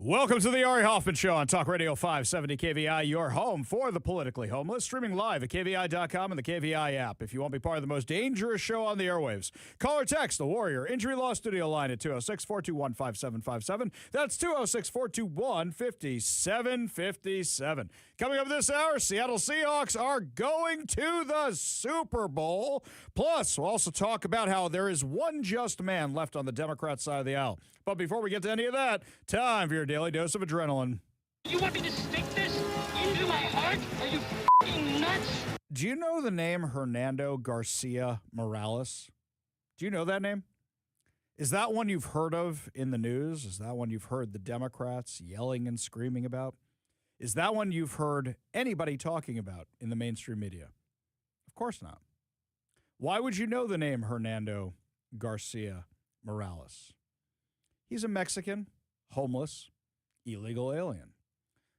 Welcome to the Ari Hoffman Show on Talk Radio 570 KVI, your home for the politically homeless, streaming live at KVI.com and the KVI app. If you want to be part of the most dangerous show on the airwaves, call or text the Warrior Injury Law Studio line at 206-421-5757. That's 206-421-5757. Coming up this hour, Seattle Seahawks are going to the Super Bowl. Plus, we'll also talk about how there is one just man left on the Democrat side of the aisle. But before we get to any of that, time for your daily dose of adrenaline. You want me to stick this into my heart? Are you f***ing nuts? Do you know the name Hernando Garcia Morales? Do you know that name? Is that one you've heard of in the news? Is that one you've heard the Democrats yelling and screaming about? Is that one you've heard anybody talking about in the mainstream media? Of course not. Why would you know the name Hernando Garcia Morales? He's a Mexican, homeless, illegal alien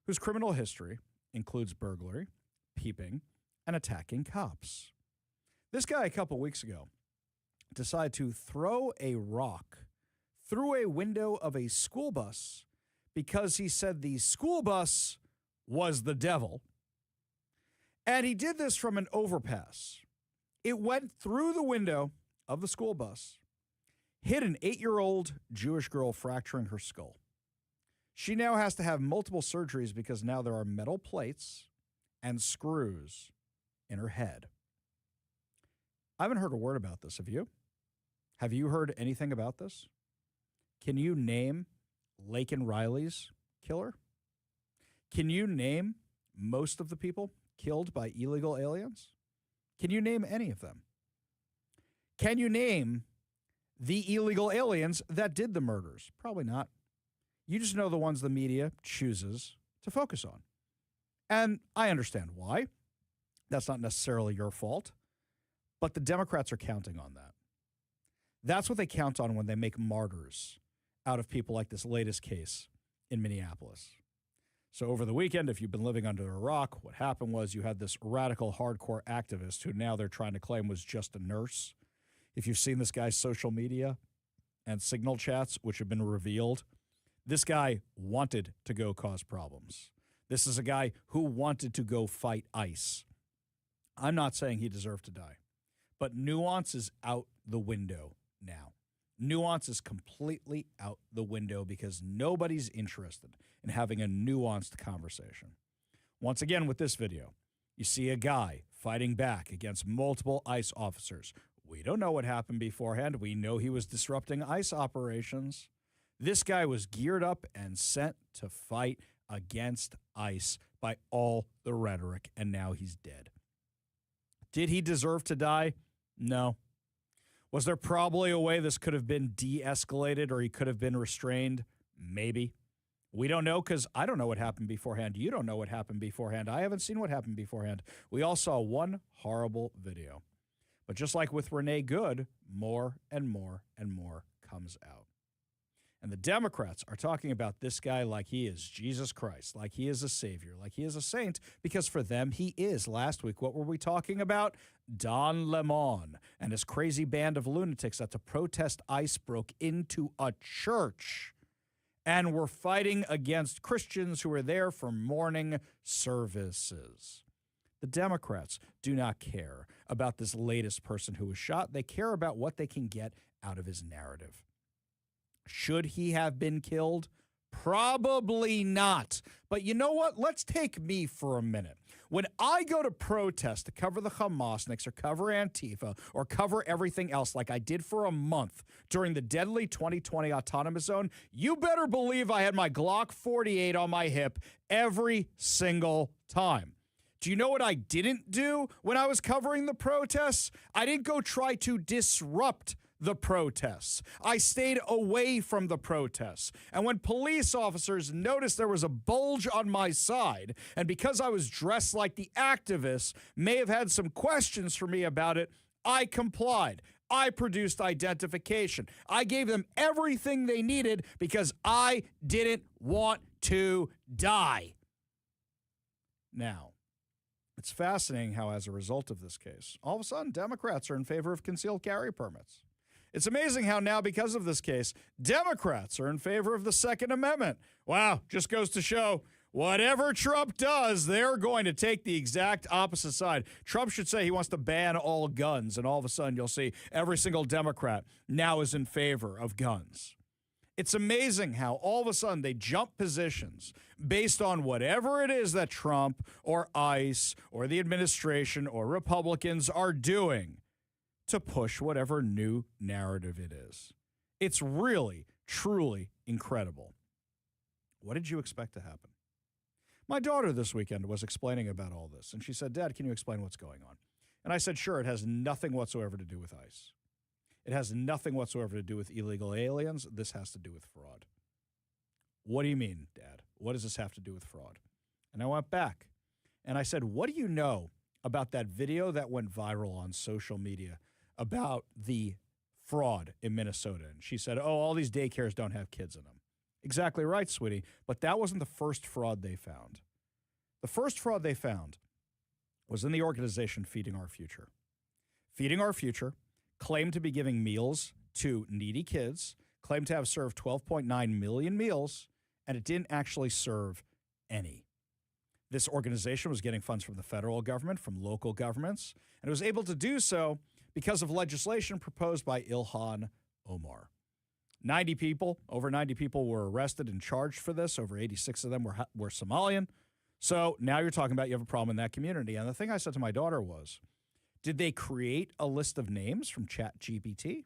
whose criminal history includes burglary, peeping, and attacking cops. This guy a couple weeks ago decided to throw a rock through a window of a school bus because he said the school bus was the devil. And he did this from an overpass. It went through the window of the school bus, hit an 8-year-old Jewish girl, fracturing her skull. She now has to have multiple surgeries because now there are metal plates and screws in her head. I haven't heard a word about this. Have you? Have you heard anything about this? Can you name Laken Riley's killer? Can you name most of the people killed by illegal aliens? Can you name any of them? Can you name the illegal aliens that did the murders? Probably not. You just know the ones the media chooses to focus on. And I understand why. That's not necessarily your fault. But the Democrats are counting on that. That's what they count on when they make martyrs out of people like this latest case in Minneapolis. So over the weekend, if you've been living under a rock, what happened was you had this radical hardcore activist who now they're trying to claim was just a nurse. If you've seen this guy's social media and signal chats, which have been revealed, this guy wanted to go cause problems. This is a guy who wanted to go fight ICE. I'm not saying he deserved to die, but nuance is out the window now. Nuance is completely out the window because nobody's interested in having a nuanced conversation. Once again, with this video, you see a guy fighting back against multiple ICE officers. We don't know what happened beforehand. We know he was disrupting ICE operations. This guy was geared up and sent to fight against ICE by all the rhetoric, and now he's dead. Did he deserve to die? No. Was there probably a way this could have been de-escalated or he could have been restrained? Maybe. We don't know because I don't know what happened beforehand. You don't know what happened beforehand. I haven't seen what happened beforehand. We all saw one horrible video. But just like with Renee Good, more and more and more comes out. And the Democrats are talking about this guy like he is Jesus Christ, like he is a savior, like he is a saint, because for them, he is. Last week, what were we talking about? Don Lemon and his crazy band of lunatics that to protest ICE broke into a church and were fighting against Christians who were there for morning services. The Democrats do not care about this latest person who was shot. They care about what they can get out of his narrative. Should he have been killed? Probably not. But you know what? Let's take me for a minute. When I go to protest to cover the Hamasniks or cover Antifa or cover everything else like I did for a month during the deadly 2020 autonomous zone, you better believe I had my Glock 48 on my hip every single time. Do you know what I didn't do when I was covering the protests? I didn't go try to disrupt the protests. I stayed away from the protests. And when police officers noticed there was a bulge on my side, and because I was dressed like the activists may have had some questions for me about it, I complied. I produced identification. I gave them everything they needed because I didn't want to die. Now, it's fascinating how as a result of this case, all of a sudden Democrats are in favor of concealed carry permits. It's amazing how now, because of this case, Democrats are in favor of the Second Amendment. Wow, just goes to show whatever Trump does, they're going to take the exact opposite side. Trump should say he wants to ban all guns, and all of a sudden you'll see every single Democrat now is in favor of guns. It's amazing how all of a sudden they jump positions based on whatever it is that Trump or ICE or the administration or Republicans are doing to push whatever new narrative it is. It's really, truly incredible. What did you expect to happen? My daughter this weekend was explaining about all this, and she said, Dad, can you explain what's going on? And I said, sure, it has nothing whatsoever to do with ICE. It has nothing whatsoever to do with illegal aliens. This has to do with fraud. What do you mean, Dad? What does this have to do with fraud? And I went back, and I said, what do you know about that video that went viral on social media about the fraud in Minnesota? And she said, all these daycares don't have kids in them. Exactly right, sweetie. But that wasn't the first fraud they found. The first fraud they found was in the organization Feeding Our Future. Feeding Our Future claimed to be giving meals to needy kids, claimed to have served 12.9 million meals, and it didn't actually serve any. This organization was getting funds from the federal government, from local governments, and it was able to do so because of legislation proposed by Ilhan Omar. Over 90 people were arrested and charged for this. Over 86 of them were Somalian. So now you're talking about you have a problem in that community. And the thing I said to my daughter was, did they create a list of names from ChatGPT?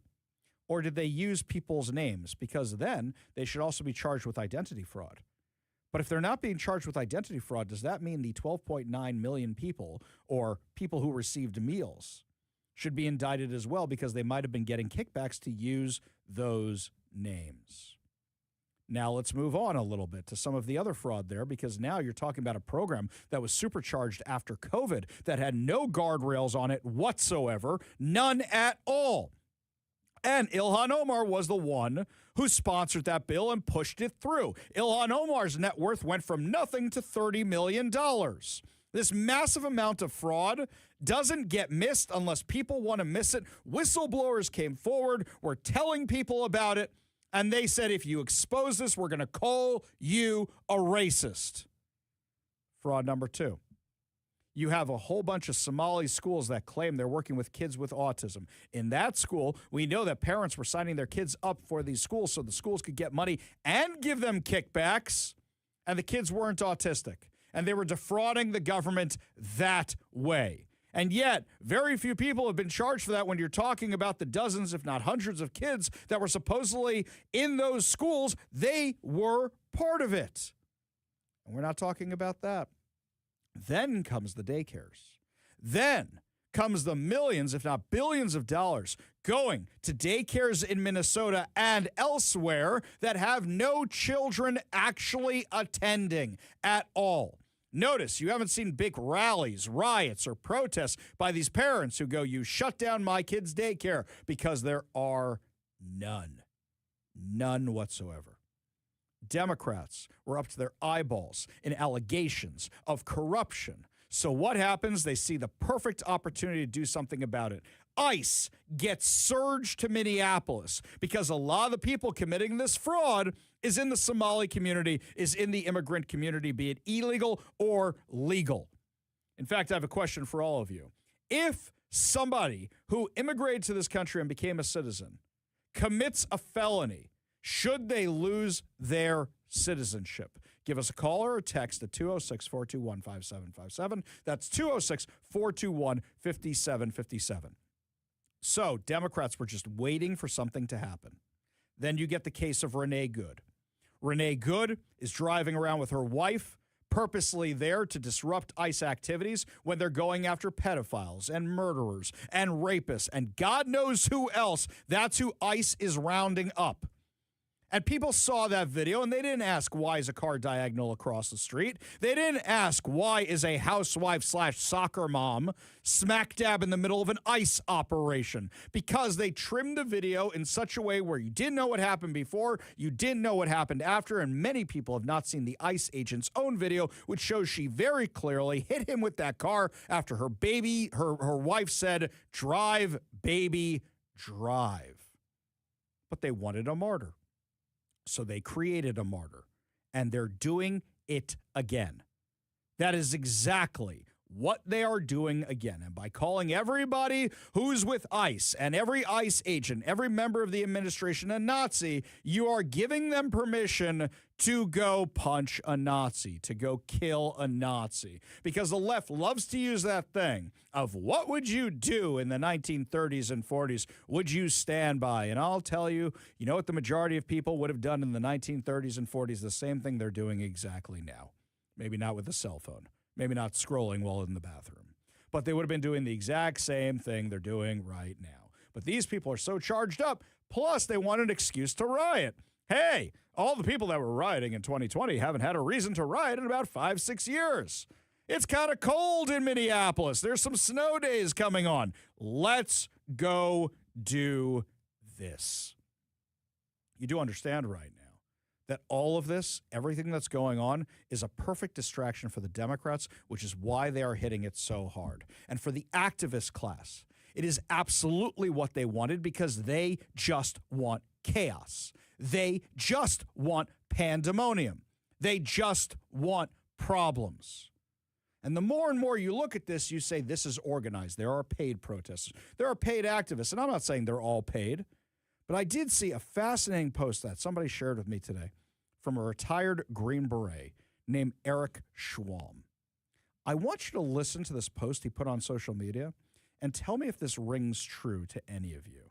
Or did they use people's names? Because then they should also be charged with identity fraud. But if they're not being charged with identity fraud, does that mean the 12.9 million people or people who received meals should be indicted as well because they might have been getting kickbacks to use those names? Now let's move on a little bit to some of the other fraud there, because now you're talking about a program that was supercharged after COVID that had no guardrails on it whatsoever, none at all. And Ilhan Omar was the one who sponsored that bill and pushed it through. Ilhan Omar's net worth went from nothing to $30 million. This massive amount of fraud doesn't get missed unless people want to miss it. Whistleblowers came forward, were telling people about it, and they said, if you expose this, we're going to call you a racist. Fraud number 2. You have a whole bunch of Somali schools that claim they're working with kids with autism. In that school, we know that parents were signing their kids up for these schools so the schools could get money and give them kickbacks, and the kids weren't autistic. And they were defrauding the government that way. And yet, very few people have been charged for that when you're talking about the dozens, if not hundreds of kids that were supposedly in those schools. They were part of it. And we're not talking about that. Then comes the daycares. Then comes the millions, if not billions of dollars going to daycares in Minnesota and elsewhere that have no children actually attending at all. Notice you haven't seen big rallies, riots, or protests by these parents who go, you shut down my kid's daycare, because there are none. None whatsoever. Democrats were up to their eyeballs in allegations of corruption. So what happens? They see the perfect opportunity to do something about it. ICE gets surged to Minneapolis because a lot of the people committing this fraud is in the Somali community, is in the immigrant community, be it illegal or legal. In fact, I have a question for all of you. If somebody who immigrated to this country and became a citizen commits a felony, should they lose their citizenship? Give us a call or a text at 206-421-5757. That's 206-421-5757. So Democrats were just waiting for something to happen. Then you get the case of Renee Good. Renee Good is driving around with her wife, purposely there to disrupt ICE activities when they're going after pedophiles and murderers and rapists and God knows who else. That's who ICE is rounding up. And people saw that video, and they didn't ask, why is a car diagonal across the street? They didn't ask, why is a housewife/soccer mom smack dab in the middle of an ICE operation? Because they trimmed the video in such a way where you didn't know what happened before, you didn't know what happened after, and many people have not seen the ICE agent's own video, which shows she very clearly hit him with that car after her wife said, drive, baby, drive. but they wanted a martyr. So they created a martyr, and they're doing it again. That is exactly what they are doing again. And by calling everybody who's with ICE and every ICE agent, every member of the administration a Nazi, you are giving them permission to go punch a Nazi, to go kill a Nazi. Because the left loves to use that thing of what would you do in the 1930s and 40s? Would you stand by? And I'll tell you, you know what the majority of people would have done in the 1930s and 40s? The same thing they're doing exactly now. Maybe not with a cell phone. Maybe not scrolling while in the bathroom. But they would have been doing the exact same thing they're doing right now. But these people are so charged up, plus they want an excuse to riot. Hey, all the people that were rioting in 2020 haven't had a reason to riot in about 5-6 years. It's kind of cold in Minneapolis. There's some snow days coming on. Let's go do this. You do understand right now that all of this, everything that's going on, is a perfect distraction for the Democrats, which is why they are hitting it so hard. And for the activist class, it is absolutely what they wanted because they just want chaos. They just want pandemonium. They just want problems. And the more and more you look at this, you say this is organized. There are paid protesters. There are paid activists. And I'm not saying they're all paid. But I did see a fascinating post that somebody shared with me today from a retired Green Beret named Eric Schwalm. I want you to listen to this post he put on social media and tell me if this rings true to any of you.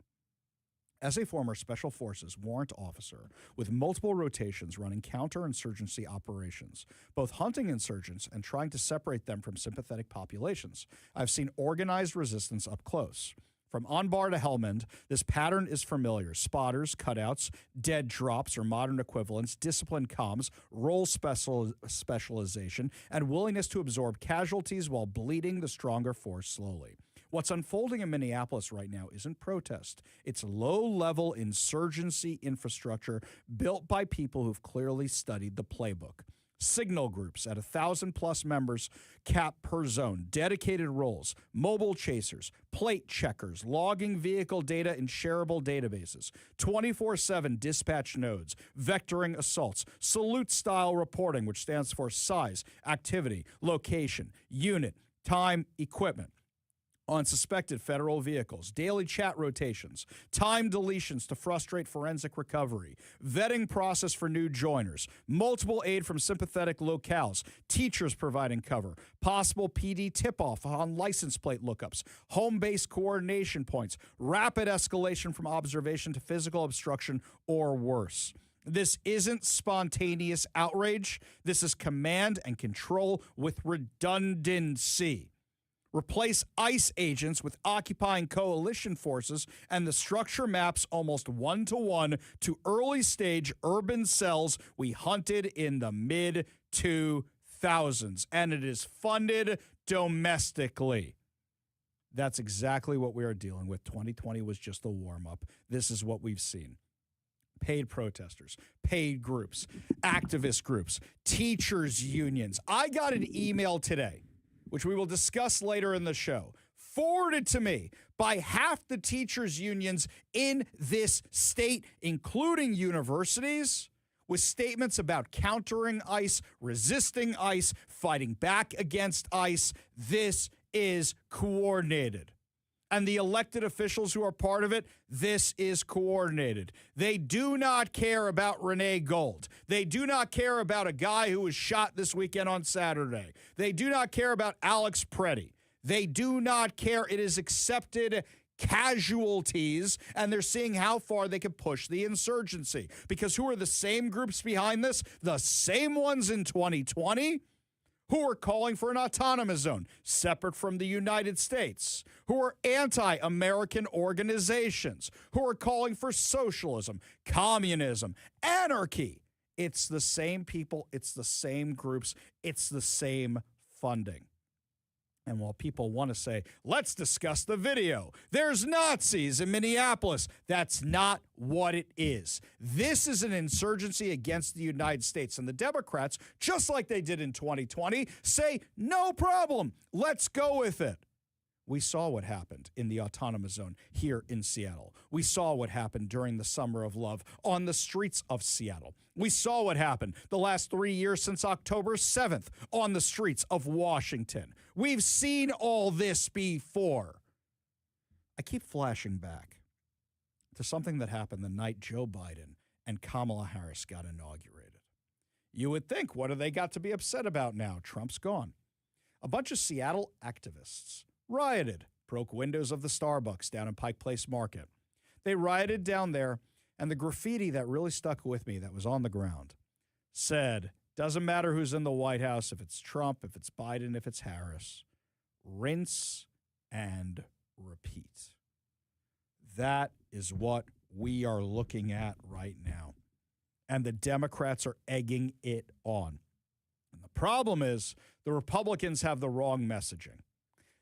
As a former Special Forces warrant officer with multiple rotations running counterinsurgency operations, both hunting insurgents and trying to separate them from sympathetic populations, I've seen organized resistance up close. From Anbar to Helmand, this pattern is familiar. Spotters, cutouts, dead drops or modern equivalents, disciplined comms, role specialization, and willingness to absorb casualties while bleeding the stronger force slowly. What's unfolding in Minneapolis right now isn't protest. It's low-level insurgency infrastructure built by people who've clearly studied the playbook. Signal groups at 1,000+ members cap per zone, dedicated roles, mobile chasers, plate checkers, logging vehicle data in shareable databases, 24/7 dispatch nodes, vectoring assaults, salute-style reporting, which stands for size, activity, location, unit, time, equipment, on suspected federal vehicles, daily chat rotations, time deletions to frustrate forensic recovery, vetting process for new joiners, multiple aid from sympathetic locales, teachers providing cover, possible PD tip-off on license plate lookups, home base coordination points, rapid escalation from observation to physical obstruction or worse. This isn't spontaneous outrage. This is command and control with redundancy. Replace ICE agents with occupying coalition forces, and the structure maps almost one-to-one to early-stage urban cells we hunted in the mid-2000s, and it is funded domestically. That's exactly what we are dealing with. 2020 was just a warm-up. This is what we've seen. Paid protesters, paid groups, activist groups, teachers' unions. I got an email today, which we will discuss later in the show, forwarded to me by half the teachers' unions in this state, including universities, with statements about countering ICE, resisting ICE, fighting back against ICE. This is coordinated. And the elected officials who are part of it, this is coordinated. They do not care about Renee Gold. They do not care about a guy who was shot this weekend on Saturday. They do not care about Alex Pretti. They do not care. It is accepted casualties, and they're seeing how far they can push the insurgency. Because who are the same groups behind this? The same ones in 2020 who are calling for an autonomous zone separate from the United States, who are anti-American organizations, who are calling for socialism, communism, anarchy. It's the same people, it's the same groups, it's the same funding. And while people want to say, let's discuss the video, there's Nazis in Minneapolis, that's not what it is. This is an insurgency against the United States. And the Democrats, just like they did in 2020, say, no problem, let's go with it. We saw what happened in the autonomous zone here in Seattle. We saw what happened during the Summer of Love on the streets of Seattle. We saw what happened the last 3 years since October 7th on the streets of Washington. We've seen all this before. I keep flashing back to something that happened the night Joe Biden and Kamala Harris got inaugurated. You would think, what do they got to be upset about now? Trump's gone. A bunch of Seattle activists rioted, broke windows of the Starbucks down in Pike Place Market. They rioted down there, and the graffiti that really stuck with me that was on the ground said, doesn't matter who's in the White House, if it's Trump, if it's Biden, if it's Harris, rinse and repeat. That is what we are looking at right now. And the Democrats are egging it on. And the problem is the Republicans have the wrong messaging.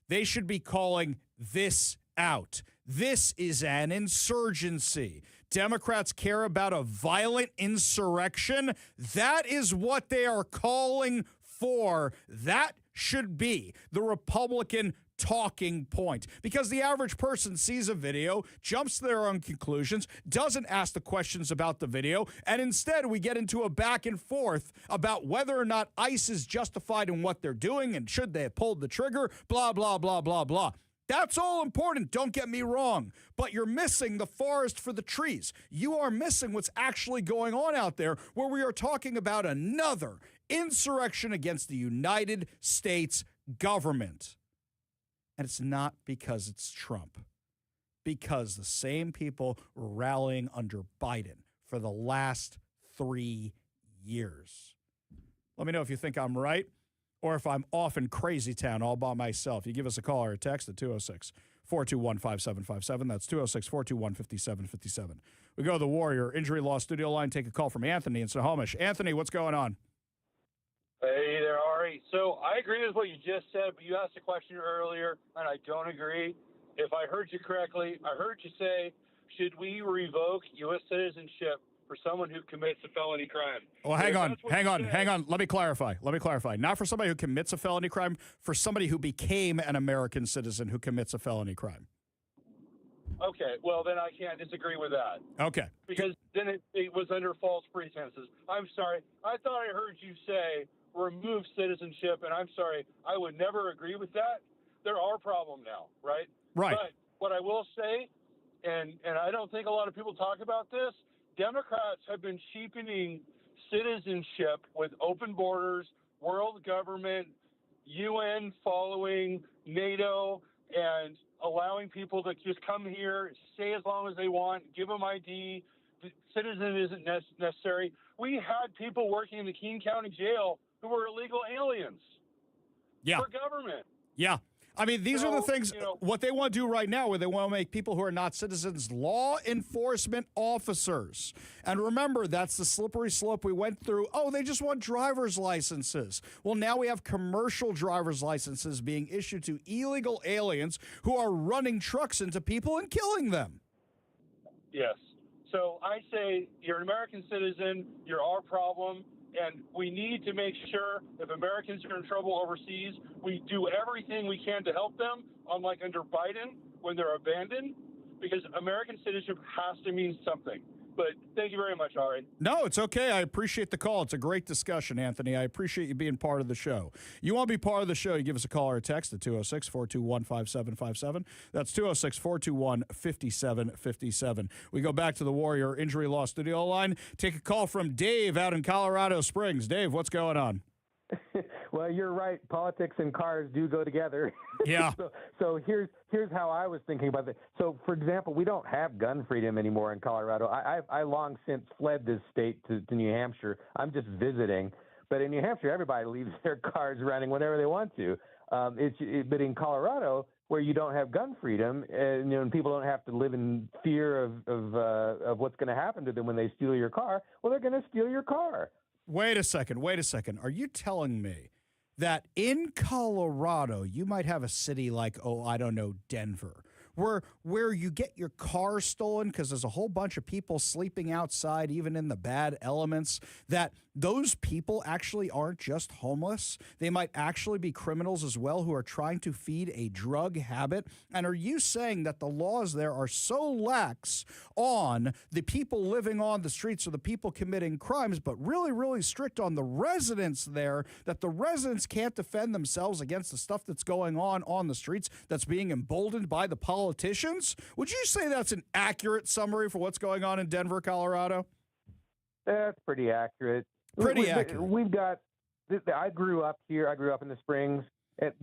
They should be calling this out. This is an insurgency. Democrats care about a violent insurrection. That is what they are calling for. That should be the Republican talking point, because the average person sees a video, jumps to their own conclusions, doesn't ask the questions about the video, and instead we get into a back and forth about whether or not ICE is justified in what they're doing and should they have pulled the trigger, blah, blah, blah, blah, blah. That's all important, don't get me wrong, but you're missing the forest for the trees. You are missing what's actually going on out there, where we are talking about another insurrection against the United States government. And it's not because it's Trump, because the same people were rallying under Biden for the last 3 years. Let me know if you think I'm right or if I'm off in crazy town all by myself. You give us a call or a text at 206-421-5757. That's 206-421-5757. We go to the Warrior Injury Law Studio line, take a call from Anthony in Snohomish. Anthony, what's going on? Hey there, Ari. So I agree with what you just said, but you asked a question earlier, and I don't agree. If I heard you correctly, I heard you say, should we revoke U.S. citizenship for someone who commits a felony crime? Well, hang on. Let me clarify. Not for somebody who commits a felony crime, for somebody who became an American citizen who commits a felony crime. Okay, well, then I can't disagree with that. Okay. Because then it was under false pretenses. I'm sorry. I thought I heard you say remove citizenship, and I'm sorry, I would never agree with that. There are problems now, right? Right. But what I will say, and I don't think a lot of people talk about this, Democrats have been cheapening citizenship with open borders, world government, UN following, NATO, and allowing people to just come here, stay as long as they want, give them ID. The citizen isn't necessary. We had people working in the King County Jail who were illegal aliens for government. Yeah. I mean, these are the things, what they want to do right now, where they want to make people who are not citizens law enforcement officers. And remember, that's the slippery slope we went through. Oh, they just want driver's licenses. Well, now we have commercial driver's licenses being issued to illegal aliens who are running trucks into people and killing them. Yes. So I say you're an American citizen, you're our problem. And we need to make sure if Americans are in trouble overseas, we do everything we can to help them, unlike under Biden when they're abandoned, because American citizenship has to mean something. But thank you very much, Ari. No, it's okay. I appreciate the call. It's a great discussion, Anthony. I appreciate you being part of the show. You want to be part of the show, you give us a call or a text at 206-421-5757. That's 206-421-5757. We go back to the Warrior Injury Law Studio line. Take a call from Dave out in Colorado Springs. Dave, what's going on? Well, you're right. Politics and cars do go together. Yeah. So here's how I was thinking about it. So, for example, we don't have gun freedom anymore in Colorado. I long since fled this state to New Hampshire. I'm just visiting. But in New Hampshire, everybody leaves their cars running whenever they want to. But in Colorado, where you don't have gun freedom, and people don't have to live in fear of what's going to happen to them when they steal your car, well, they're going to steal your car. Wait a second. Are you telling me that in Colorado, you might have a city like, Denver, where you get your car stolen because there's a whole bunch of people sleeping outside, even in the bad elements, that those people actually aren't just homeless. They might actually be criminals as well who are trying to feed a drug habit. And are you saying that the laws there are so lax on the people living on the streets or the people committing crimes, but really, really strict on the residents there, that the residents can't defend themselves against the stuff that's going on the streets that's being emboldened by the politicians? Would you say that's an accurate summary for what's going on in Denver, Colorado? That's pretty accurate. Pretty accurate. We've got. I grew up here. I grew up in the Springs. And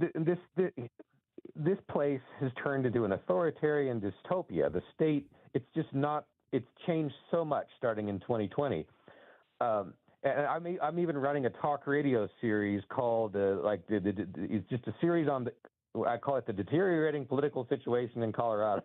this place has turned into an authoritarian dystopia. The state, it's just not. It's changed so much starting in 2020. And I'm even running a talk radio series called it's just a series on I call it the deteriorating political situation in Colorado.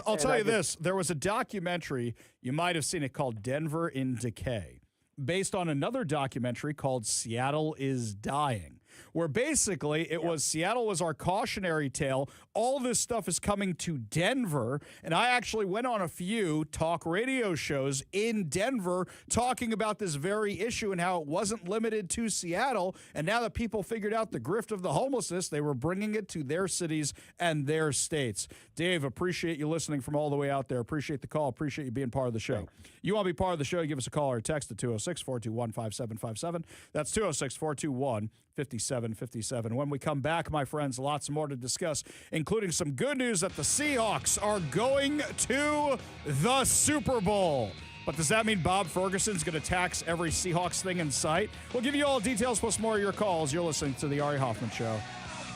I'll tell you this, there was a documentary, you might have seen it, called Denver in Decay, based on another documentary called Seattle is Dying, where basically it was Seattle was our cautionary tale. All this stuff is coming to Denver. And I actually went on a few talk radio shows in Denver talking about this very issue and how it wasn't limited to Seattle. And now that people figured out the grift of the homelessness, they were bringing it to their cities and their states. Dave, appreciate you listening from all the way out there. Appreciate the call. Appreciate you being part of the show. Thanks. You want to be part of the show, give us a call or a text at 206-421-5757. That's 206-421-5757. When we come back, my friends, lots more to discuss, including some good news that the Seahawks are going to the Super Bowl. But does that mean Bob Ferguson's going to tax every Seahawks thing in sight? We'll give you all details plus more of your calls. You're listening to The Ari Hoffman Show.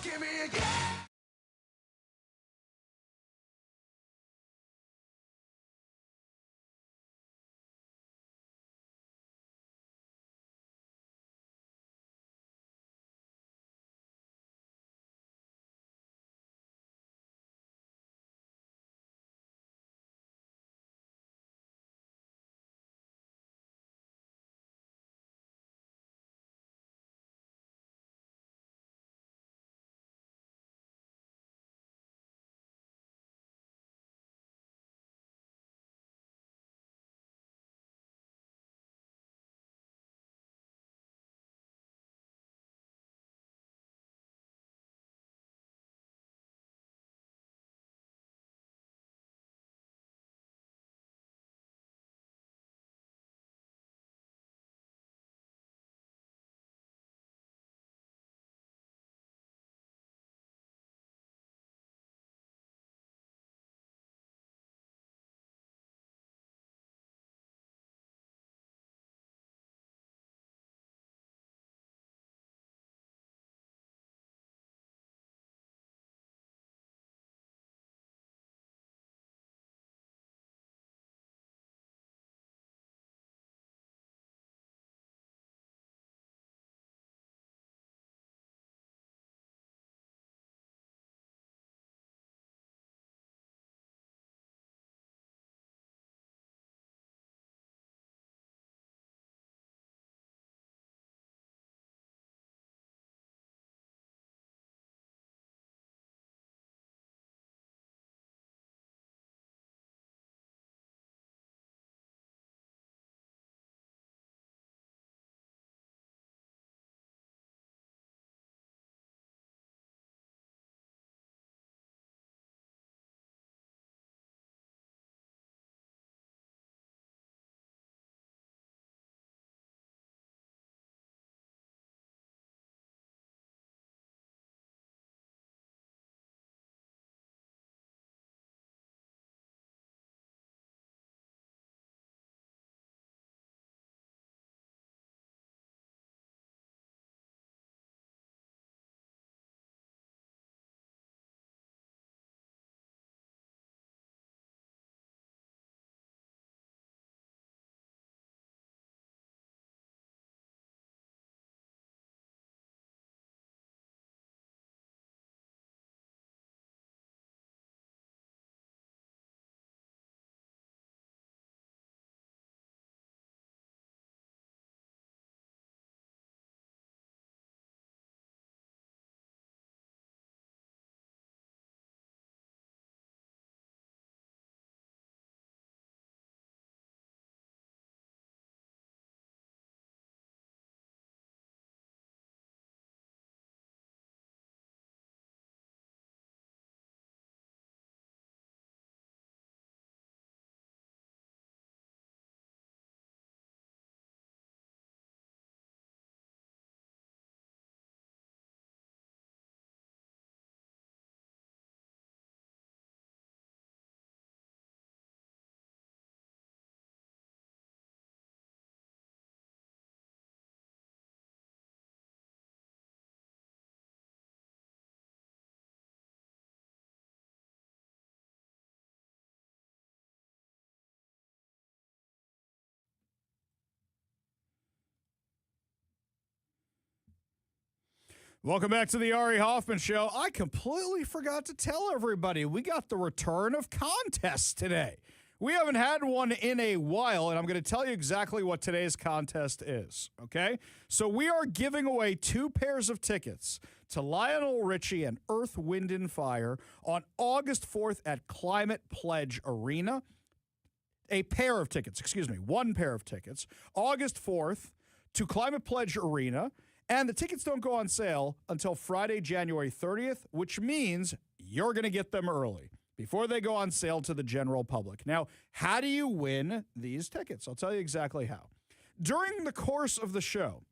Give me a yeah. Welcome back to the Ari Hoffman Show. I completely forgot to tell everybody we got the return of contests today. We haven't had one in a while, and I'm going to tell you exactly what today's contest is, okay? So we are giving away 2 pairs of tickets to Lionel Richie and Earth, Wind, and Fire on August 4th at Climate Pledge Arena. One pair of tickets, August 4th to Climate Pledge Arena. And the tickets don't go on sale until Friday, January 30th, which means you're going to get them early before they go on sale to the general public. Now, how do you win these tickets? I'll tell you exactly how. During the course of the show,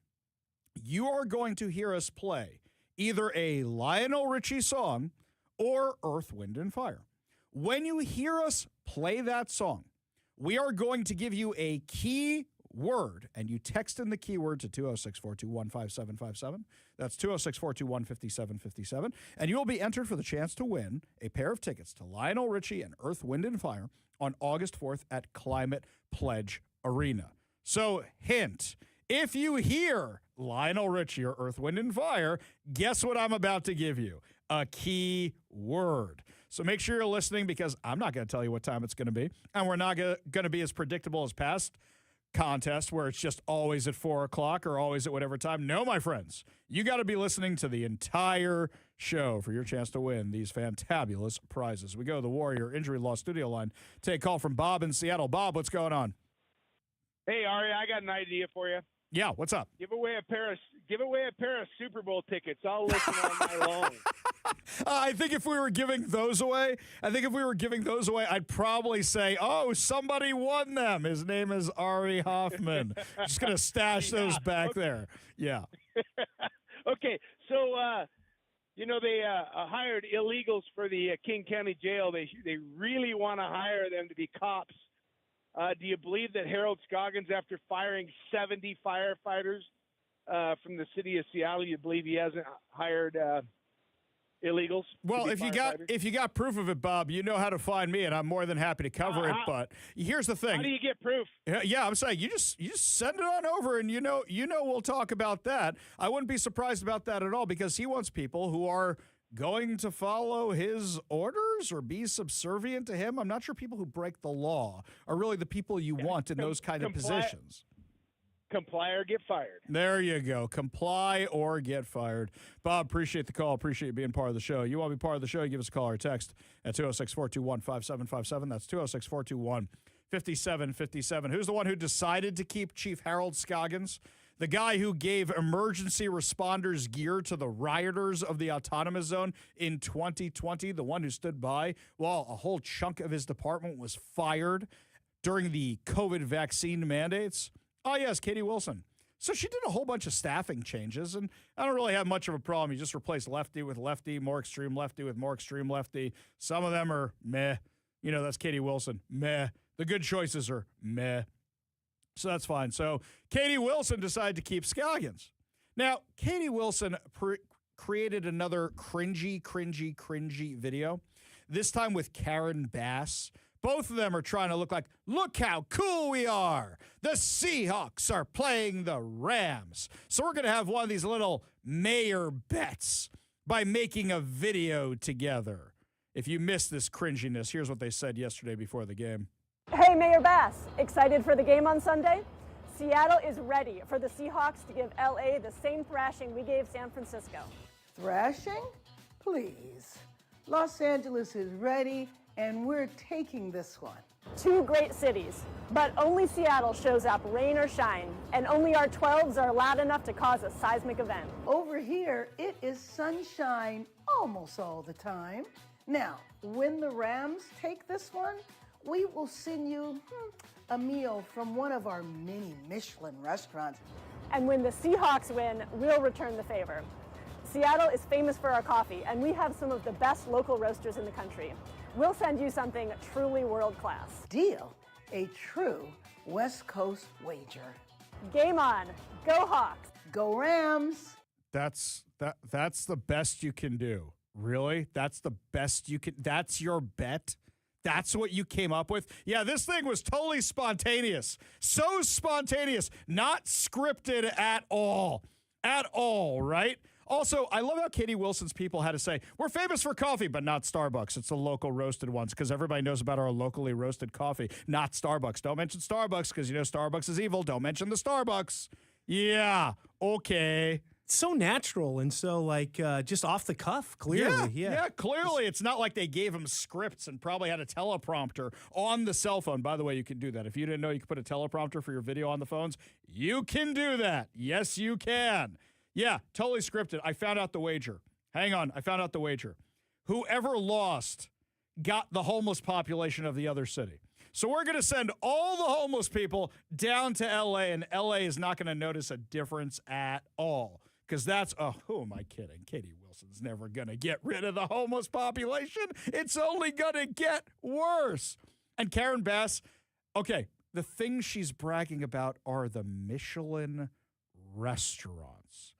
you are going to hear us play either a Lionel Richie song or Earth, Wind, and Fire. When you hear us play that song, we are going to give you a key word, and you text in the keyword to 206-421-5757. That's 206-421-5757. And you will be entered for the chance to win a pair of tickets to Lionel Richie and Earth, Wind, and Fire on August 4th at Climate Pledge Arena. So, hint, if you hear Lionel Richie or Earth, Wind, and Fire, guess what I'm about to give you? A key word. So make sure you're listening, because I'm not going to tell you what time it's going to be, and we're not going to be as predictable as past contest where it's just always at 4 o'clock or always at whatever time. No, my friends, you got to be listening to the entire show for your chance to win these fantabulous prizes. We go to the Warrior Injury Law Studio line. Take a call from Bob in Seattle. Bob, what's going on? Hey, Ari, I got an idea for you. Yeah, what's up? Give away a pair of Super Bowl tickets. I'll listen all night long. I think if we were giving those away, I'd probably say, oh, somebody won them. His name is Ari Hoffman. Just going to stash those back there. Yeah. Okay, so, they hired illegals for the King County Jail. They really want to hire them to be cops. Do you believe that Harold Scoggins, after firing 70 firefighters from the city of Seattle, you believe he hasn't hired illegals? Well, if you got proof of it, Bob, you know how to find me, and I'm more than happy to cover it. But here's the thing: how do you get proof? Yeah, I'm saying you just send it on over, and you know we'll talk about that. I wouldn't be surprised about that at all, because he wants people who are going to follow his orders or be subservient to him. I'm not sure people who break the law are really the people you want in those kind of positions. Comply or get fired. There you go. Comply or get fired. Bob, appreciate the call. Appreciate you being part of the show. You want to be part of the show, give us a call or text at 206-421-5757. That's 206-421-5757. Who's the one who decided to keep Chief Harold Scoggins? The guy who gave emergency responders gear to the rioters of the autonomous zone in 2020, the one who stood by while a whole chunk of his department was fired during the COVID vaccine mandates. Oh, yes, Katie Wilson. So she did a whole bunch of staffing changes, and I don't really have much of a problem. You just replace lefty with lefty, more extreme lefty with more extreme lefty. Some of them are meh. That's Katie Wilson. Meh. The good choices are meh. So that's fine. So Katie Wilson decided to keep Scoggins. Now, Katie Wilson created another cringy video, this time with Karen Bass. Both of them are trying to look how cool we are. The Seahawks are playing the Rams. So we're going to have one of these little mayor bets by making a video together. If you missed this cringiness, here's what they said yesterday before the game. Hey, Mayor Bass, excited for the game on Sunday? Seattle is ready for the Seahawks to give LA the same thrashing we gave San Francisco. Thrashing? Please. Los Angeles is ready, and we're taking this one. 2 great cities, but only Seattle shows up rain or shine, and only our 12s are loud enough to cause a seismic event. Over here, it is sunshine almost all the time. Now, when the Rams take this one, we will send you a meal from one of our many Michelin restaurants. And when the Seahawks win, we'll return the favor. Seattle is famous for our coffee, and we have some of the best local roasters in the country. We'll send you something truly world-class. Deal. A true West Coast wager. Game on. Go Hawks. Go Rams. That's the best you can do. Really? That's the best you can. That's your bet? That's what you came up with? Yeah, this thing was totally spontaneous. So spontaneous. Not scripted at all. At all, right? Also, I love how Katie Wilson's people had to say, we're famous for coffee, but not Starbucks. It's the local roasted ones, because everybody knows about our locally roasted coffee, not Starbucks. Don't mention Starbucks, because you know Starbucks is evil. Don't mention the Starbucks. Yeah, okay. So natural and so just off the cuff, clearly. Yeah, clearly. It's not like they gave him scripts and probably had a teleprompter on the cell phone. By the way, you can do that. If you didn't know you could put a teleprompter for your video on the phones, you can do that. Yes, you can. Yeah, totally scripted. I found out the wager. Hang on. I found out the wager. Whoever lost got the homeless population of the other city. So we're going to send all the homeless people down to L.A., and L.A. is not going to notice a difference at all. Because that's, who am I kidding? Katie Wilson's never going to get rid of the homeless population. It's only going to get worse. And Karen Bass, okay, the things she's bragging about are the Michelin restaurants.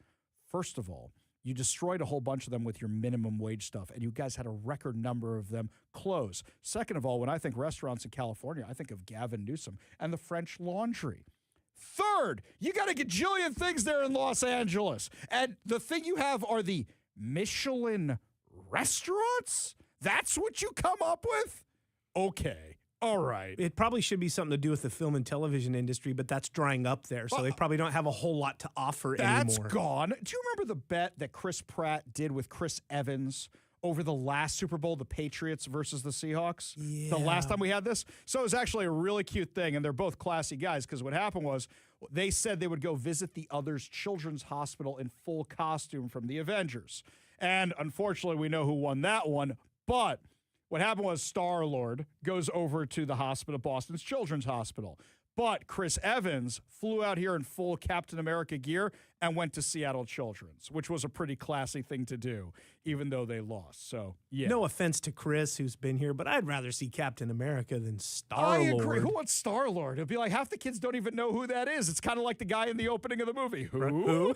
First of all, you destroyed a whole bunch of them with your minimum wage stuff, and you guys had a record number of them close. Second of all, when I think restaurants in California, I think of Gavin Newsom and the French Laundry. Third, you got a gajillion things there in Los Angeles. And the thing you have are the Michelin restaurants? That's what you come up with? Okay. All right. It probably should be something to do with the film and television industry, but that's drying up there, so they probably don't have a whole lot to offer anymore. That's gone. Do you remember the bet that Chris Pratt did with Chris Evans over the last Super Bowl, the Patriots versus the Seahawks? Yeah. The last time we had this? So it was actually a really cute thing, and they're both classy guys, because what happened was they said they would go visit the other's children's hospital in full costume from the Avengers. And unfortunately, we know who won that one, but what happened was Star-Lord goes over to the hospital, Boston's Children's Hospital. But Chris Evans flew out here in full Captain America gear and went to Seattle Children's, which was a pretty classy thing to do, even though they lost. So, yeah. No offense to Chris, who's been here, but I'd rather see Captain America than Star-Lord. I agree. Who wants Star-Lord? It'd be like half the kids don't even know who that is. It's kind of like the guy in the opening of the movie. Who?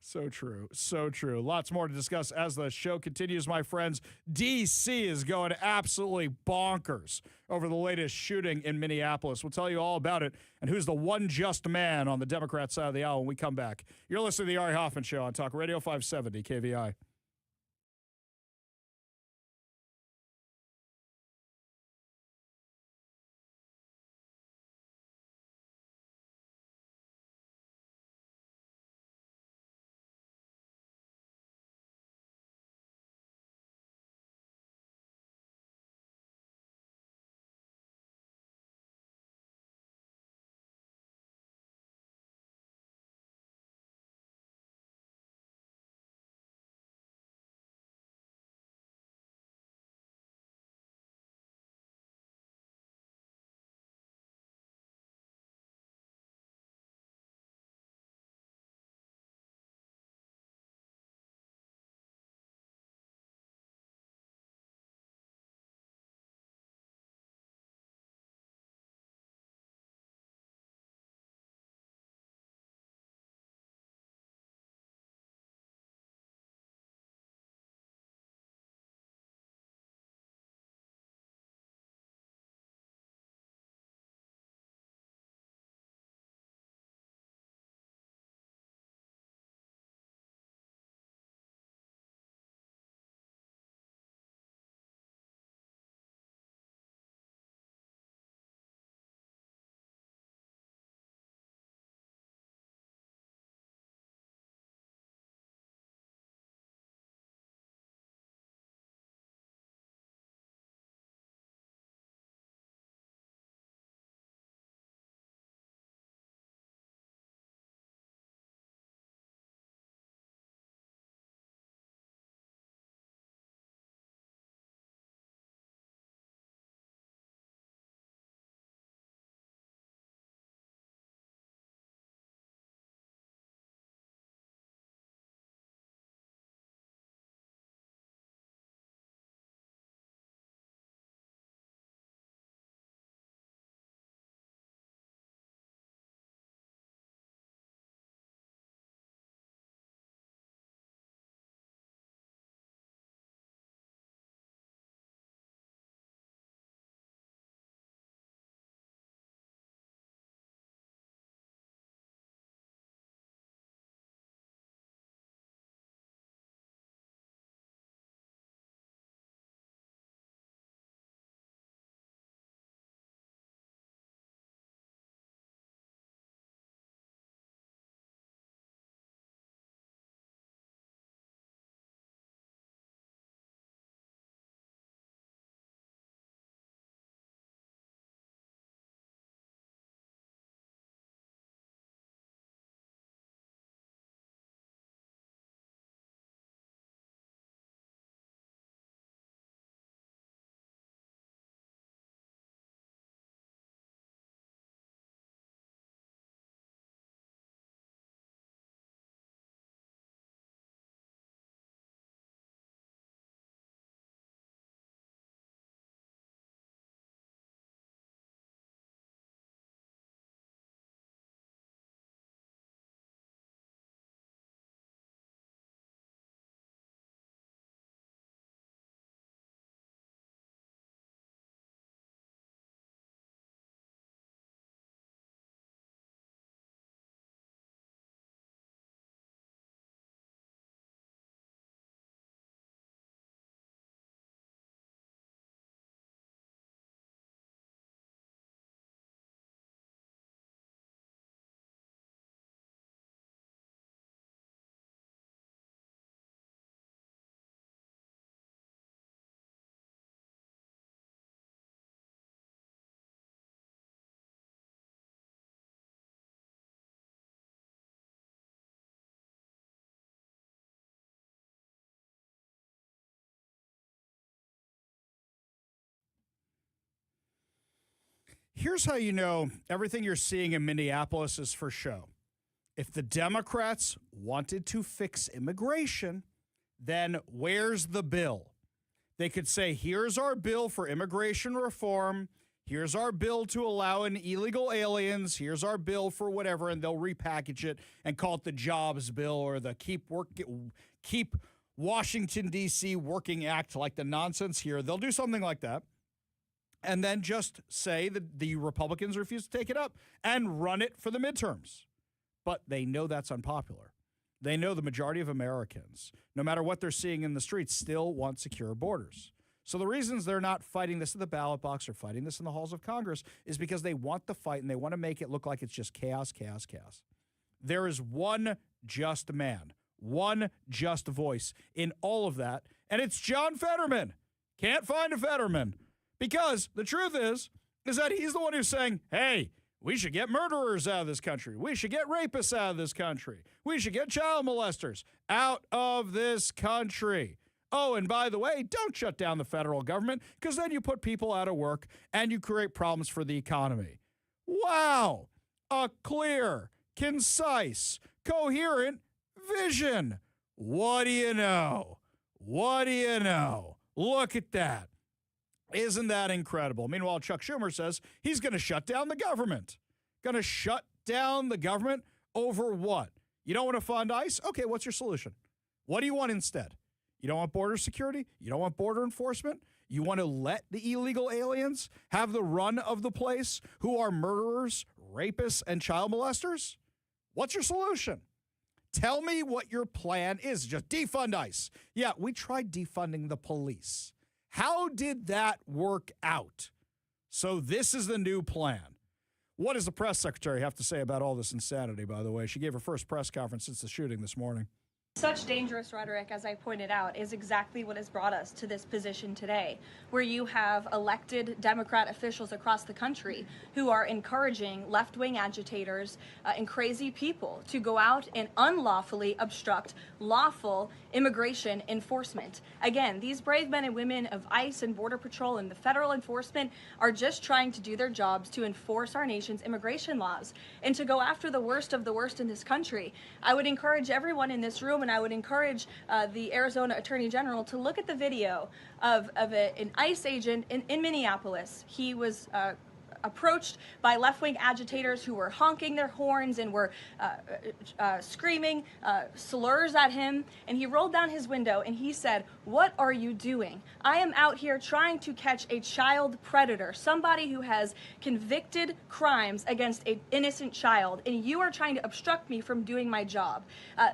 So true. So true. Lots more to discuss as the show continues, my friends. D.C. is going absolutely bonkers over the latest shooting in Minneapolis. We'll tell you all about it and who's the one just man on the Democrat side of the aisle when we come back. You're listening to the Ari Hoffman Show on Talk Radio 570 KVI. Here's how you know everything you're seeing in Minneapolis is for show. If the Democrats wanted to fix immigration, then where's the bill? They could say, here's our bill for immigration reform. Here's our bill to allow in illegal aliens. Here's our bill for whatever, and they'll repackage it and call it the Jobs Bill or the Keep Washington, D.C. Working Act, like the nonsense here. They'll do something like that. And then just say that the Republicans refuse to take it up and run it for the midterms. But they know that's unpopular. They know the majority of Americans, no matter what they're seeing in the streets, still want secure borders. So the reasons they're not fighting this at the ballot box or fighting this in the halls of Congress is because they want the fight and they want to make it look like it's just chaos, chaos, chaos. There is one just man, one just voice in all of that, and it's John Fetterman. Can't find a Fetterman. Because the truth is that he's the one who's saying, hey, we should get murderers out of this country. We should get rapists out of this country. We should get child molesters out of this country. Oh, and by the way, don't shut down the federal government because then you put people out of work and you create problems for the economy. Wow. A clear, concise, coherent vision. What do you know? What do you know? Look at that. Isn't that incredible? Meanwhile, Chuck Schumer says he's going to shut down the government. Going to shut down the government over what? You don't want to fund ICE? Okay, what's your solution? What do you want instead? You don't want border security? You don't want border enforcement? You want to let the illegal aliens have the run of the place who are murderers, rapists, and child molesters? What's your solution? Tell me what your plan is. Just defund ICE. Yeah, we tried defunding the police. How did that work out? So this is the new plan. What does the press secretary have to say about all this insanity, by the way? She gave her first press conference since the shooting this morning. Such dangerous rhetoric, as I pointed out, is exactly what has brought us to this position today, where you have elected Democrat officials across the country who are encouraging left-wing agitators and crazy people to go out and unlawfully obstruct lawful immigration enforcement. Again, these brave men and women of ICE and Border Patrol and the federal enforcement are just trying to do their jobs to enforce our nation's immigration laws and to go after the worst of the worst in this country. I would encourage everyone in this room, and I would encourage the Arizona Attorney General to look at the video of an ICE agent in Minneapolis. He was approached by left-wing agitators who were honking their horns and were screaming slurs at him. And he rolled down his window and he said, "What are you doing? I am out here trying to catch a child predator, somebody who has convicted crimes against an innocent child, and you are trying to obstruct me from doing my job."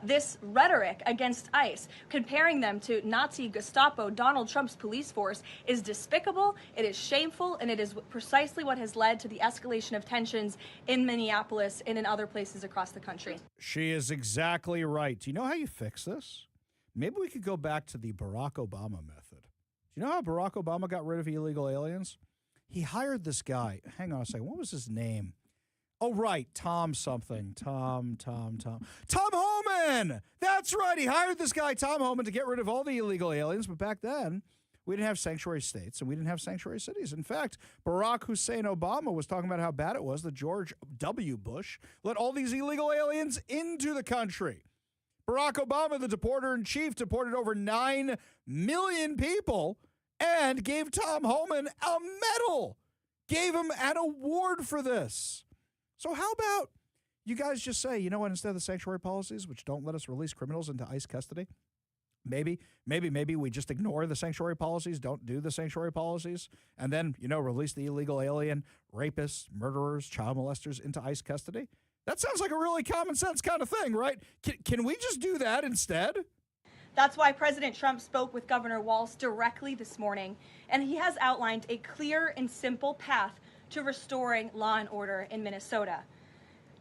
This rhetoric against ICE, comparing them to Nazi Gestapo, Donald Trump's police force, is despicable, it is shameful, and it is precisely what has led to the escalation of tensions in Minneapolis and in other places across the country. She is exactly right. Do you know how you fix this? Maybe we could go back to the Barack Obama method. Do you know how Barack Obama got rid of illegal aliens? He hired this guy. Hang on a second. What was his name? Oh, right. Tom something. Tom Homan. That's right. He hired this guy, Tom Homan, to get rid of all the illegal aliens. But back then, we didn't have sanctuary states and we didn't have sanctuary cities. In fact, Barack Hussein Obama was talking about how bad it was that George W. Bush let all these illegal aliens into the country. Barack Obama, the deporter-in-chief, deported over 9 million people and gave Tom Homan a medal, gave him an award for this. So how about you guys just say, you know what, instead of the sanctuary policies, which don't let us release criminals into ICE custody, maybe we just ignore the sanctuary policies, don't do the sanctuary policies, and then, release the illegal alien, rapists, murderers, child molesters into ICE custody? That sounds like a really common sense kind of thing, right? Can we just do that instead? That's why President Trump spoke with Governor Walz directly this morning, and he has outlined a clear and simple path to restoring law and order in Minnesota.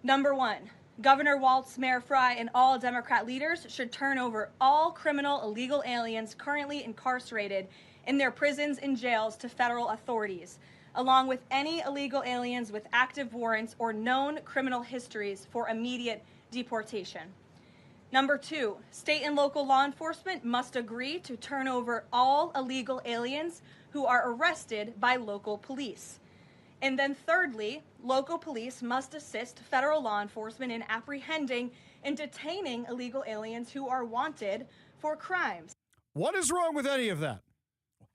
Number one, Governor Walz, Mayor Frey, and all Democrat leaders should turn over all criminal illegal aliens currently incarcerated in their prisons and jails to federal authorities, along with any illegal aliens with active warrants or known criminal histories for immediate deportation. Number two, state and local law enforcement must agree to turn over all illegal aliens who are arrested by local police. And then thirdly, local police must assist federal law enforcement in apprehending and detaining illegal aliens who are wanted for crimes. What is wrong with any of that?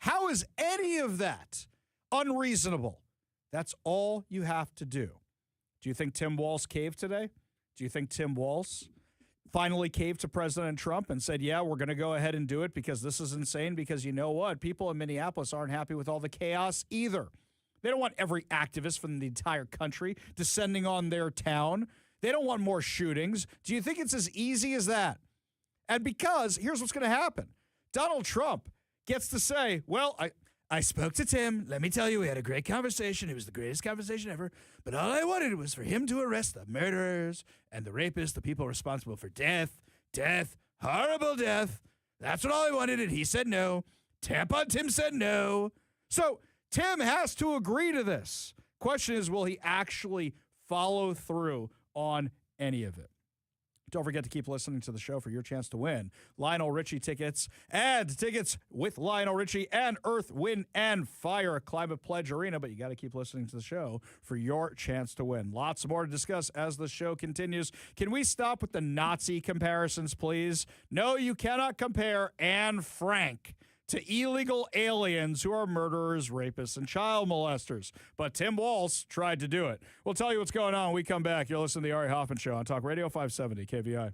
How is any of that unreasonable? That's all you have to do. Do you think Tim Walz caved today? Do you think Tim Walz finally caved to President Trump and said, yeah, we're going to go ahead and do it because this is insane? Because you know what? People in Minneapolis aren't happy with all the chaos either. They don't want every activist from the entire country descending on their town. They don't want more shootings. Do you think it's as easy as that? And because here's what's going to happen. Donald Trump gets to say, well, I spoke to Tim. Let me tell you, we had a great conversation. It was the greatest conversation ever. But all I wanted was for him to arrest the murderers and the rapists, the people responsible for death, horrible death. That's what all I wanted. And he said no. Tampon Tim said no. So Tim has to agree to this. Question is, will he actually follow through on any of it? Don't forget to keep listening to the show for your chance to win Lionel Richie tickets and tickets with Lionel Richie and Earth, Wind, and Fire Climate Pledge Arena. But you got to keep listening to the show for your chance to win. Lots more to discuss as the show continues. Can we stop with the Nazi comparisons, please? No, you cannot compare Anne Frank to illegal aliens who are murderers, rapists, and child molesters. But Tim Walz tried to do it. We'll tell you what's going on when we come back. You're listening to the Ari Hoffman Show on Talk Radio 570 KVI.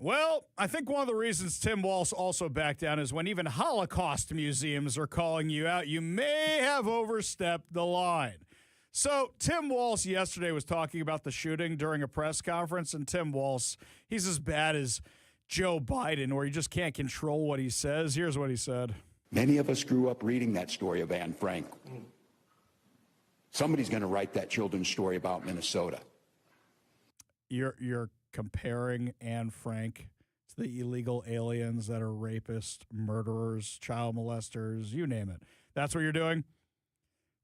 Well, I think one of the reasons Tim Walz also backed down is when even Holocaust museums are calling you out, you may have overstepped the line. So Tim Walz yesterday was talking about the shooting during a press conference, and Tim Walz, he's as bad as Joe Biden, where you just can't control what he says. Here's what he said. Many of us grew up reading that story of Anne Frank. Somebody's going to write that children's story about Minnesota. You're comparing Anne Frank to the illegal aliens that are rapists, murderers, child molesters, you name it. That's what you're doing?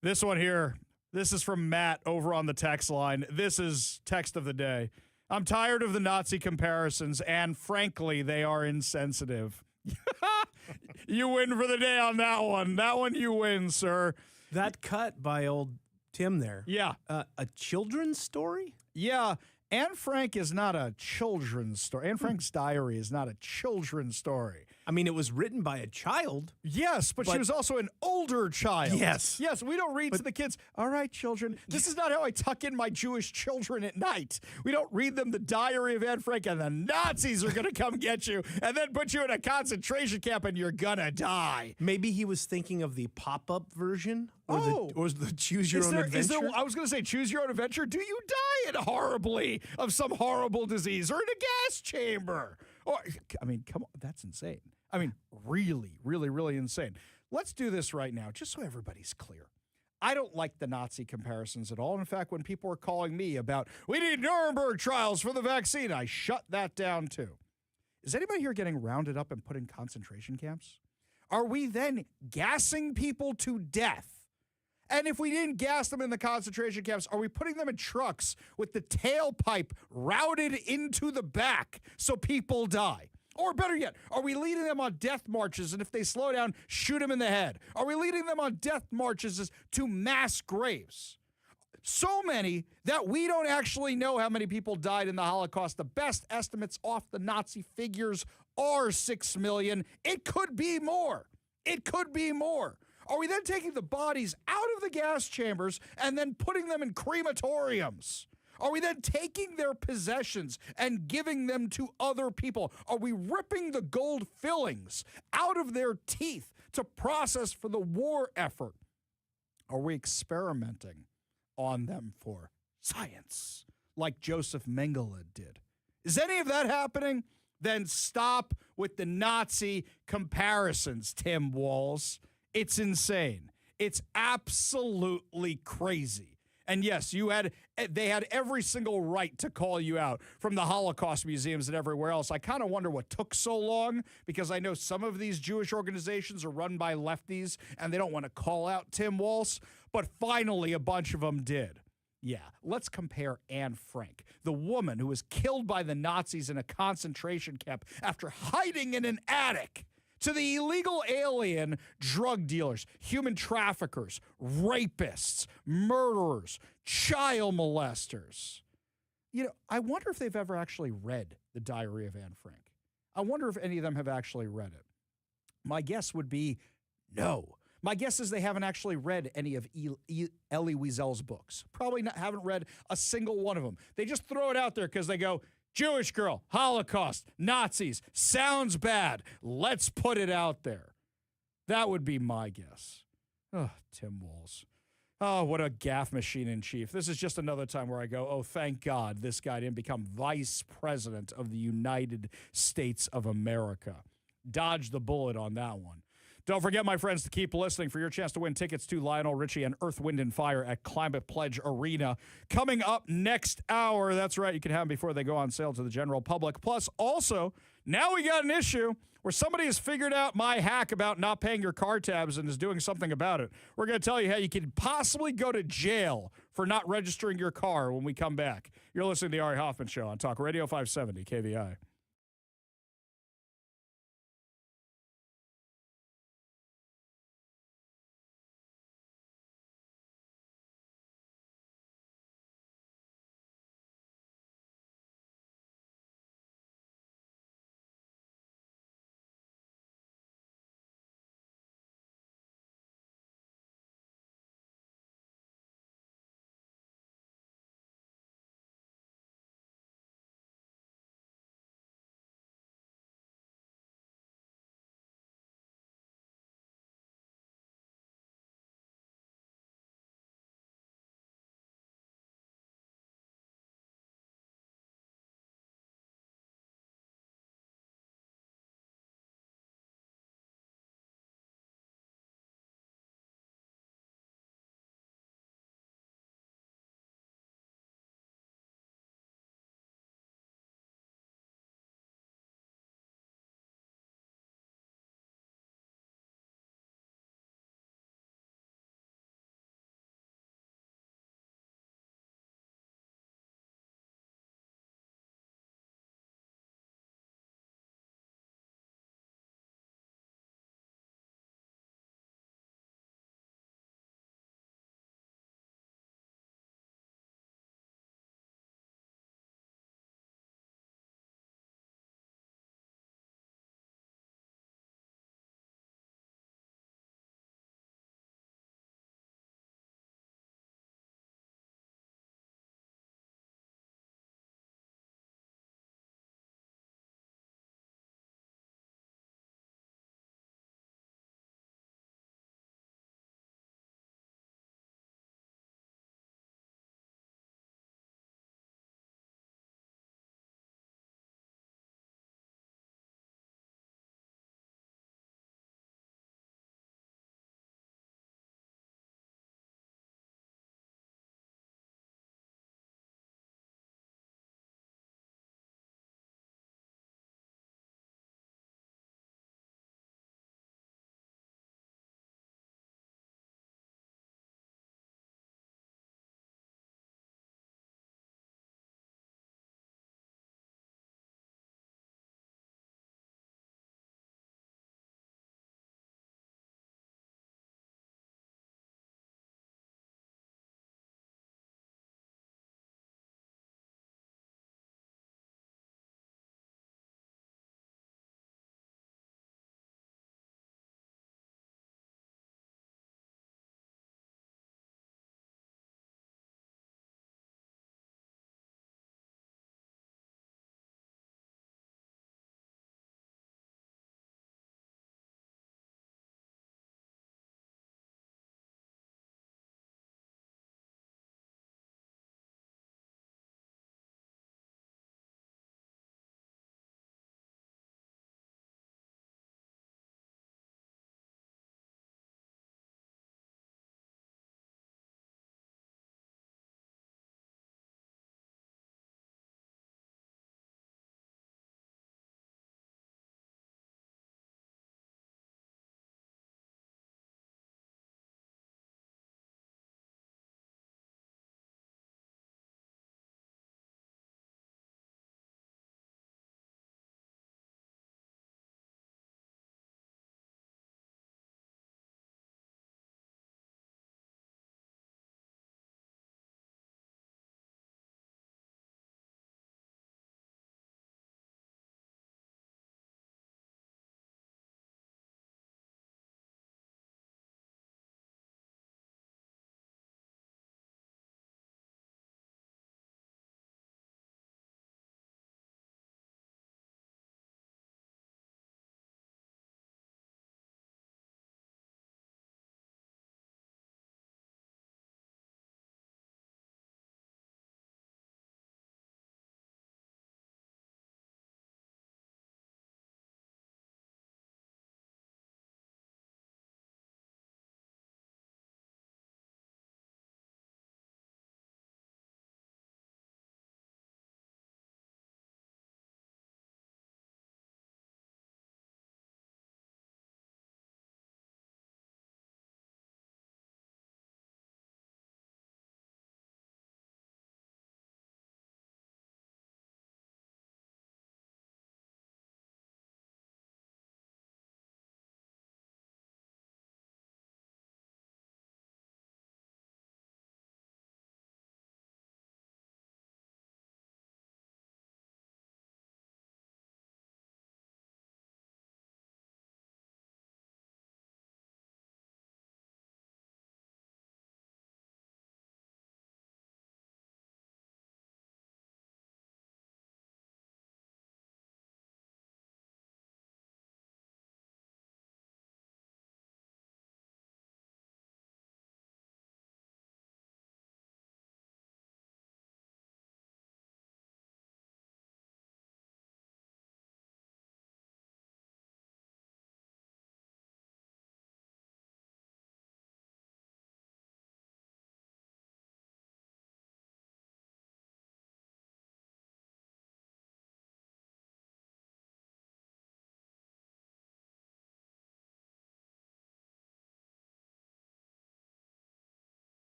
This one here, this is from Matt over on the text line. This is text of the day. I'm tired of the Nazi comparisons, and frankly, they are insensitive. You win for the day on that one. That one you win, sir. That cut by old Tim there. Yeah. A children's story? Yeah. Anne Frank is not a children's story. Anne Frank's diary is not a children's story. I mean, it was written by a child. Yes, but she was also an older child. Yes. Yes, we don't read to the kids, all right, children, this is not how I tuck in my Jewish children at night. We don't read them the diary of Anne Frank, and the Nazis are going to come get you and then put you in a concentration camp and you're going to die. Maybe he was thinking of the pop-up version or the choose your own adventure. I was going to say choose your own adventure. Do you die horribly of some horrible disease or in a gas chamber? Or, I mean, come on, that's insane. I mean, really, really, really insane. Let's do this right now, just so everybody's clear. I don't like the Nazi comparisons at all. In fact, when people are calling me about, we need Nuremberg trials for the vaccine, I shut that down too. Is anybody here getting rounded up and put in concentration camps? Are we then gassing people to death? And if we didn't gas them in the concentration camps, are we putting them in trucks with the tailpipe routed into the back so people die? Or better yet, are we leading them on death marches, and if they slow down, shoot them in the head? Are we leading them on death marches to mass graves? So many that we don't actually know how many people died in the Holocaust. The best estimates off the Nazi figures are 6 million. It could be more. It could be more. Are we then taking the bodies out of the gas chambers and then putting them in crematoriums? Are we then taking their possessions and giving them to other people? Are we ripping the gold fillings out of their teeth to process for the war effort? Are we experimenting on them for science like Joseph Mengele did? Is any of that happening? Then stop with the Nazi comparisons, Tim Walz. It's insane. It's absolutely crazy. And yes, they had every single right to call you out from the Holocaust museums and everywhere else. I kind of wonder what took so long, because I know some of these Jewish organizations are run by lefties and they don't want to call out Tim Walz, but finally a bunch of them did. Yeah, let's compare Anne Frank, the woman who was killed by the Nazis in a concentration camp after hiding in an attic, to the illegal alien drug dealers, human traffickers, rapists, murderers, child molesters. You know, I wonder if they've ever actually read The Diary of Anne Frank. I wonder if any of them have actually read it. My guess would be no. My guess is they haven't actually read any of Elie Wiesel's books. Probably haven't read a single one of them. They just throw it out there because they go, Jewish girl, Holocaust, Nazis, sounds bad. Let's put it out there. That would be my guess. Oh, Tim Walz. Oh, what a gaffe machine in chief. This is just another time where I go, oh, thank God this guy didn't become vice president of the United States of America. Dodge the bullet on that one. Don't forget, my friends, to keep listening for your chance to win tickets to Lionel Richie and Earth, Wind, and Fire at Climate Pledge Arena. Coming up next hour, that's right, you can have them before they go on sale to the general public. Plus, also, now we got an issue where somebody has figured out my hack about not paying your car tabs and is doing something about it. We're going to tell you how you could possibly go to jail for not registering your car when we come back. You're listening to the Ari Hoffman Show on Talk Radio 570 KVI.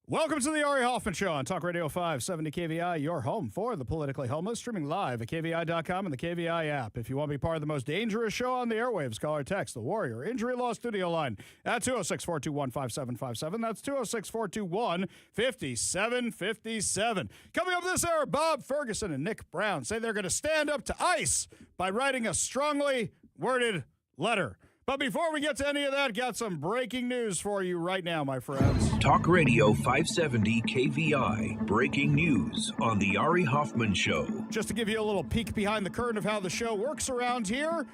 Welcome to the Ari Hoffman Show on Talk Radio 570 KVI, your home for the politically homeless, streaming live at KVI.com and the KVI app. If you want to be part of the most dangerous show on the airwaves, call or text the Warrior Injury Law Studio line at 206-421-5757. That's 206-421-5757. Coming up this hour, Bob Ferguson and Nick Brown say they're going to stand up to ICE by writing a strongly worded letter. But before we get to any of that, got some breaking news for you right now, my friends. Talk Radio 570 KVI. Breaking news on the Ari Hoffman Show. Just to give you a little peek behind the curtain of how the show works around here,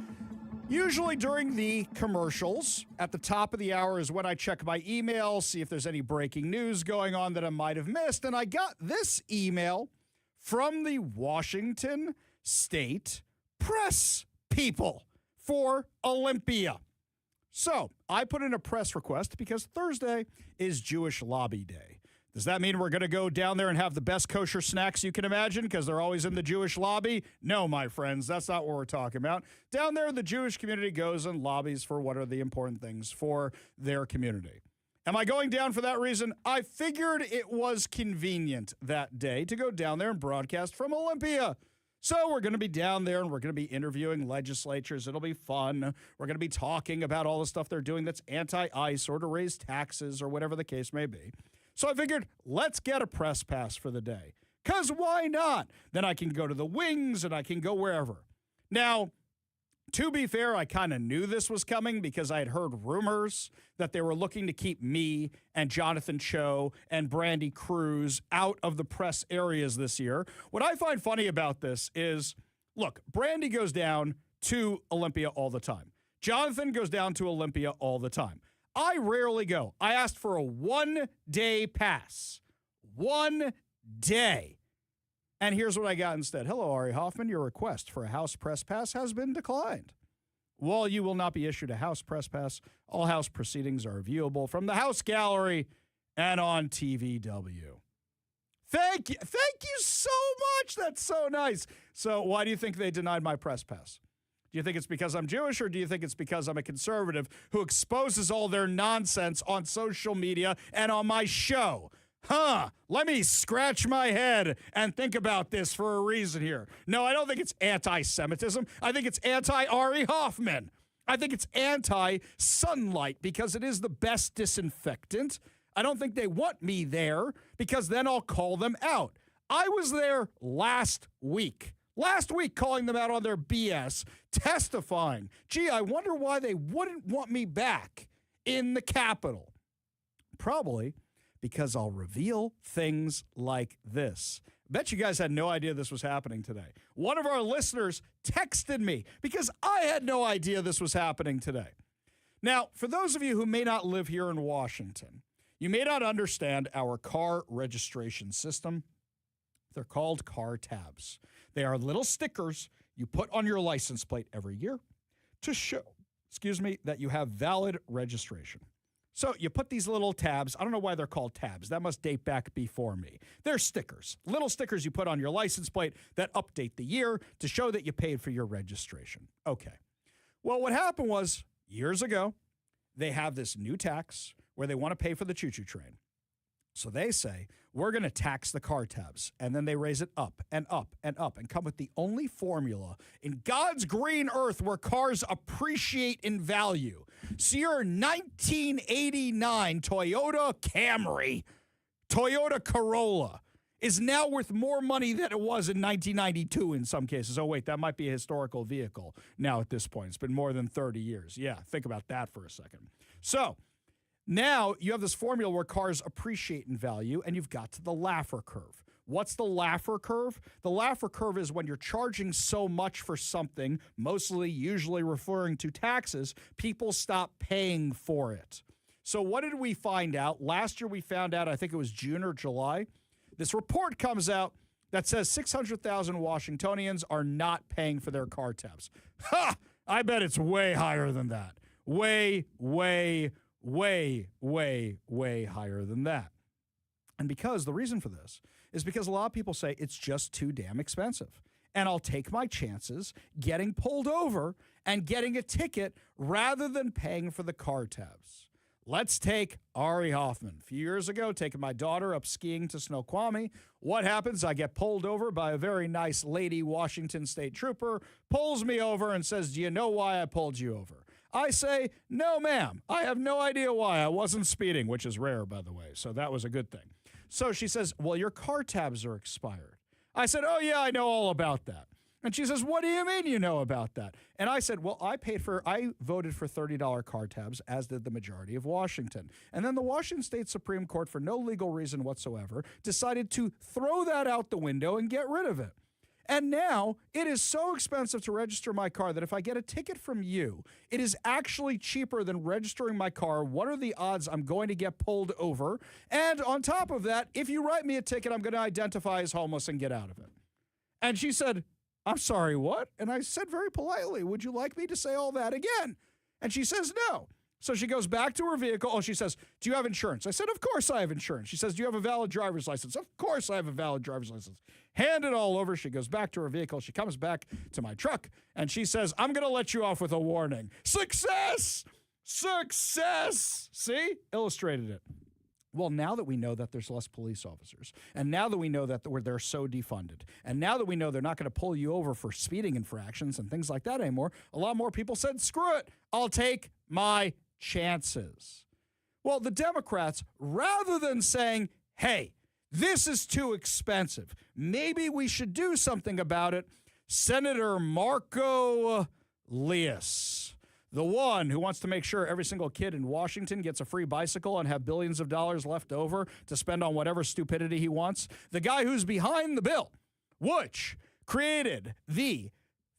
usually during the commercials, at the top of the hour is when I check my email, see if there's any breaking news going on that I might have missed. And I got this email from the Washington State press people for Olympia. So I put in a press request because Thursday is Jewish Lobby Day. Does that mean we're going to go down there and have the best kosher snacks you can imagine because they're always in the Jewish lobby? No, my friends, that's not what we're talking about. Down there, the Jewish community goes and lobbies for what are the important things for their community. Am I going down for that reason? I figured it was convenient that day to go down there and broadcast from Olympia. So we're going to be down there and we're going to be interviewing legislatures. It'll be fun. We're going to be talking about all the stuff they're doing that's anti-ICE or to raise taxes or whatever the case may be. So I figured, let's get a press pass for the day. Because why not? Then I can go to the wings and I can go wherever. Now, to be fair, I kind of knew this was coming because I had heard rumors that they were looking to keep me and Jonathan Cho and Brandy Cruz out of the press areas this year. What I find funny about this is, look, Brandy goes down to Olympia all the time. Jonathan goes down to Olympia all the time. I rarely go. I asked for a one-day pass. 1 day. And here's what I got instead. Hello, Ari Hoffman. Your request for a House press pass has been declined. While you will not be issued a House press pass, all House proceedings are viewable from the House Gallery and on TVW. Thank you so much. That's so nice. So why do you think they denied my press pass? Do you think it's because I'm Jewish, or do you think it's because I'm a conservative who exposes all their nonsense on social media and on my show? Let me scratch my head and think about this for a reason here. No, I don't think it's anti-Semitism. I think it's anti-Ari Hoffman. I think it's anti-sunlight because it is the best disinfectant. I don't think they want me there because then I'll call them out. I was there last week calling them out on their BS, testifying. Gee, I wonder why they wouldn't want me back in the Capitol. Probably because I'll reveal things like this. Bet you guys had no idea this was happening today. One of our listeners texted me because I had no idea this was happening today. Now, for those of you who may not live here in Washington, you may not understand our car registration system. They're called car tabs. They are little stickers you put on your license plate every year to show, that you have valid registration. So you put these little tabs. I don't know why they're called tabs. That must date back before me. They're stickers, little stickers you put on your license plate that update the year to show that you paid for your registration. Okay. Well, what happened was years ago, they have this new tax where they want to pay for the choo-choo train. So they say, we're going to tax the car tabs. And then they raise it up and up and up and come with the only formula in God's green earth where cars appreciate in value. So your 1989 Toyota Camry, Toyota Corolla, is now worth more money than it was in 1992 in some cases. Oh, wait, that might be a historical vehicle now at this point. It's been more than 30 years. Yeah, think about that for a second. So now you have this formula where cars appreciate in value, and you've got to the Laffer curve. What's the Laffer curve? The Laffer curve is when you're charging so much for something, usually referring to taxes, people stop paying for it. So what did we find out? Last year we found out, I think it was June or July, this report comes out that says 600,000 Washingtonians are not paying for their car tabs. Ha! I bet it's way higher than that. Way higher than that. And the reason for this is because a lot of people say it's just too damn expensive. And I'll take my chances getting pulled over and getting a ticket rather than paying for the car tabs. Let's take Ari Hoffman. A few years ago, taking my daughter up skiing to Snoqualmie. What happens? I get pulled over by a very nice lady Washington State trooper, pulls me over and says, "Do you know why I pulled you over?" I say, "No, ma'am. I have no idea why. I wasn't speeding," which is rare, by the way. So that was a good thing. So she says, "Well, your car tabs are expired." I said, "Oh, yeah, I know all about that." And she says, "What do you mean you know about that?" And I said, "Well, I voted for $30 car tabs, as did the majority of Washington. And then the Washington State Supreme Court, for no legal reason whatsoever, decided to throw that out the window and get rid of it. And now it is so expensive to register my car that if I get a ticket from you, it is actually cheaper than registering my car. What are the odds I'm going to get pulled over? And on top of that, if you write me a ticket, I'm going to identify as homeless and get out of it." And she said, "I'm sorry, what?" And I said very politely, "Would you like me to say all that again?" And she says, "No." So she goes back to her vehicle. Oh, she says, "Do you have insurance?" I said, "Of course I have insurance." She says, "Do you have a valid driver's license?" "Of course I have a valid driver's license." Hand it all over. She goes back to her vehicle. She comes back to my truck, and she says, "I'm going to let you off with a warning." Success! Success! See? Illustrated it. Well, now that we know that there's less police officers, and now that we know that they're so defunded, and now that we know they're not going to pull you over for speeding infractions and things like that anymore, a lot more people said, "Screw it, I'll take my chances." Well, the Democrats, rather than saying, "Hey, this is too expensive, maybe we should do something about it," Senator Marco Lias, the one who wants to make sure every single kid in Washington gets a free bicycle and have billions of dollars left over to spend on whatever stupidity he wants, the guy who's behind the bill, which created the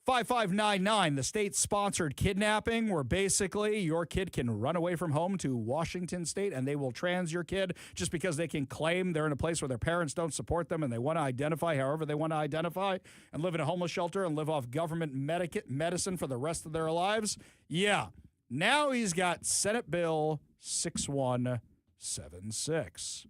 5599, the state-sponsored kidnapping, where basically your kid can run away from home to Washington State and they will trans your kid just because they can claim they're in a place where their parents don't support them and they want to identify however they want to identify and live in a homeless shelter and live off government medicine for the rest of their lives. Yeah, now he's got Senate Bill 6176.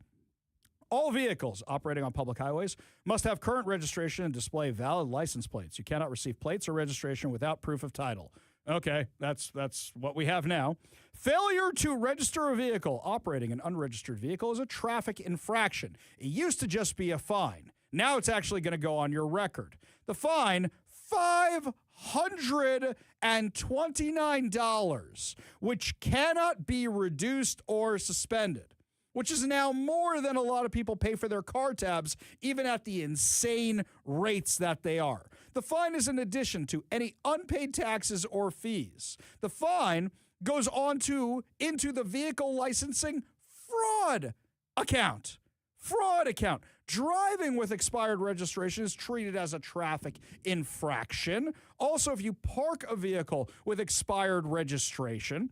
All vehicles operating on public highways must have current registration and display valid license plates. You cannot receive plates or registration without proof of title. Okay, that's what we have now. Failure to register a vehicle operating an unregistered vehicle is a traffic infraction. It used to just be a fine. Now it's actually going to go on your record. The fine, $529, which cannot be reduced or suspended, which is now more than a lot of people pay for their car tabs, even at the insane rates that they are. The fine is in addition to any unpaid taxes or fees. The fine goes into the vehicle licensing fraud account. Fraud account. Driving with expired registration is treated as a traffic infraction. Also, if you park a vehicle with expired registration,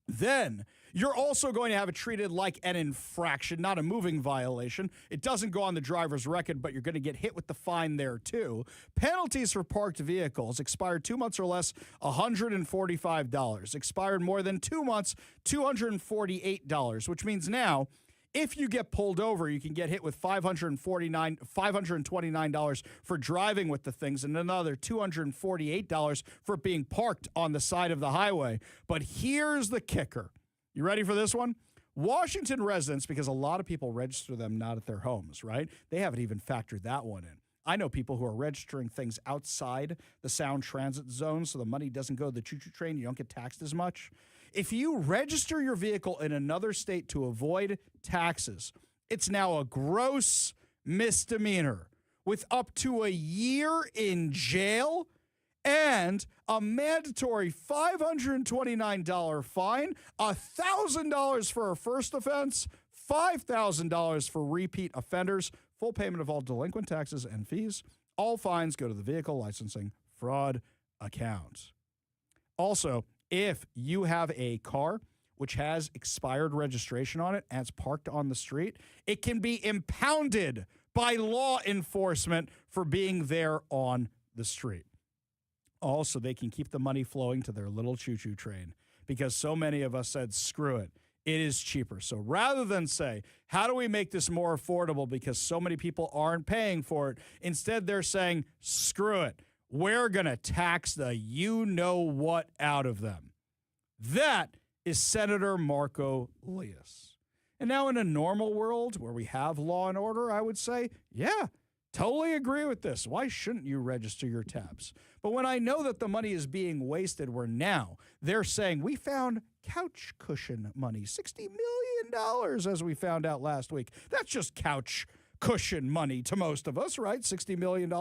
then you're also going to have it treated like an infraction, not a moving violation. It doesn't go on the driver's record, but you're going to get hit with the fine there too. Penalties for parked vehicles: expired 2 months or less, $145. Expired more than 2 months, $248, which means now, if you get pulled over, you can get hit with $529 for driving with the things and another $248 for being parked on the side of the highway. But here's the kicker. You ready for this one? Washington residents, because a lot of people register them not at their homes, right? They haven't even factored that one in. I know people who are registering things outside the sound transit zone so the money doesn't go to the choo-choo train. You don't get taxed as much. If you register your vehicle in another state to avoid taxes, it's now a gross misdemeanor with up to a year in jail and a mandatory $529 fine, $1,000 for a first offense, $5,000 for repeat offenders, full payment of all delinquent taxes and fees. All fines go to the vehicle licensing fraud account. Also, if you have a car which has expired registration on it and it's parked on the street, it can be impounded by law enforcement for being there on the street. Also, they can keep the money flowing to their little choo-choo train because so many of us said, screw it. It is cheaper. So rather than say, how do we make this more affordable because so many people aren't paying for it, instead they're saying, screw it. We're going to tax the you-know-what out of them. That is Senator Marco Lias. And now in a normal world where we have law and order, I would say, yeah, totally agree with this. Why shouldn't you register your tabs? But when I know that the money is being wasted, where now they're saying we found couch cushion money, $60 million, as we found out last week. That's just couch cushion money to most of us, right? $60 million,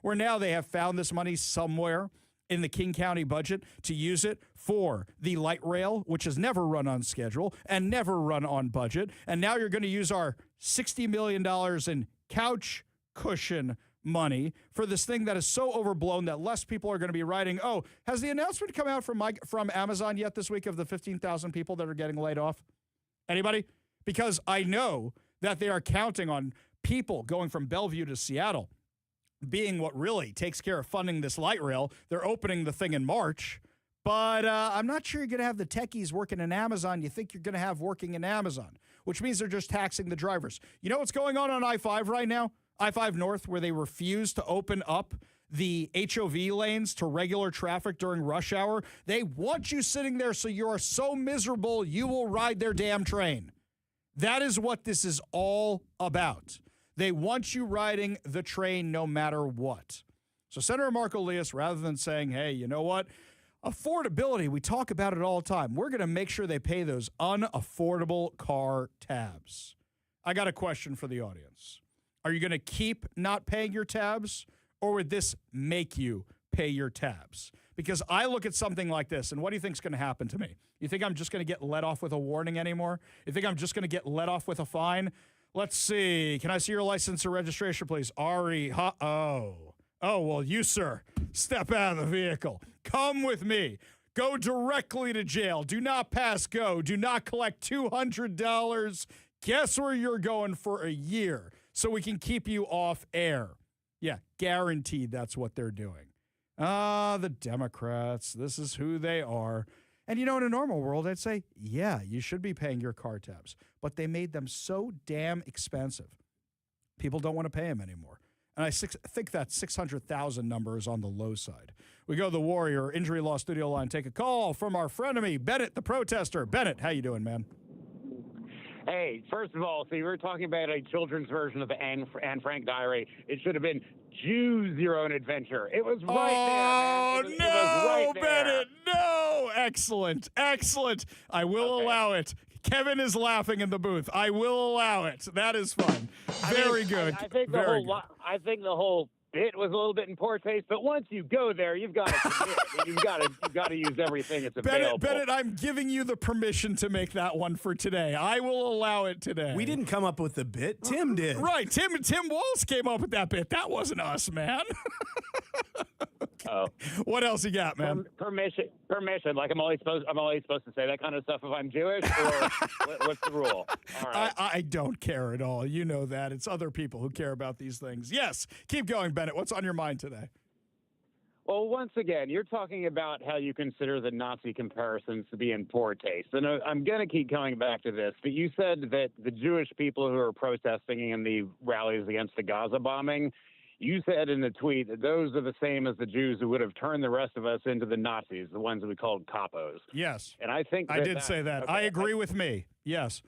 where now they have found this money somewhere in the King County budget to use it for the light rail, which has never run on schedule and never run on budget. And now you're going to use our $60 million in couch cushion money for this thing that is so overblown that less people are going to be writing, oh, has the announcement come out from Amazon yet this week of the 15,000 people that are getting laid off? Anybody? Because I know that they are counting on people going from Bellevue to Seattle being what really takes care of funding this light rail. They're opening the thing in March, but I'm not sure you're going to have the techies working in Amazon you think you're going to have working in Amazon, which means they're just taxing the drivers. You know what's going on I-5 right now? I-5 North, where they refuse to open up the HOV lanes to regular traffic during rush hour. They want you sitting there so you are so miserable you will ride their damn train. That is what this is all about. They want you riding the train no matter what. So Senator Marco Lias, rather than saying, hey, you know what? Affordability, we talk about it all the time. We're going to make sure they pay those unaffordable car tabs. I got a question for the audience. Are you going to keep not paying your tabs, or would this make you pay your tabs? Because I look at something like this, and what do you think is going to happen to me? You think I'm just going to get let off with a warning anymore? You think I'm just going to get let off with a fine? Let's see. Can I see your license or registration, please? Ari. Oh, well, you, sir, step out of the vehicle. Come with me. Go directly to jail. Do not pass go. Do not collect $200. Guess where you're going for a year so we can keep you off air. Yeah, guaranteed that's what they're doing. The Democrats. This is who they are. And, you know, in a normal world, I'd say, yeah, you should be paying your car tabs. But they made them so damn expensive. People don't want to pay them anymore. And I think that 600,000 number is on the low side. We go to the Warrior Injury Law Studio line. Take a call from our frenemy, Bennett, the protester. Bennett, how you doing, man? Hey, first of all, so you were talking about a children's version of the Anne Frank diary. It should have been Choose Your Own Adventure. It was right there, man. No, right there. Bennett, no. Excellent. I will allow it. Kevin is laughing in the booth. I will allow it. That is fun. Very good. I think the whole bit was a little bit in poor taste, but once you go there, you've got to commit. You've got to use everything that's available. Bennett, I'm giving you the permission to make that one for today. I will allow it today. We didn't come up with the bit. Tim did. Right. Tim Walz came up with that bit. That wasn't us, man. Oh. What else you got, man? Permission. Like I'm only supposed to say that kind of stuff if I'm Jewish, or what's the rule? All right. I don't care at all. You know that. It's other people who care about these things. Yes. Keep going, Bennett. What's on your mind today? Well, once again, you're talking about how you consider the Nazi comparisons to be in poor taste. And I'm going to keep coming back to this, but you said that the Jewish people who are protesting in the rallies against the Gaza bombing, you said in the tweet that those are the same as the Jews who would have turned the rest of us into the Nazis, the ones that we called capos. Yes. And I think I did say that. Okay. I agree with me. Yes.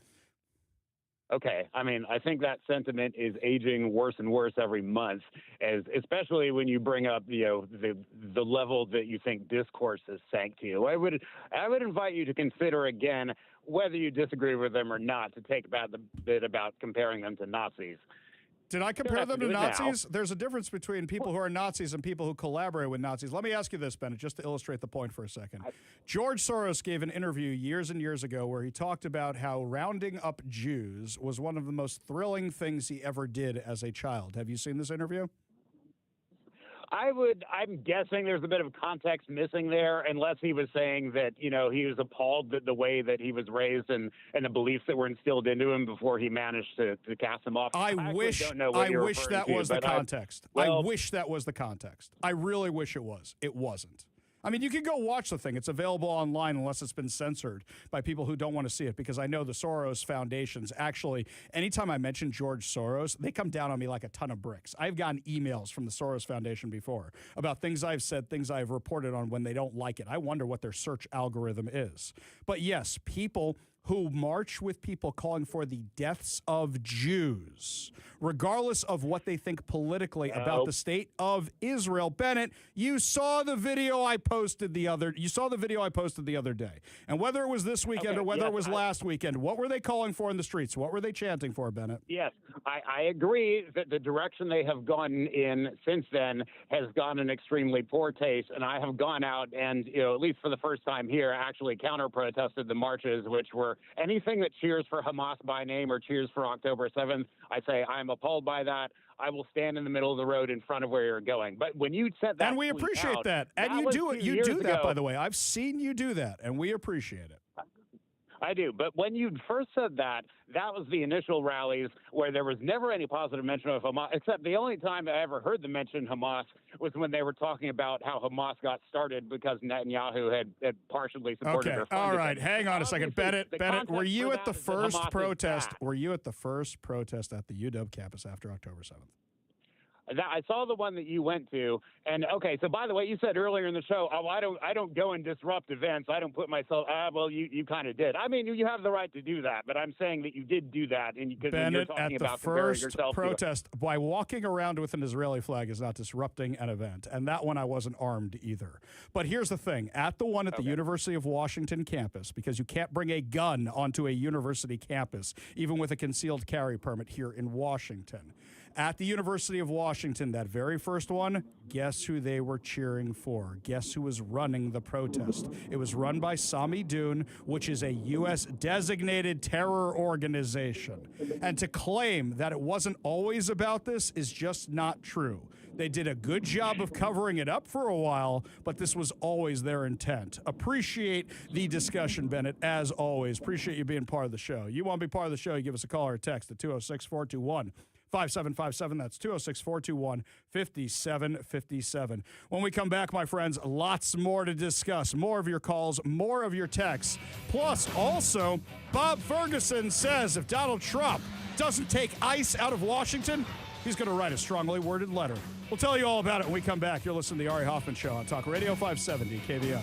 Okay. I mean, I think that sentiment is aging worse and worse every month, especially when you bring up, the level that you think discourse has sank to you. I would invite you to consider again whether you disagree with them or not, to take about the bit about comparing them to Nazis. Did I compare them to Nazis? There's a difference between people who are Nazis and people who collaborate with Nazis. Let me ask you this, Bennett, just to illustrate the point for a second. George Soros gave an interview years and years ago where he talked about how rounding up Jews was one of the most thrilling things he ever did as a child. Have you seen this interview? I'm guessing there's a bit of context missing there, unless he was saying that, he was appalled at the way that he was raised and the beliefs that were instilled into him before he managed to cast them off. I wish that was the context. I wish that was the context. I really wish it was. It wasn't. I mean, you can go watch the thing. It's available online unless it's been censored by people who don't want to see it, because I know the Soros foundations actually, anytime I mention George Soros, they come down on me like a ton of bricks. I've gotten emails from the Soros Foundation before about things I've said, things I've reported on when they don't like it. I wonder what their search algorithm is. But yes, people who march with people calling for the deaths of Jews, regardless of what they think politically about the state of Israel. Bennett, you saw the video I posted the other day. And whether it was this weekend or whether it was last weekend, what were they calling for in the streets? What were they chanting for, Bennett? Yes, I agree that the direction they have gone in since then has gone in extremely poor taste. And I have gone out and, at least for the first time here, actually counter-protested the marches, which were anything that cheers for Hamas by name or cheers for October 7th. I say I'm appalled by that. I will stand in the middle of the road in front of where you're going. But when you said that, and we appreciate out, that. And you do it. You do that, by the way. I've seen you do that, and we appreciate it. I do. But when you first said that, that was the initial rallies where there was never any positive mention of Hamas, except the only time I ever heard them mention Hamas was when they were talking about how Hamas got started because Netanyahu had partially supported or funded all right. it. Hang on a second. Bennett, were you at the first protest? Back. Were you at the first protest at the UW campus after October 7th? I saw the one that you went to, and okay. So by the way, you said earlier in the show, I don't go and disrupt events. I don't put myself. Well, you kind of did. I mean, you have the right to do that, but I'm saying that you did do that, and because you're talking about comparing yourself protest by walking around with an Israeli flag is not disrupting an event, and that one I wasn't armed either. But here's the thing: at the one at the University of Washington campus, because you can't bring a gun onto a university campus, even with a concealed carry permit here in Washington. At the University of Washington, that very first one, guess who they were cheering for? Guess who was running the protest? It was run by Sami Dune, which is a U.S. designated terror organization. And to claim that it wasn't always about this is just not true. They did a good job of covering it up for a while, but this was always their intent. Appreciate the discussion, Bennett, as always. Appreciate you being part of the show. You want to be part of the show, you give us a call or a text at 206-421-5757. That's 206-421-5757. When we come back, my friends, lots more to discuss. More of your calls, more of your texts. Plus, also, Bob Ferguson says if Donald Trump doesn't take ICE out of Washington, he's going to write a strongly worded letter. We'll tell you all about it when we come back. You're listening to the Ari Hoffman Show on Talk Radio 570 KVI.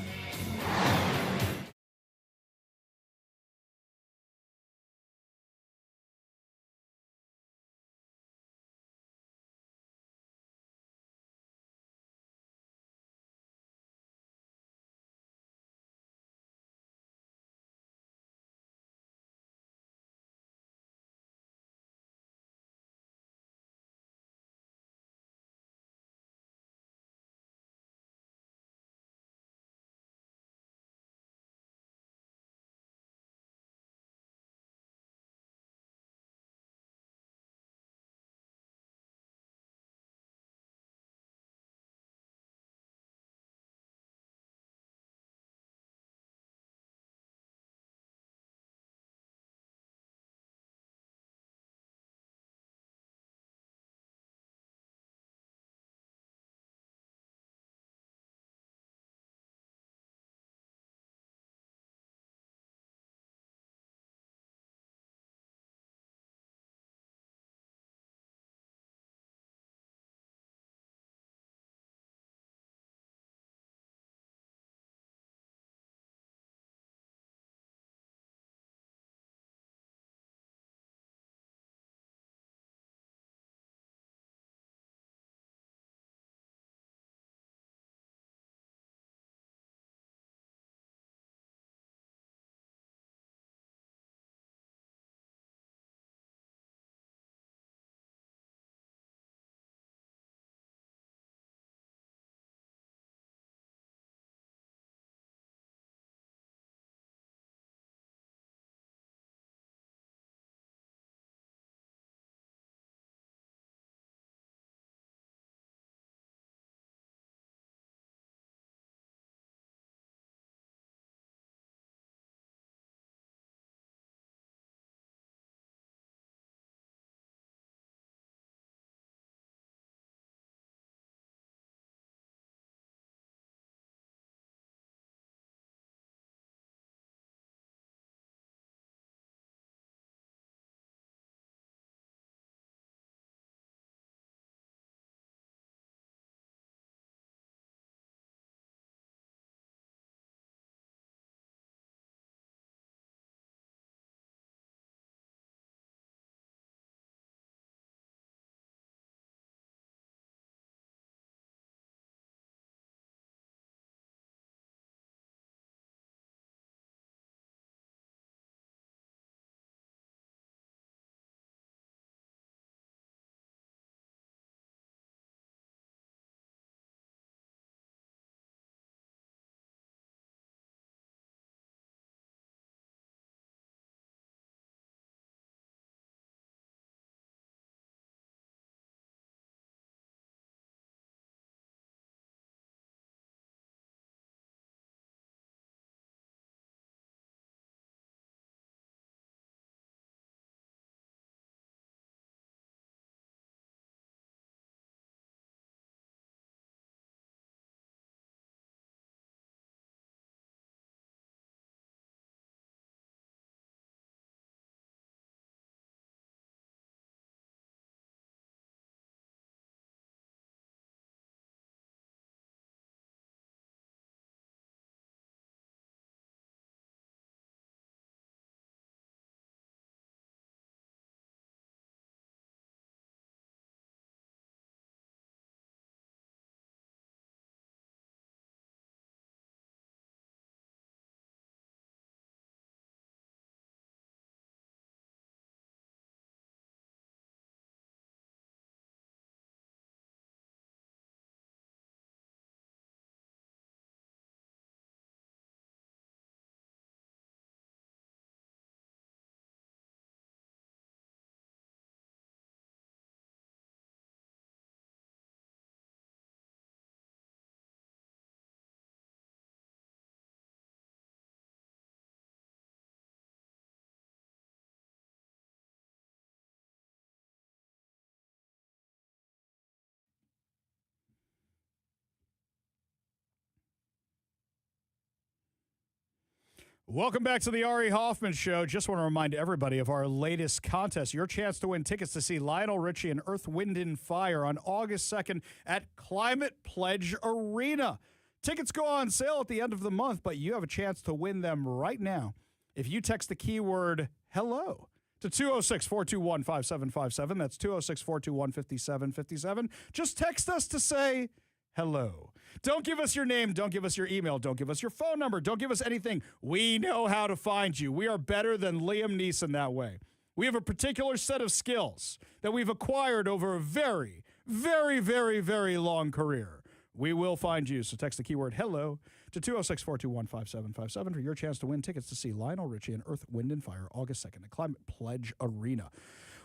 Welcome back to the Ari Hoffman Show. Just want to remind everybody of our latest contest. Your chance to win tickets to see Lionel Richie and Earth, Wind & Fire on August 2nd at Climate Pledge Arena. Tickets go on sale at the end of the month, but you have a chance to win them right now if you text the keyword HELLO to 206-421-5757. That's 206-421-5757. Just text us to say hello. Don't give us your name. Don't give us your email. Don't give us your phone number. Don't give us anything. We know how to find you. We are better than Liam Neeson that way. We have a particular set of skills that we've acquired over a very, very, very, very long career. We will find you. So text the keyword HELLO to 206-421-5757 for your chance to win tickets to see Lionel Richie and Earth, Wind & Fire August 2nd at Climate Pledge Arena.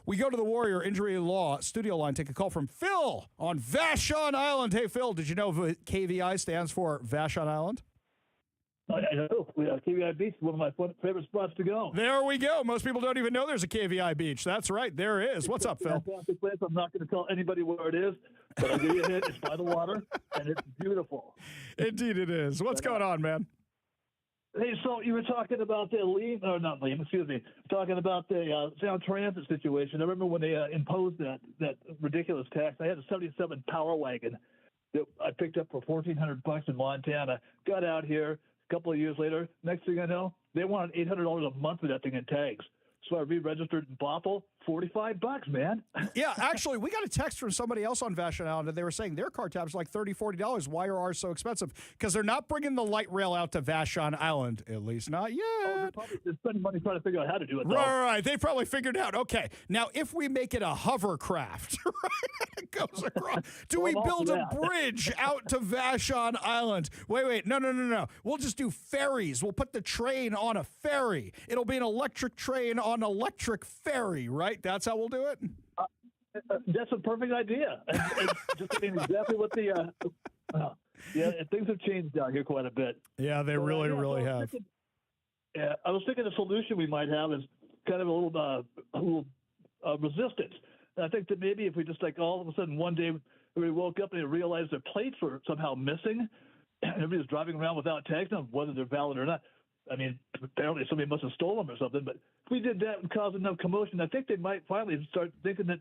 We go to the Warrior Injury Law studio line. Take a call from Phil on Vashon Island. Hey, Phil, did you know KVI stands for Vashon Island? I know. KVI Beach is one of my favorite spots to go. There we go. Most people don't even know there's a KVI Beach. That's right. There is. What's up, Phil? Fantastic place. I'm not going to tell anybody where it is, but I'll give you a hint. It's by the water, and it's beautiful. Indeed it is. What's going on, man? Hey, so you were talking about the talking about the Sound Transit situation. I remember when they imposed that ridiculous tax. I had a 77 Power Wagon that I picked up for $1,400 in Montana. Got out here a couple of years later. Next thing I know, they wanted $800 a month for that thing in tags. So I re-registered in Bothell, $45, man. Yeah, actually, we got a text from somebody else on Vashon Island, and they were saying their car tabs are like $30, $40. Why are ours so expensive? Because they're not bringing the light rail out to Vashon Island, at least not yet. Oh, they're spending money trying to figure out how to do it, though. Right. They probably figured out. Okay, now if we make it a hovercraft, right, it goes across. Do we build a bridge out to Vashon Island? Wait. No. We'll just do ferries. We'll put the train on a ferry. It'll be an electric train on an electric ferry, right? That's how we'll do it? That's a perfect idea. And just exactly what the things have changed down here quite a bit. Yeah, they really have. I was thinking the solution we might have is kind of a little resistance. And I think that maybe if we just all of a sudden one day we woke up and they realized their plates were somehow missing, and everybody's driving around without tags on whether they're valid or not. I mean, apparently somebody must have stolen them or something, but if we did that and caused enough commotion, I think they might finally start thinking that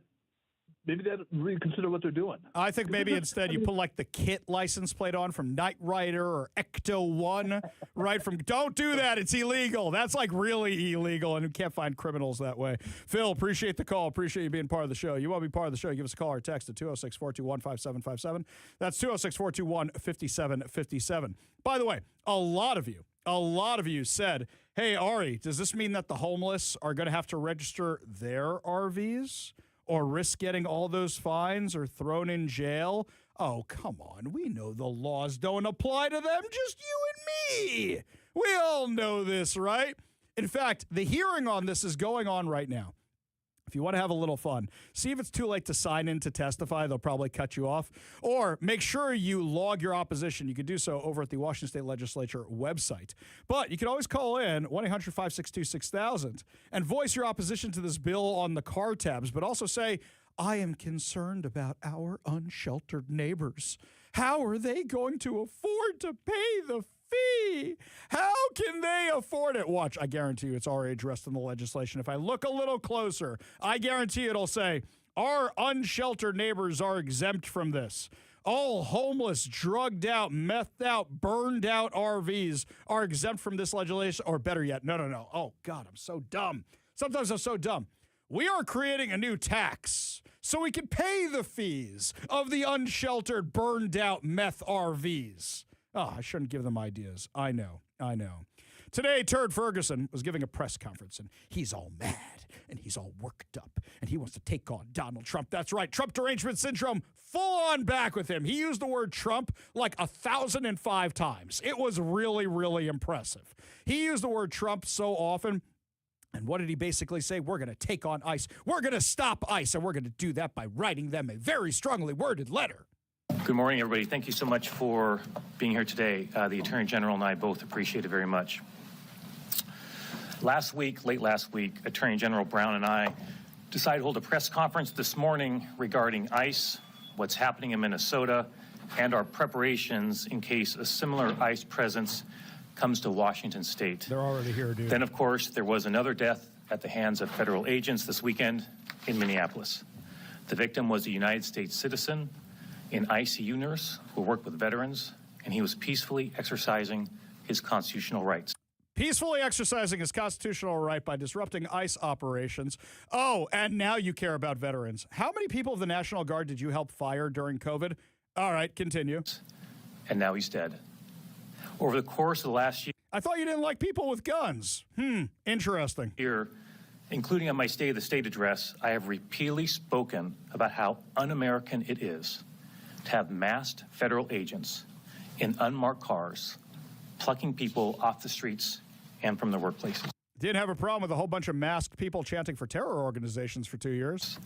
maybe they'd reconsider what they're doing. I think maybe instead you put like the KIT license plate on from Knight Rider or Ecto 1, right? Don't do that. It's illegal. That's like really illegal, and you can't find criminals that way. Phil, appreciate the call. Appreciate you being part of the show. You want to be part of the show, give us a call or text at 206-421-5757. That's 206-421-5757. By the way, a lot of you said, hey, Ari, does this mean that the homeless are going to have to register their RVs or risk getting all those fines or thrown in jail? Oh, come on. We know the laws don't apply to them, just you and me. We all know this, right? In fact, the hearing on this is going on right now. If you want to have a little fun, see if it's too late to sign in to testify. They'll probably cut you off. Or make sure you log your opposition. You can do so over at the Washington State Legislature website. But you can always call in 1-800-562-6000 and voice your opposition to this bill on the car tabs, but also say, I am concerned about our unsheltered neighbors. How are they going to afford to pay the fee? How can they afford it? Watch, I guarantee you it's already addressed in the legislation. If I look a little closer, I guarantee it'll say, our unsheltered neighbors are exempt from this. All homeless, drugged out, methed out, burned out RVs are exempt from this legislation. Or better yet, no. Oh, God, I'm so dumb. Sometimes I'm so dumb. We are creating a new tax so we can pay the fees of the unsheltered, burned out meth RVs. Oh, I shouldn't give them ideas. I know. Today, Turd Ferguson was giving a press conference, and he's all mad, and he's all worked up, and he wants to take on Donald Trump. That's right, Trump derangement syndrome, full on back with him. He used the word Trump like 1,005 times. It was really, really impressive. He used the word Trump so often. And what did he basically say? We're going to take on ICE. We're going to stop ICE, and we're going to do that by writing them a very strongly worded letter. Good morning, everybody. Thank you so much for being here today. The Attorney General and I both appreciate it very much. Late last week, Attorney General Brown and I decided to hold a press conference this morning regarding ICE, what's happening in Minnesota, and our preparations in case a similar ICE presence comes to Washington State. They're already here, dude. Then, of course, there was another death at the hands of federal agents this weekend in Minneapolis. The victim was a United States citizen, an ICU nurse who worked with veterans, and he was peacefully exercising his constitutional rights. Peacefully exercising his constitutional right by disrupting ICE operations. Oh, and now you care about veterans. How many people of the National Guard did you help fire during COVID? All right, continue. And now he's dead. Over the course of the last year, I thought you didn't like people with guns. Interesting. Here, including on my State of the State address, I have repeatedly spoken about how un-American it is to have masked federal agents in unmarked cars plucking people off the streets and from their workplaces. Didn't have a problem with a whole bunch of masked people chanting for terror organizations for 2 years.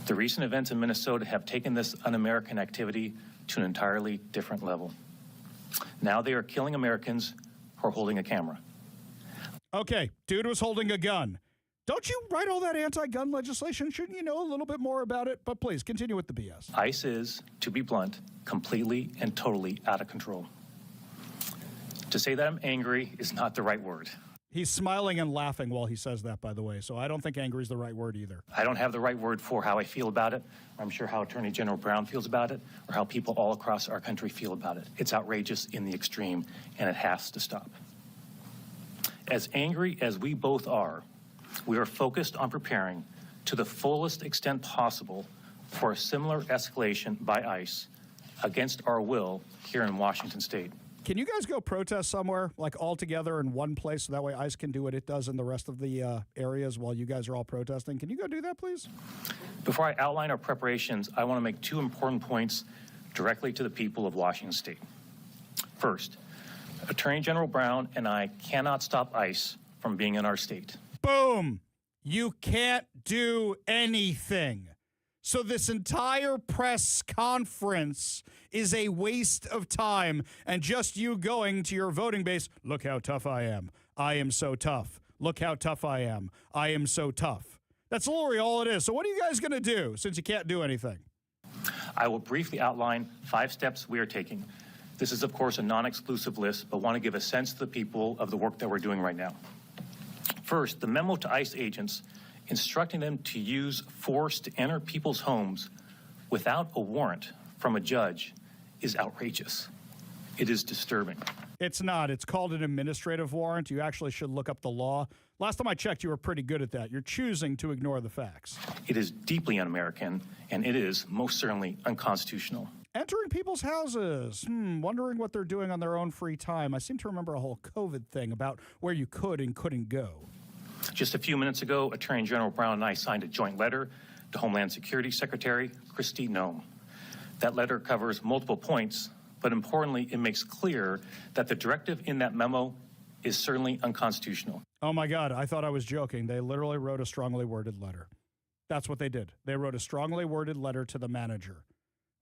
The recent events in Minnesota have taken this un-American activity to an entirely different level. Now they are killing Americans who are holding a camera. Okay, dude was holding a gun. Don't you write all that anti-gun legislation? Shouldn't you know a little bit more about it? But please, continue with the BS. ICE is, to be blunt, completely and totally out of control. To say that I'm angry is not the right word. He's smiling and laughing while he says that, by the way, so I don't think angry is the right word either. I don't have the right word for how I feel about it. I'm sure how Attorney General Brown feels about it, or how people all across our country feel about it. It's outrageous in the extreme, and it has to stop. As angry as we both are, we are focused on preparing to the fullest extent possible for a similar escalation by ICE against our will here in Washington State. Can you guys go protest somewhere, like all together in one place, so that way ICE can do what it does in the rest of the areas while you guys are all protesting? Can you go do that, please? Before I outline our preparations, I want to make two important points directly to the people of Washington State. First, Attorney General Brown and I cannot stop ICE from being in our state. Boom! You can't do anything. So this entire press conference is a waste of time, and just you going to your voting base, look how tough I am. I am so tough. Look how tough I am. I am so tough. That's literally all it is. So what are you guys going to do since you can't do anything? I will briefly outline 5 steps we are taking. This is, of course, a non-exclusive list, but want to give a sense to the people of the work that we're doing right now. First, the memo to ICE agents instructing them to use force to enter people's homes without a warrant from a judge is outrageous. It is disturbing. It's not. It's called an administrative warrant. You actually should look up the law. Last time I checked, you were pretty good at that. You're choosing to ignore the facts. It is deeply un-American, and it is most certainly unconstitutional. Entering people's houses, wondering what they're doing on their own free time. I seem to remember a whole COVID thing about where you could and couldn't go. Just a few minutes ago, Attorney General Brown and I signed a joint letter to Homeland Security Secretary Kristi Noem. That letter covers multiple points, but importantly, it makes clear that the directive in that memo is certainly unconstitutional. Oh my God, I thought I was joking. They literally wrote a strongly worded letter. That's what they did. They wrote a strongly worded letter to the manager.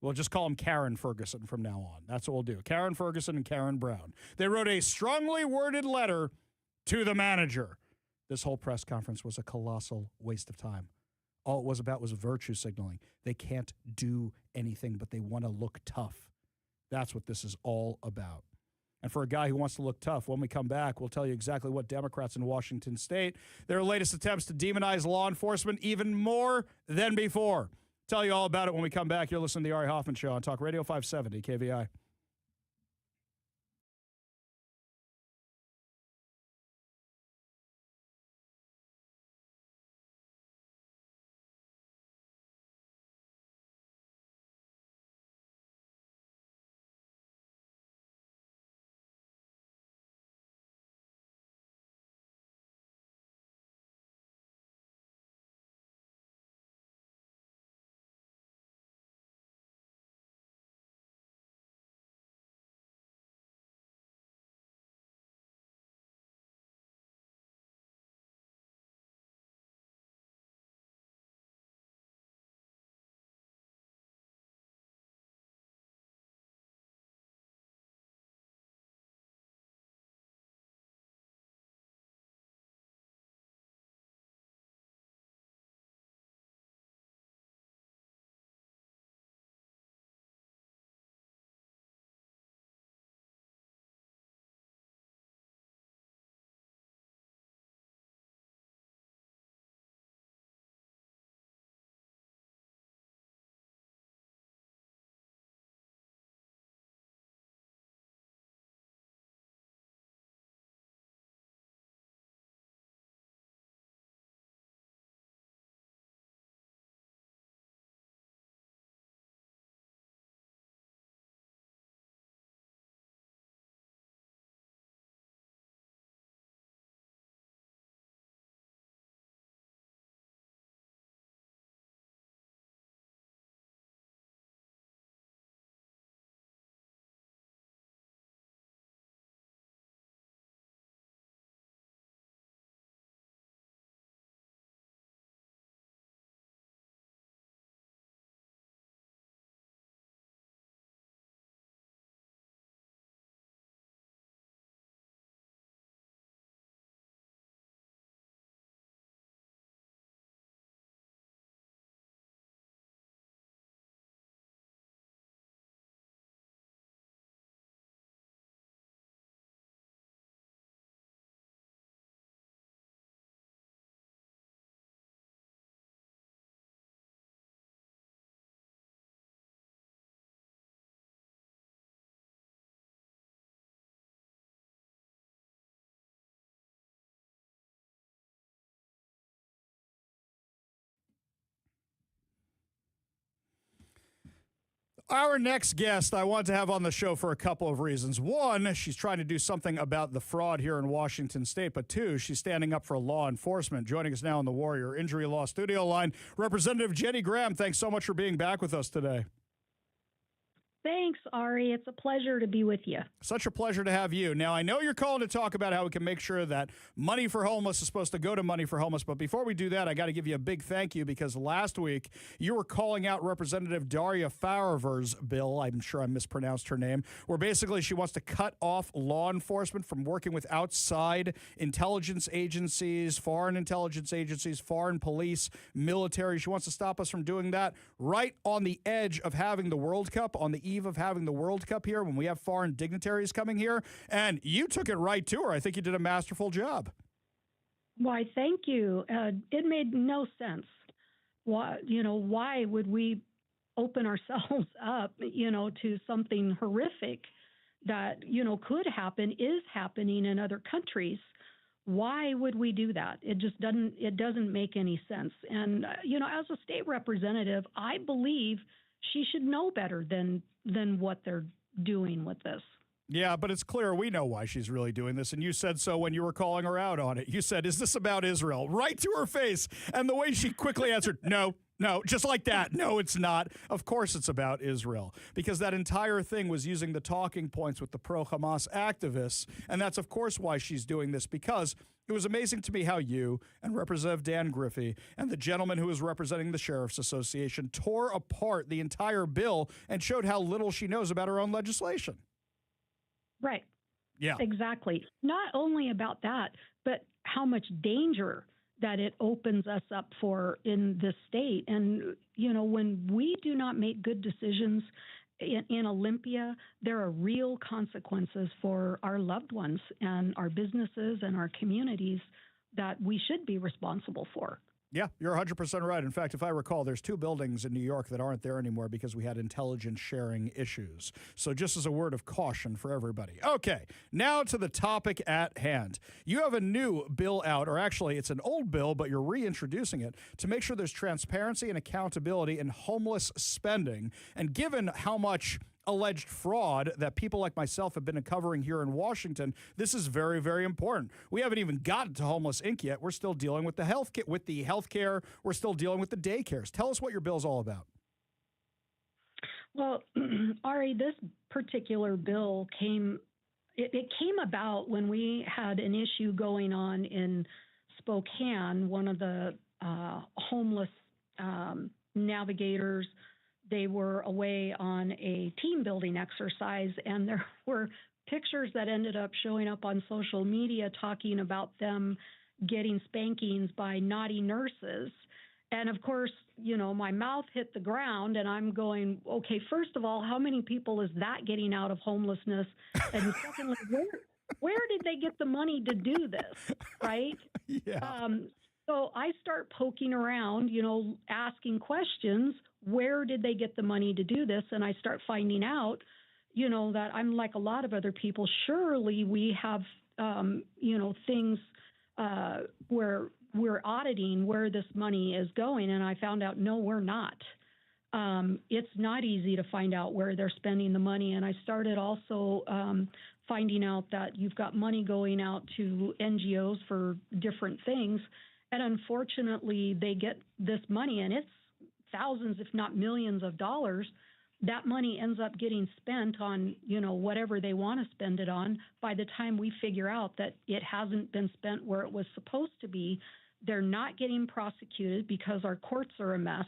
We'll just call him Karen Ferguson from now on. That's what we'll do. Karen Ferguson and Karen Brown. They wrote a strongly worded letter to the manager. This whole press conference was a colossal waste of time. All it was about was virtue signaling. They can't do anything, but they want to look tough. That's what this is all about. And for a guy who wants to look tough, when we come back, we'll tell you exactly what Democrats in Washington State, their latest attempts to demonize law enforcement even more than before. Tell you all about it when we come back. You're listening to the Ari Hoffman Show on Talk Radio 570 KVI. Our next guest I want to have on the show for a couple of reasons. One, she's trying to do something about the fraud here in Washington State. But two, she's standing up for law enforcement. Joining us now on the Warrior Injury Law Studio line, Representative Jenny Graham. Thanks so much for being back with us today. Thanks, Ari. It's a pleasure to be with you. Such a pleasure to have you. Now, I know you're calling to talk about how we can make sure that money for homeless is supposed to go to money for homeless. But before we do that, I got to give you a big thank you because last week you were calling out Representative Daria Faraver's bill. I'm sure I mispronounced her name, where basically she wants to cut off law enforcement from working with outside intelligence agencies, foreign intelligence agencies, foreign police, military. She wants to stop us from doing that right on the edge of having the World Cup, on the eve of having the World Cup here, when we have foreign dignitaries coming here, and you took it right to her. I think you did a masterful job. Why, thank you. It made no sense. Why would we open ourselves up, to something horrific that, could happen, is happening in other countries? Why would we do that? It just doesn't make any sense. And, as a state representative, I believe she should know better than what they're doing with this. Yeah, but it's clear we know why she's really doing this. And you said so when you were calling her out on it. You said, is this about Israel? Right to her face. And the way she quickly answered, no, just like that. No, it's not. Of course it's about Israel, because that entire thing was using the talking points with the pro-Hamas activists. And that's, of course, why she's doing this, because it was amazing to me how you and Representative Dan Griffey and the gentleman who was representing the Sheriff's Association tore apart the entire bill and showed how little she knows about her own legislation. Right. Yeah. Exactly. Not only about that, but how much danger that it opens us up for in this state. And, when we do not make good decisions in Olympia, there are real consequences for our loved ones and our businesses and our communities that we should be responsible for. Yeah, you're 100% right. In fact, if I recall, there's 2 buildings in New York that aren't there anymore because we had intelligence sharing issues. So just as a word of caution for everybody. Okay, now to the topic at hand. You have a new bill out, or actually it's an old bill, but you're reintroducing it to make sure there's transparency and accountability in homeless spending. And given how much alleged fraud that people like myself have been uncovering here in Washington, this is very, very important. We haven't even gotten to Homeless Inc. yet. We're still dealing with the health care. We're still dealing with the daycares. Tell us what your bill's all about. Well, Ari, this particular bill came about when we had an issue going on in Spokane. One of the homeless navigators, they were away on a team building exercise, and there were pictures that ended up showing up on social media talking about them getting spankings by naughty nurses. And of course, my mouth hit the ground and I'm going, okay, first of all, how many people is that getting out of homelessness? And secondly, where did they get the money to do this? Right? Yeah. So I start poking around, asking questions. Where did they get the money to do this? And I start finding out, that I'm like a lot of other people. Surely we have, things where we're auditing where this money is going. And I found out, no, we're not. It's not easy to find out where they're spending the money. And I started also finding out that you've got money going out to NGOs for different things. And unfortunately, they get this money, and it's thousands, if not millions of dollars. That money ends up getting spent on, whatever they want to spend it on. By the time we figure out that it hasn't been spent where it was supposed to be, they're not getting prosecuted because our courts are a mess.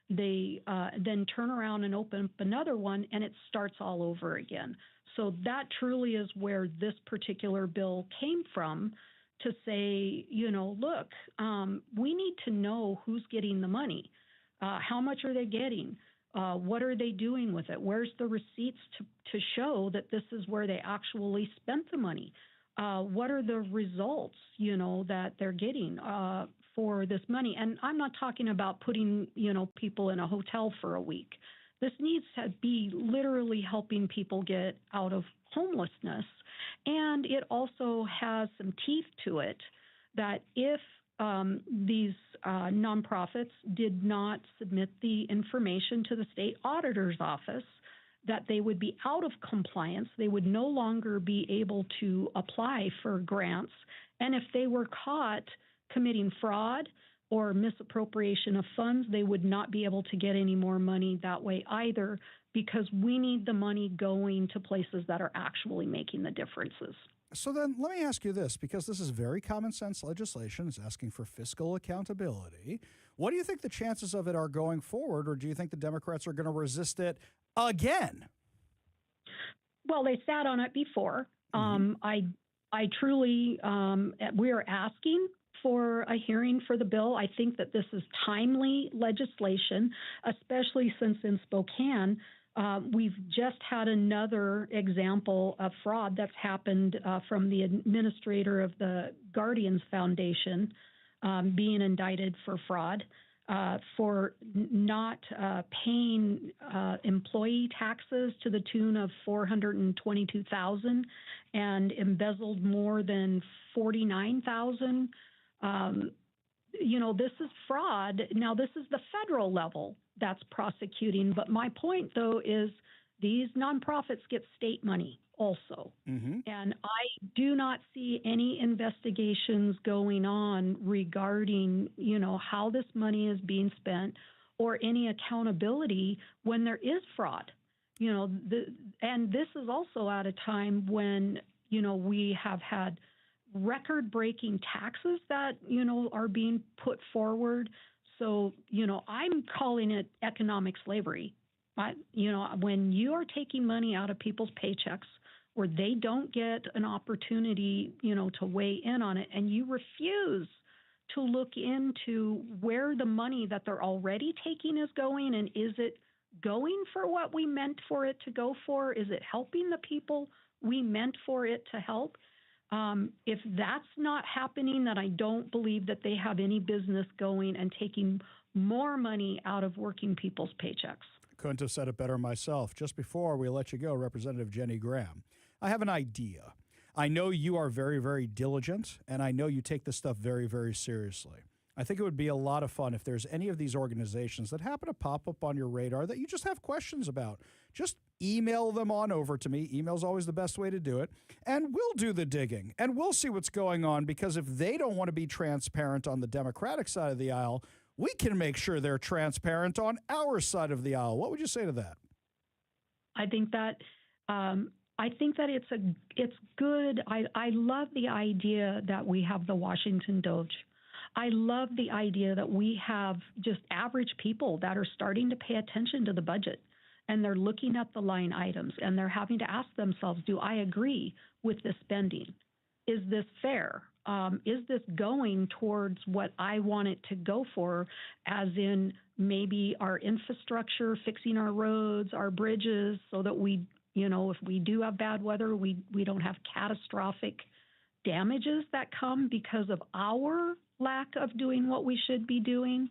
They then turn around and open up another one, and it starts all over again. So that truly is where this particular bill came from, to say, look, we need to know who's getting the money. How much are they getting? What are they doing with it? Where's the receipts to show that this is where they actually spent the money? What are the results, that they're getting for this money? And I'm not talking about putting, people in a hotel for a week. This needs to be literally helping people get out of homelessness. And it also has some teeth to it, that if these nonprofits did not submit the information to the state auditor's office, that they would be out of compliance. They would no longer be able to apply for grants. And if they were caught committing fraud or misappropriation of funds, they would not be able to get any more money that way either, because we need the money going to places that are actually making the differences. So then let me ask you this, because this is very common sense legislation. It's asking for fiscal accountability. What do you think the chances of it are going forward, or do you think the Democrats are going to resist it again? Well, they sat on it before. I truly, we are asking for a hearing for the bill. I think that this is timely legislation, especially since in Spokane, we've just had another example of fraud that's happened from the administrator of the Guardians Foundation being indicted for fraud, for not paying employee taxes to the tune of $422,000 and embezzled more than $49,000. This is fraud. Now, this is the federal level that's prosecuting. But my point, though, is these nonprofits get state money also. And I do not see any investigations going on regarding, how this money is being spent or any accountability when there is fraud. And this is also at a time when, we have had record-breaking taxes that, are being put forward. So, I'm calling it economic slavery. When you are taking money out of people's paychecks where they don't get an opportunity, to weigh in on it, and you refuse to look into where the money that they're already taking is going, and is it going for what we meant for it to go for? Is it helping the people we meant for it to help? If that's not happening, then I don't believe that they have any business going and taking more money out of working people's paychecks. Couldn't have said it better myself. Just before we let you go, Representative Jenny Graham, I have an idea. I know you are very, very diligent, and I know you take this stuff very, very seriously. I think it would be a lot of fun if there's any of these organizations that happen to pop up on your radar that you just have questions about. Just email them on over to me. Email's always the best way to do it. And we'll do the digging, and we'll see what's going on, because if they don't want to be transparent on the Democratic side of the aisle, we can make sure they're transparent on our side of the aisle. What would you say to that? I think that it's good. I love the idea that we have the Washington Doge. I love the idea that we have just average people that are starting to pay attention to the budget, and they're looking at the line items, and they're having to ask themselves, do I agree with this spending? Is this fair? Is this going towards what I want it to go for, as in maybe our infrastructure, fixing our roads, our bridges, so that we, if we do have bad weather, we don't have catastrophic damages that come because of our lack of doing what we should be doing.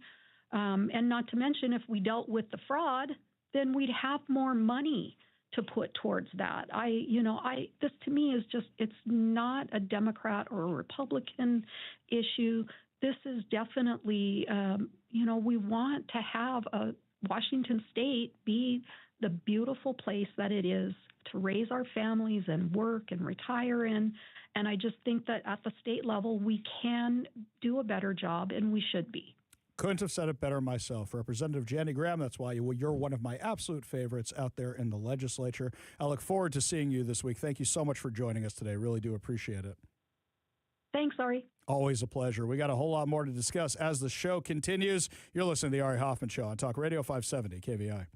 And not to mention, if we dealt with the fraud, then we'd have more money to put towards that. This to me is just, it's not a Democrat or a Republican issue. This is definitely, we want to have a Washington State be the beautiful place that it is to raise our families and work and retire in. And I just think that at the state level, we can do a better job, and we should be. Couldn't have said it better myself. Representative Jenny Graham, that's why you're one of my absolute favorites out there in the legislature. I look forward to seeing you this week. Thank you so much for joining us today. Really do appreciate it. Thanks, Ari. Always a pleasure. We got a whole lot more to discuss as the show continues. You're listening to the Ari Hoffman Show on Talk Radio 570 KVI.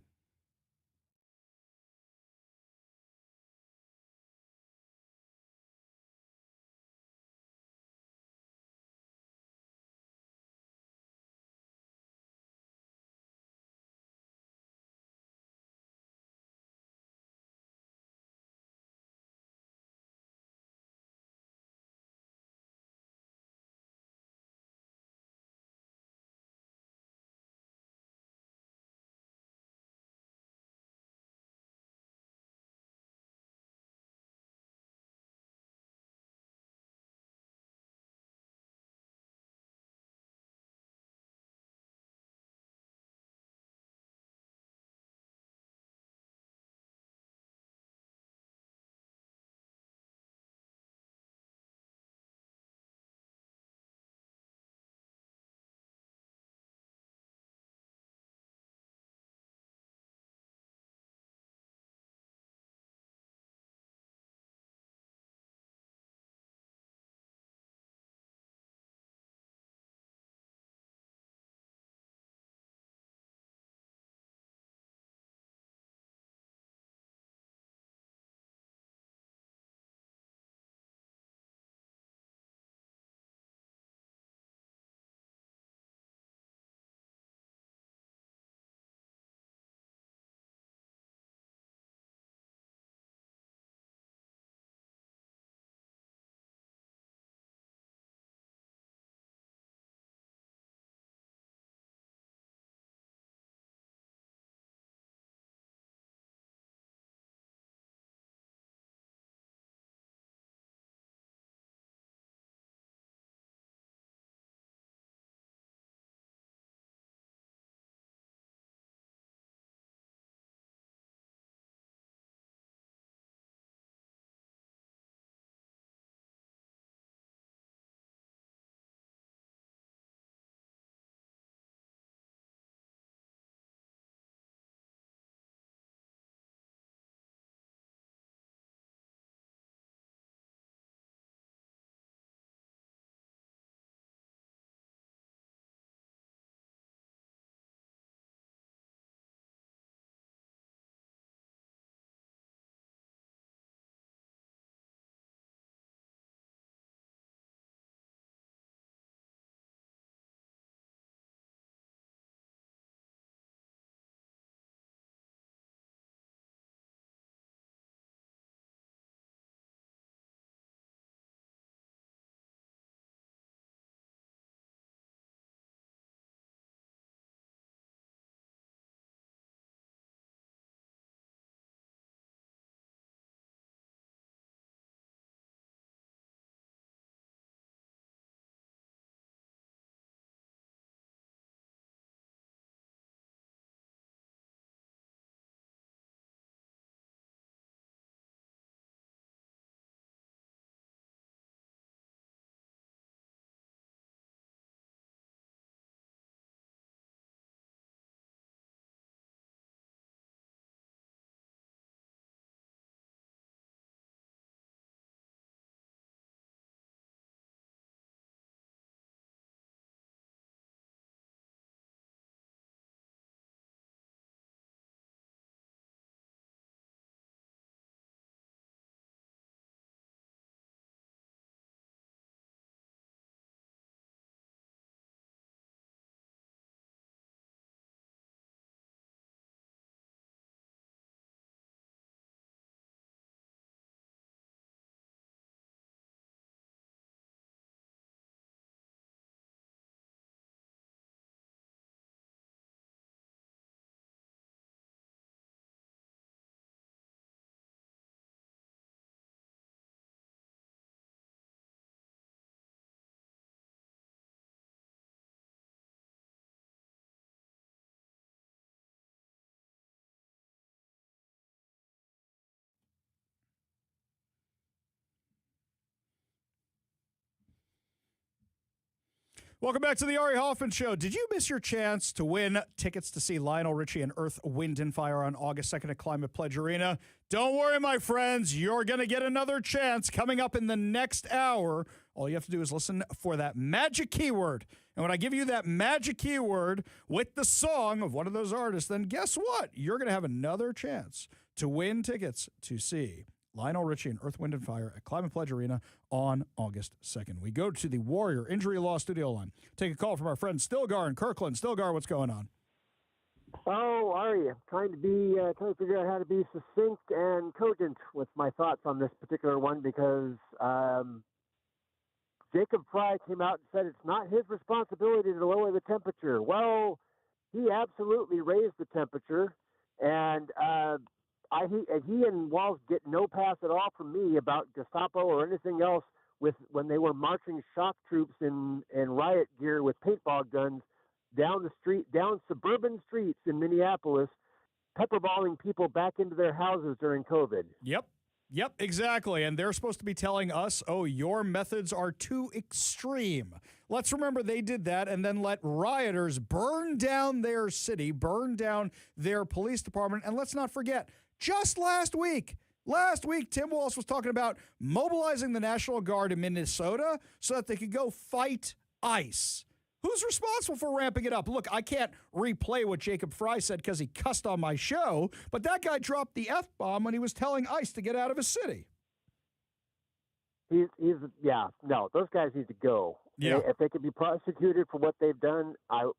Welcome back to the Ari Hoffman Show. Did you miss your chance to win tickets to see Lionel Richie and Earth, Wind, and Fire on August 2nd at Climate Pledge Arena? Don't worry, my friends. You're going to get another chance coming up in the next hour. All you have to do is listen for that magic keyword. And when I give you that magic keyword with the song of one of those artists, then guess what? You're going to have another chance to win tickets to see Lionel Richie and Earth, Wind, and Fire at Climate Pledge Arena on August 2nd. We go to the Warrior Injury Law studio line. Take a call from our friend Stilgar in Kirkland. Stilgar, what's going on? Oh, Ari, I'm trying to figure out how to be succinct and cogent with my thoughts on this particular one because Jacob Fry came out and said it's not his responsibility to lower the temperature. Well, he absolutely raised the temperature, and he and Walz get no pass at all from me about Gestapo or anything else when they were marching shock troops in riot gear with paintball guns down suburban streets in Minneapolis, pepperballing people back into their houses during COVID. Yep, exactly. And they're supposed to be telling us, oh, your methods are too extreme. Let's remember they did that and then let rioters burn down their city, burn down their police department. And let's not forget, just last week, Tim Walz was talking about mobilizing the National Guard in Minnesota so that they could go fight ICE. Who's responsible for ramping it up? Look, I can't replay what Jacob Fry said because he cussed on my show, but that guy dropped the F-bomb when he was telling ICE to get out of his city. Those guys need to go. Yeah. If they can be prosecuted for what they've done, I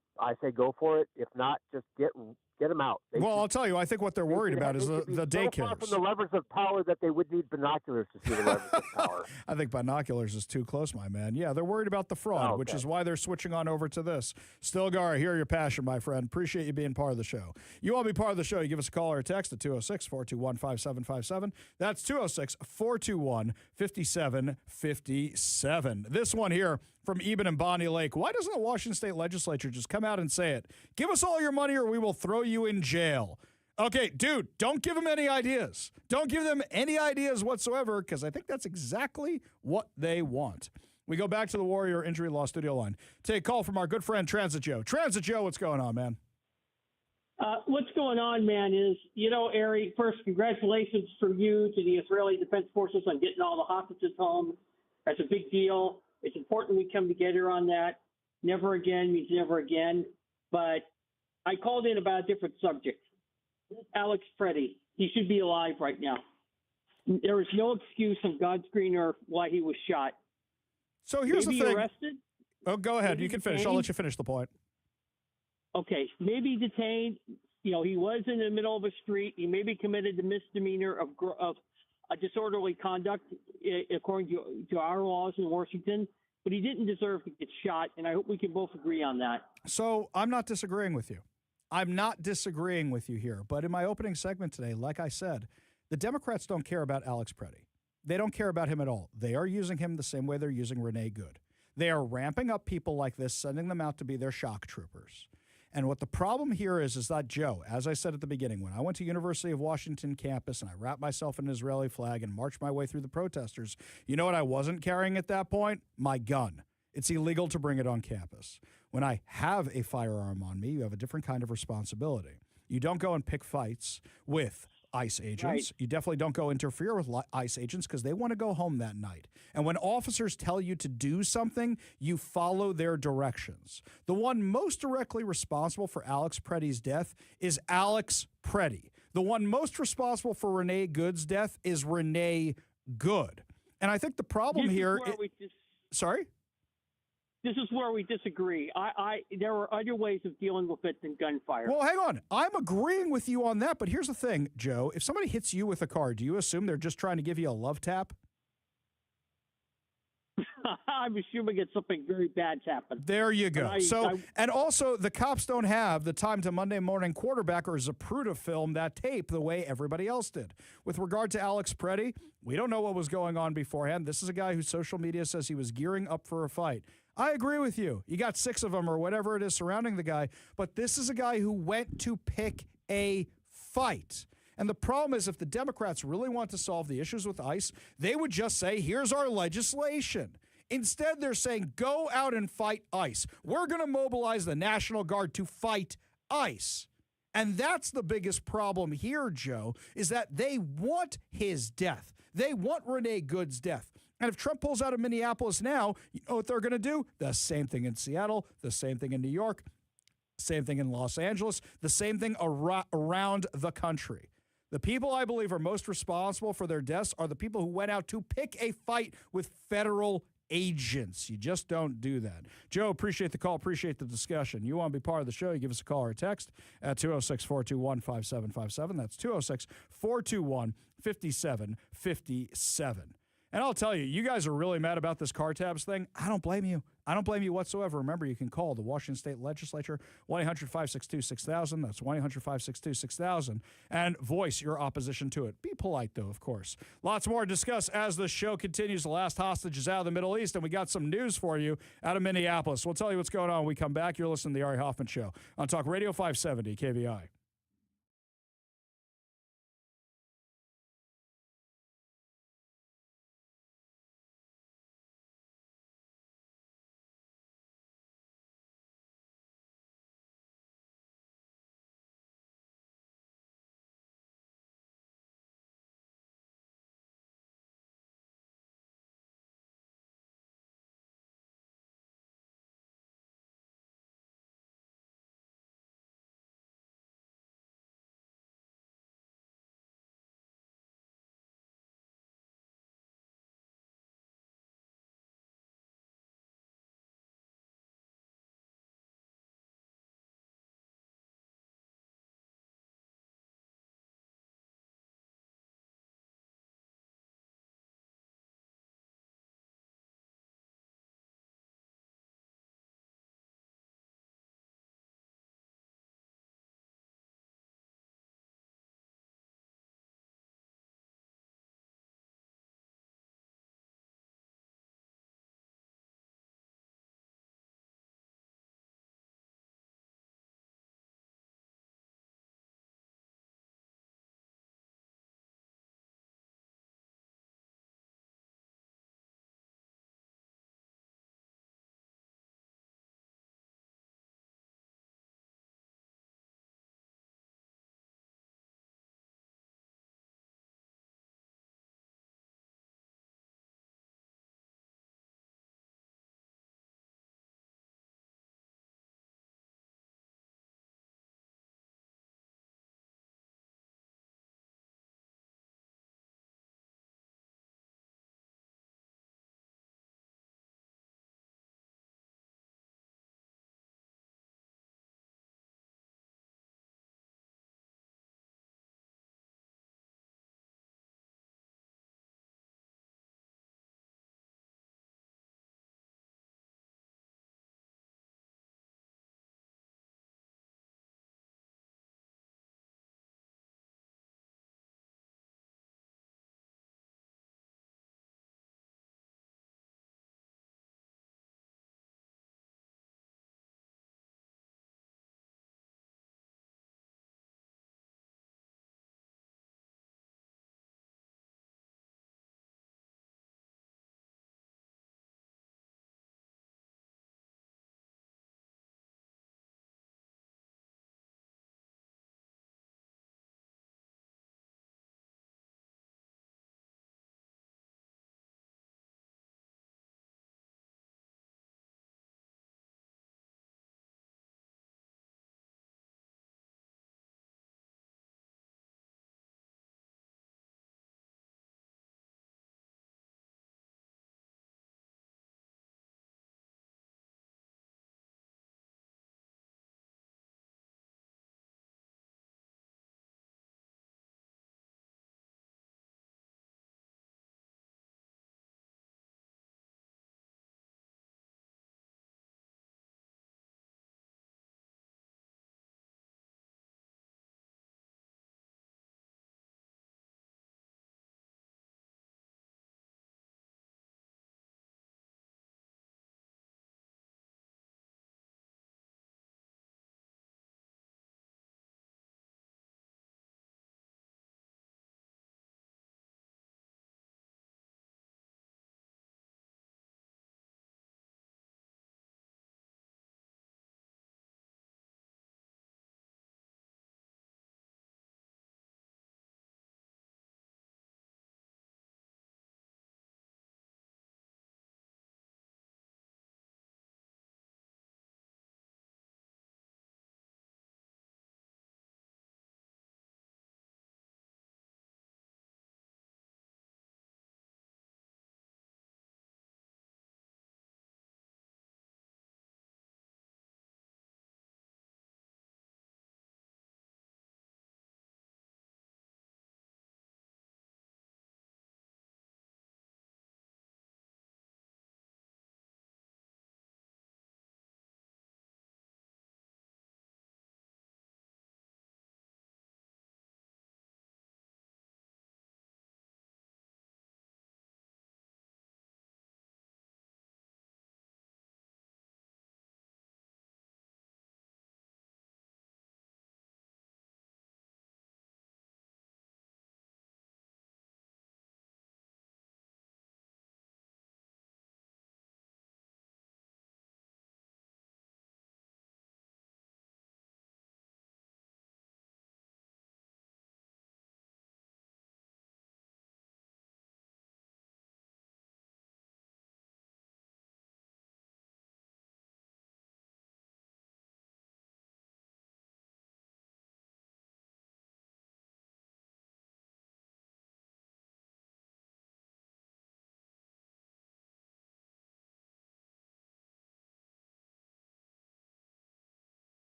say go for it. If not, just get them out. I'll tell you, I think what they're worried about is the daycares. So far from the levers of power that they would need binoculars to see the levers of power. I think binoculars is too close, my man. Yeah, they're worried about the fraud, which is why they're switching on over to this. Stilgar, I hear your passion, my friend. Appreciate you being part of the show. You want to be part of the show, you give us a call or a text at 206-421-5757. That's 206-421-5757. This one here from Eben and Bonnie Lake. Why doesn't the Washington State Legislature just come out and say it? Give us all your money or we will throw you in jail. Okay, dude, don't give them any ideas. Don't give them any ideas whatsoever because I think that's exactly what they want. We go back to the Warrior Injury Law studio line. Take a call from our good friend Transit Joe. Transit Joe, what's going on, man? What's going on, man, is, Ari, first, congratulations from you to the Israeli Defense Forces on getting all the hostages home. That's a big deal. It's important we come together on that. Never again means never again. But I called in about a different subject. Alex Pretti, he should be alive right now. There is no excuse on God's green earth why he was shot. So here's the thing. Arrested. Oh, go ahead. Maybe you can finish. detained. I'll let you finish the point. Okay, maybe detained. He was in the middle of a street. He maybe committed the misdemeanor of a disorderly conduct, according to our laws in Washington. But he didn't deserve to get shot, and I hope we can both agree on that. So I'm not disagreeing with you. I'm not disagreeing with you here. But in my opening segment today, like I said, the Democrats don't care about Alex Pretti. They don't care about him at all. They are using him the same way they're using Renee Good. They are ramping up people like this, sending them out to be their shock troopers. And what the problem here is that, Joe, as I said at the beginning, when I went to University of Washington campus and I wrapped myself in an Israeli flag and marched my way through the protesters, you know what I wasn't carrying at that point? My gun. It's illegal to bring it on campus. When I have a firearm on me, you have a different kind of responsibility. You don't go and pick fights with ICE agents. Right. You definitely don't go interfere with ICE agents because they want to go home that night. And when officers tell you to do something, you follow their directions. The one most directly responsible for Alex Pretti's death is Alex Pretti. The one most responsible for Renee Good's death is Renee Good. And I think the problem here... Sorry? This is where we disagree. There are other ways of dealing with it than gunfire. Well, hang on. I'm agreeing with you on that, but here's the thing, Joe. If somebody hits you with a car, do you assume they're just trying to give you a love tap? I'm assuming it's something very bad's happened. There you go. And also, the cops don't have the time to Monday Morning Quarterback or Zapruder film that tape the way everybody else did. With regard to Alex Pretti, we don't know what was going on beforehand. This is a guy whose social media says he was gearing up for a fight. I agree with you. You got 6 of them or whatever it is surrounding the guy, but this is a guy who went to pick a fight. And the problem is if the Democrats really want to solve the issues with ICE, they would just say, here's our legislation. Instead, they're saying, go out and fight ICE. We're going to mobilize the National Guard to fight ICE. And that's the biggest problem here, Joe, is that they want his death. They want Renee Good's death. And if Trump pulls out of Minneapolis now, you know what they're going to do? The same thing in Seattle, the same thing in New York, same thing in Los Angeles, the same thing around the country. The people I believe are most responsible for their deaths are the people who went out to pick a fight with federal agents. You just don't do that. Joe, appreciate the call, appreciate the discussion. You want to be part of the show, you give us a call or a text at 206-421-5757. That's 206-421-5757. And I'll tell you, you guys are really mad about this car tabs thing. I don't blame you. I don't blame you whatsoever. Remember, you can call the Washington State Legislature, 1-800-562-6000. That's 1-800-562-6000. And voice your opposition to it. Be polite, though, of course. Lots more to discuss as the show continues. The last hostage is out of the Middle East, and we got some news for you out of Minneapolis. We'll tell you what's going on when we come back. You're listening to The Ari Hoffman Show on Talk Radio 570 KVI.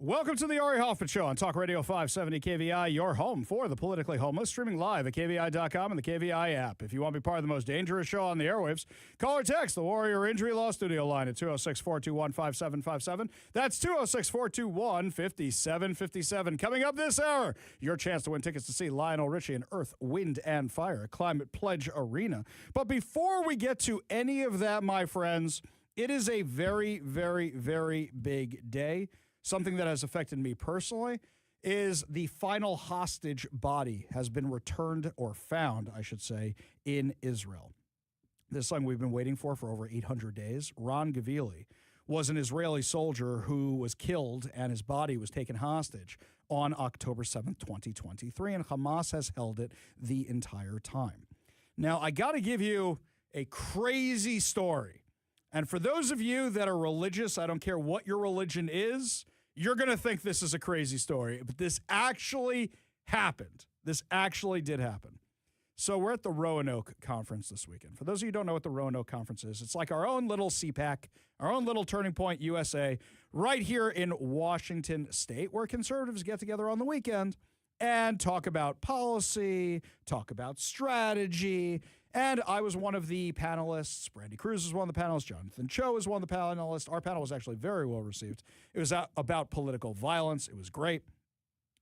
Welcome to the Ari Hoffman Show on Talk Radio 570 KVI, your home for the politically homeless, streaming live at KVI.com and the KVI app. If you want to be part of the most dangerous show on the airwaves, call or text the Warrior Injury Law Studio line at 206-421-5757. That's 206-421-5757. Coming up this hour, your chance to win tickets to see Lionel Richie in Earth, Wind, and Fire at Climate Pledge Arena. But before we get to any of that, my friends, it is a very, very, very big day. Something that has affected me personally is the final hostage body has been returned, or found, I should say, in Israel. This song we've been waiting for over 800 days. Ron Gavili was an Israeli soldier who was killed and his body was taken hostage on October 7th, 2023, and Hamas has held it the entire time. Now, I got to give you a crazy story. And for those of you that are religious, I don't care what your religion is, you're going to think this is a crazy story, but this actually happened. This actually did happen. So we're at the Roanoke Conference this weekend. For those of you who don't know what the Roanoke Conference is, it's like our own little CPAC, our own little Turning Point USA, right here in Washington State, where conservatives get together on the weekend and talk about policy, talk about strategy. And I was one of the panelists. Brandy Cruz was one of the panelists. Jonathan Cho was one of the panelists. Our panel was actually very well received. It was about political violence. It was great.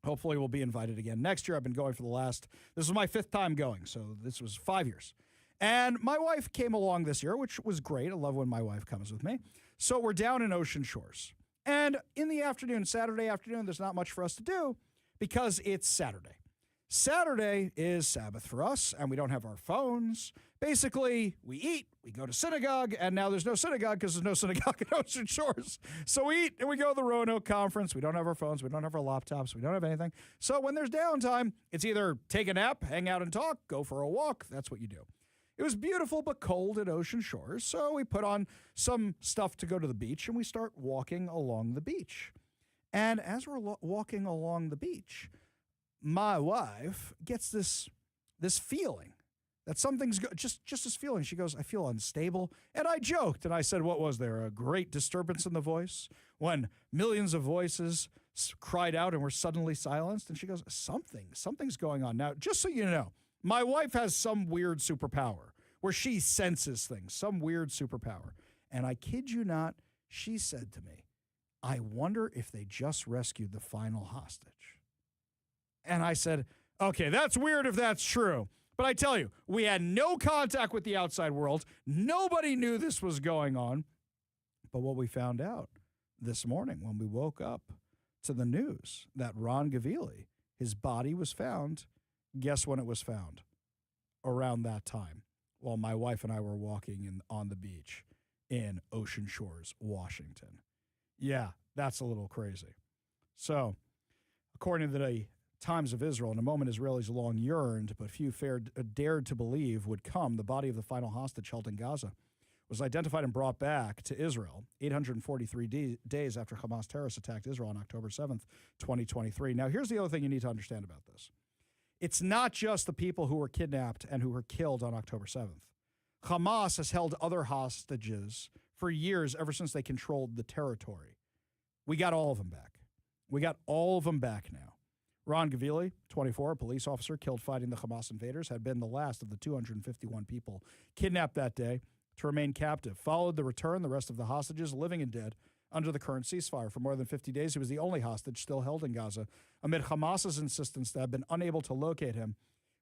Hopefully we'll be invited again next year. I've been going for this was my 5th time going, so this was 5 years. And my wife came along this year, which was great. I love when my wife comes with me. So we're down in Ocean Shores. And in the afternoon, Saturday afternoon, there's not much for us to do because it's Saturday. Saturday is Sabbath for us, and we don't have our phones. Basically, we eat, we go to synagogue, and now there's no synagogue because there's no synagogue in Ocean Shores. So we eat, and we go to the Roanoke Conference. We don't have our phones. We don't have our laptops. We don't have anything. So when there's downtime, it's either take a nap, hang out and talk, go for a walk. That's what you do. It was beautiful but cold at Ocean Shores, so we put on some stuff to go to the beach, and we start walking along the beach. And as we're walking along the beach, my wife gets this feeling that something's just this feeling. She goes, I feel unstable. And I joked, and I said, what was there, a great disturbance in the voice when millions of voices cried out and were suddenly silenced? And she goes, something's going on. Now, just so you know, my wife has some weird superpower where she senses things, some weird superpower. And I kid you not, she said to me, I wonder if they just rescued the final hostage. And I said, okay, that's weird if that's true. But I tell you, we had no contact with the outside world. Nobody knew this was going on. But what we found out this morning when we woke up to the news that Ron Gavili, his body was found, guess when it was found? Around that time, while my wife and I were walking on the beach in Ocean Shores, Washington. Yeah, that's a little crazy. So, according to the Times of Israel, in a moment Israelis long yearned, but few dared to believe would come, the body of the final hostage held in Gaza was identified and brought back to Israel 843 days after Hamas terrorists attacked Israel on October 7th, 2023. Now, here's the other thing you need to understand about this. It's not just the people who were kidnapped and who were killed on October 7th. Hamas has held other hostages for years, ever since they controlled the territory. We got all of them back. We got all of them back now. Ron Gavili, 24, a police officer killed fighting the Hamas invaders, had been the last of the 251 people kidnapped that day to remain captive. Followed the return, the rest of the hostages, living and dead, under the current ceasefire. For more than 50 days, he was the only hostage still held in Gaza, amid Hamas's insistence that had been unable to locate him,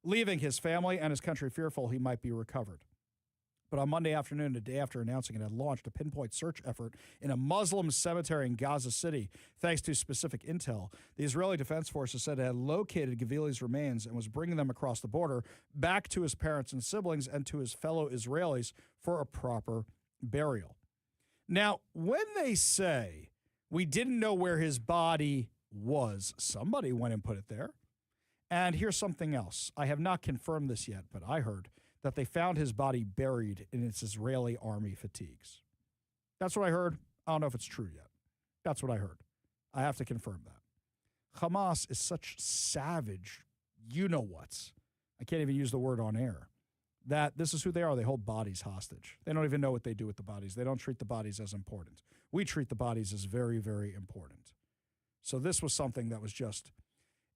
leaving his family and his country fearful he might be recovered. But on Monday afternoon, a day after announcing it had launched a pinpoint search effort in a Muslim cemetery in Gaza City, thanks to specific intel. The Israeli Defense Forces said it had located Gavili's remains and was bringing them across the border back to his parents and siblings and to his fellow Israelis for a proper burial. Now, when they say we didn't know where his body was, somebody went and put it there. And here's something else. I have not confirmed this yet, but I heard that they found his body buried in its Israeli army fatigues. That's what I heard. I don't know if it's true yet. That's what I heard. I have to confirm that. Hamas is such savage, you-know-whats. I can't even use the word on air. That this is who they are. They hold bodies hostage. They don't even know what they do with the bodies. They don't treat the bodies as important. We treat the bodies as very, very important. So this was something that was just,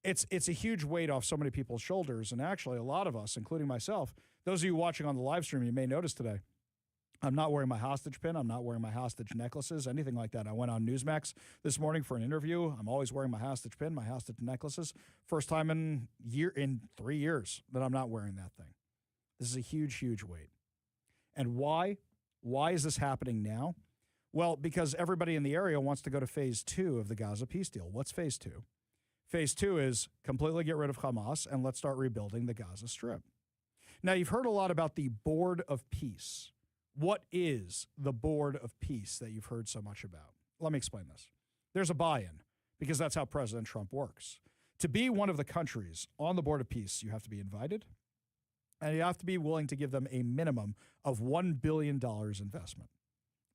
it's a huge weight off so many people's shoulders. And actually, a lot of us, including myself, those of you watching on the live stream, you may notice today, I'm not wearing my hostage pin. I'm not wearing my hostage necklaces, anything like that. I went on Newsmax this morning for an interview. I'm always wearing my hostage pin, my hostage necklaces. First time in 3 years that I'm not wearing that thing. This is a huge, huge weight. And why? Why is this happening now? Well, because everybody in the area wants to go to phase 2 of the Gaza peace deal. What's phase 2? Phase 2 is completely get rid of Hamas and let's start rebuilding the Gaza Strip. Now, you've heard a lot about the Board of Peace. What is the Board of Peace that you've heard so much about? Let me explain this. There's a buy-in because that's how President Trump works. To be one of the countries on the Board of Peace, you have to be invited and you have to be willing to give them a minimum of $1 billion investment.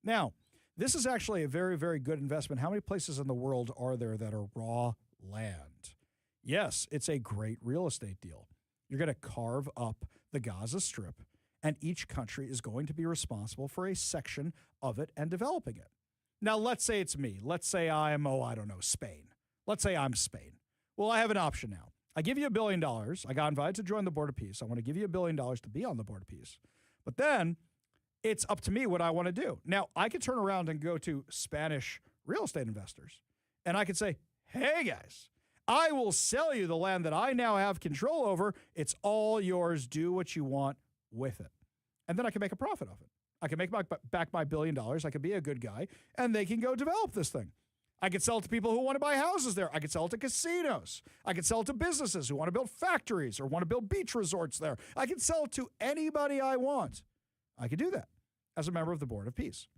Now, this is actually a very, very good investment. How many places in the world are there that are raw land? Yes, it's a great real estate deal. You're going to carve up the Gaza Strip, and each country is going to be responsible for a section of it and developing it. Now, let's say it's me. Let's say I'm, Spain. Let's say I'm Spain. Well, I have an option now. I give you $1 billion. I got invited to join the Board of Peace. I want to give you $1 billion to be on the Board of Peace. But then it's up to me what I want to do. Now, I could turn around and go to Spanish real estate investors, and I could say, hey, guys, I will sell you the land that I now have control over. It's all yours. Do what you want with it. And then I can make a profit off it. I can make back my $1 billion. I can be a good guy, and they can go develop this thing. I could sell it to people who want to buy houses there. I could sell it to casinos. I could sell it to businesses who want to build factories or want to build beach resorts there. I can sell it to anybody I want. I could do that as a member of the Board of Peace.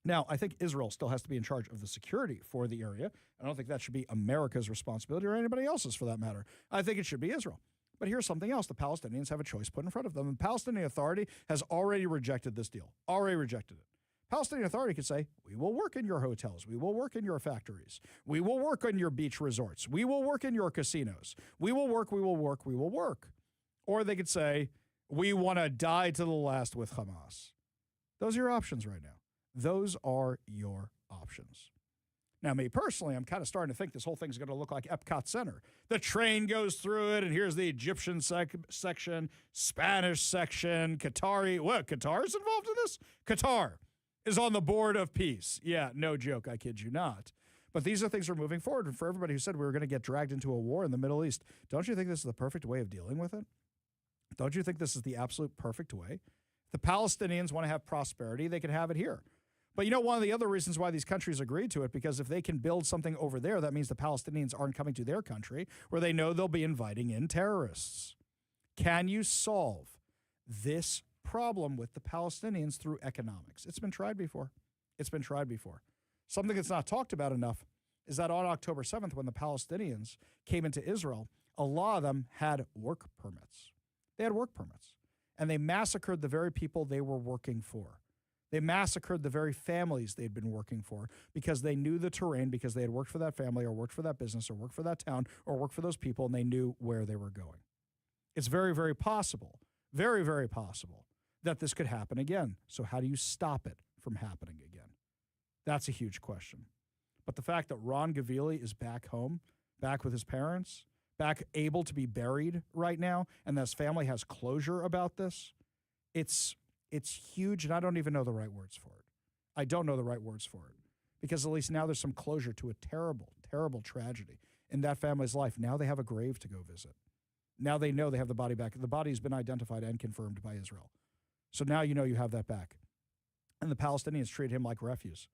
Now, I think Israel still has to be in charge of the security for the area. I don't think that should be America's responsibility or anybody else's for that matter. I think it should be Israel. But here's something else. The Palestinians have a choice put in front of them. The Palestinian Authority has already rejected this deal, already rejected it. Palestinian Authority could say, we will work in your hotels. We will work in your factories. We will work on your beach resorts. We will work in your casinos. We will work, we will work, we will work. Or they could say, we want to die to the last with Hamas. Those are your options right now. Those are your options. Now, me personally, I'm kind of starting to think this whole thing's going to look like Epcot Center. The train goes through it, and here's the Egyptian section, Spanish section, Qatari. What, Qatar's involved in this? Qatar is on the Board of Peace. Yeah, no joke. I kid you not. But these are things we're moving forward. And for everybody who said we were going to get dragged into a war in the Middle East, don't you think this is the perfect way of dealing with it? Don't you think this is the absolute perfect way? If the Palestinians want to have prosperity, they can have it here. But you know, one of the other reasons why these countries agreed to it, because if they can build something over there, that means the Palestinians aren't coming to their country where they know they'll be inviting in terrorists. Can you solve this problem with the Palestinians through economics? It's been tried before. It's been tried before. Something that's not talked about enough is that on October 7th, when the Palestinians came into Israel, a lot of them had work permits. They had work permits, and they massacred the very people they were working for. They massacred the very families they'd been working for because they knew the terrain, because they had worked for that family or worked for that business or worked for that town or worked for those people, and they knew where they were going. It's very, very possible, very, very possible that this could happen again. So how do you stop it from happening again? That's a huge question. But the fact that Ron Gavili is back home, back with his parents, back able to be buried right now, and that his family has closure about this, it's huge, and I don't even know the right words for it. I don't know the right words for it because at least now there's some closure to a terrible, terrible tragedy in that family's life. Now they have a grave to go visit. Now they know they have the body back. The body's been identified and confirmed by Israel. So now you know you have that back. And the Palestinians treat him like refuse.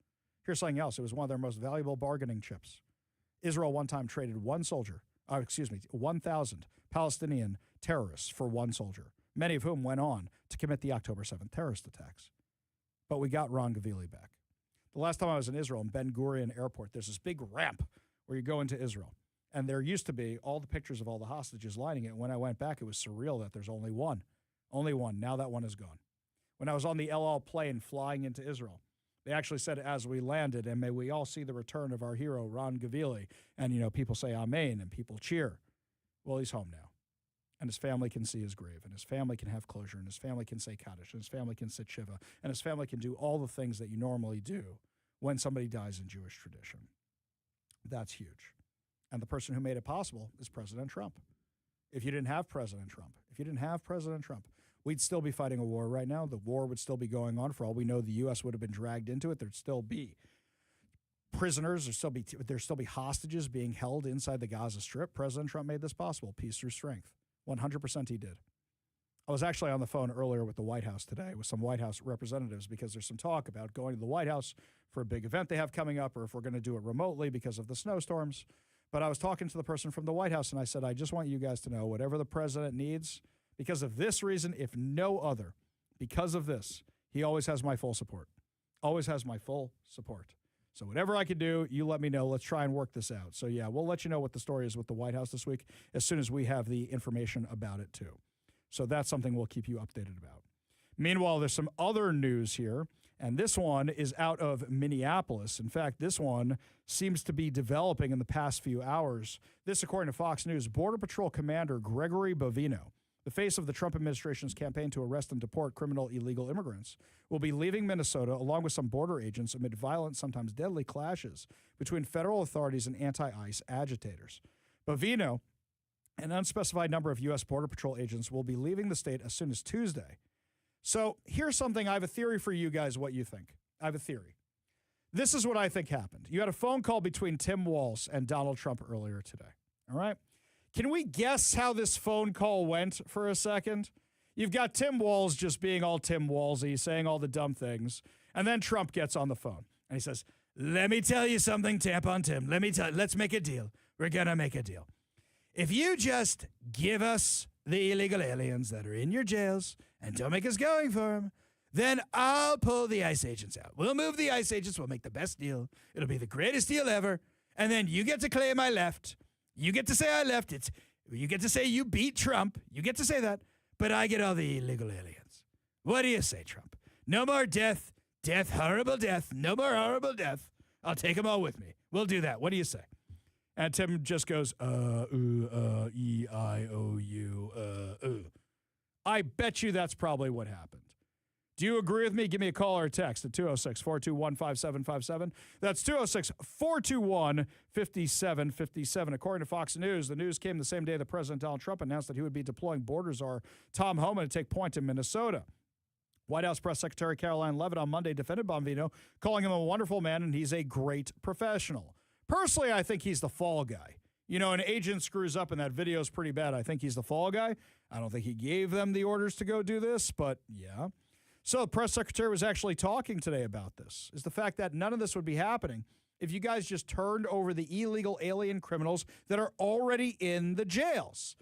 Here's something else. It was one of their most valuable bargaining chips. Israel one time traded 1,000 Palestinian terrorists for one soldier, many of whom went on to commit the October 7th terrorist attacks. But we got Ron Gavili back. The last time I was in Israel, in Ben Gurion Airport, there's this big ramp where you go into Israel. And there used to be all the pictures of all the hostages lining it. When I went back, it was surreal that there's only one. Only one. Now that one is gone. When I was on the El Al plane flying into Israel, they actually said as we landed, and may we all see the return of our hero, Ron Gavili. And, you know, people say amen and people cheer. Well, he's home now. And his family can see his grave, and his family can have closure, and his family can say Kaddish, and his family can sit Shiva, and his family can do all the things that you normally do when somebody dies in Jewish tradition. That's huge. And the person who made it possible is President Trump. If you didn't have President Trump, we'd still be fighting a war right now. The war would still be going on. For all we know, the U.S. would have been dragged into it. There'd still be prisoners. There'd still be hostages being held inside the Gaza Strip. President Trump made this possible. Peace through strength. 100% he did. I was actually on the phone earlier with the White House today with some White House representatives because there's some talk about going to the White House for a big event they have coming up, or if we're going to do it remotely because of the snowstorms. But I was talking to the person from the White House, and I said, I just want you guys to know whatever the president needs, because of this reason, if no other, because of this, he always has my full support. Always has my full support. So whatever I can do, you let me know. Let's try and work this out. So, yeah, we'll let you know what the story is with the White House this week as soon as we have the information about it, too. So that's something we'll keep you updated about. Meanwhile, there's some other news here, and this one is out of Minneapolis. In fact, this one seems to be developing in the past few hours. This, according to Fox News, Border Patrol Commander Gregory Bovino, the face of the Trump administration's campaign to arrest and deport criminal illegal immigrants, will be leaving Minnesota along with some border agents amid violent, sometimes deadly clashes between federal authorities and anti-ICE agitators. Bovino, an unspecified number of U.S. Border Patrol agents, will be leaving the state as soon as Tuesday. So here's something. I have a theory for you guys, what you think. I have a theory. This is what I think happened. You had a phone call between Tim Walz and Donald Trump earlier today. All right? Can we guess how this phone call went for a second? You've got Tim Walz just being all Tim Walz-y, saying all the dumb things. And then Trump gets on the phone and he says, let me tell you something, Tampon Tim. Let's make a deal. We're going to make a deal. If you just give us the illegal aliens that are in your jails and don't make us going for them, then I'll pull the ICE agents out. We'll move the ICE agents. We'll make the best deal. It'll be the greatest deal ever. And then you get to claim I left. You get to say I left. You get to say you beat Trump. You get to say that. But I get all the illegal aliens. What do you say, Trump? No more death. Horrible death. No more horrible death. I'll take them all with me. We'll do that. What do you say? And Tim just goes, E-I-O-U, I bet you that's probably what happened. Do you agree with me? Give me a call or a text at 206-421-5757. That's 206-421-5757. According to Fox News, the news came the same day that President Donald Trump announced that he would be deploying border czar Tom Homan to take point in Minnesota. White House Press Secretary Caroline Leavitt on Monday defended Bovino, calling him a wonderful man and he's a great professional. Personally, I think he's the fall guy. You know, an agent screws up and that video is pretty bad. I think he's the fall guy. I don't think he gave them the orders to go do this, but yeah. So the press secretary was actually talking today about this, is the fact that none of this would be happening if you guys just turned over the illegal alien criminals that are already in the jails.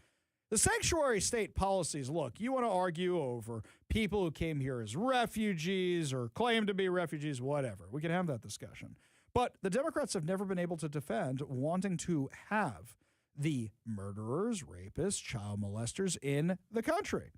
The sanctuary state policies, look, you want to argue over people who came here as refugees or claim to be refugees, whatever. We can have that discussion. But the Democrats have never been able to defend wanting to have the murderers, rapists, child molesters in the country.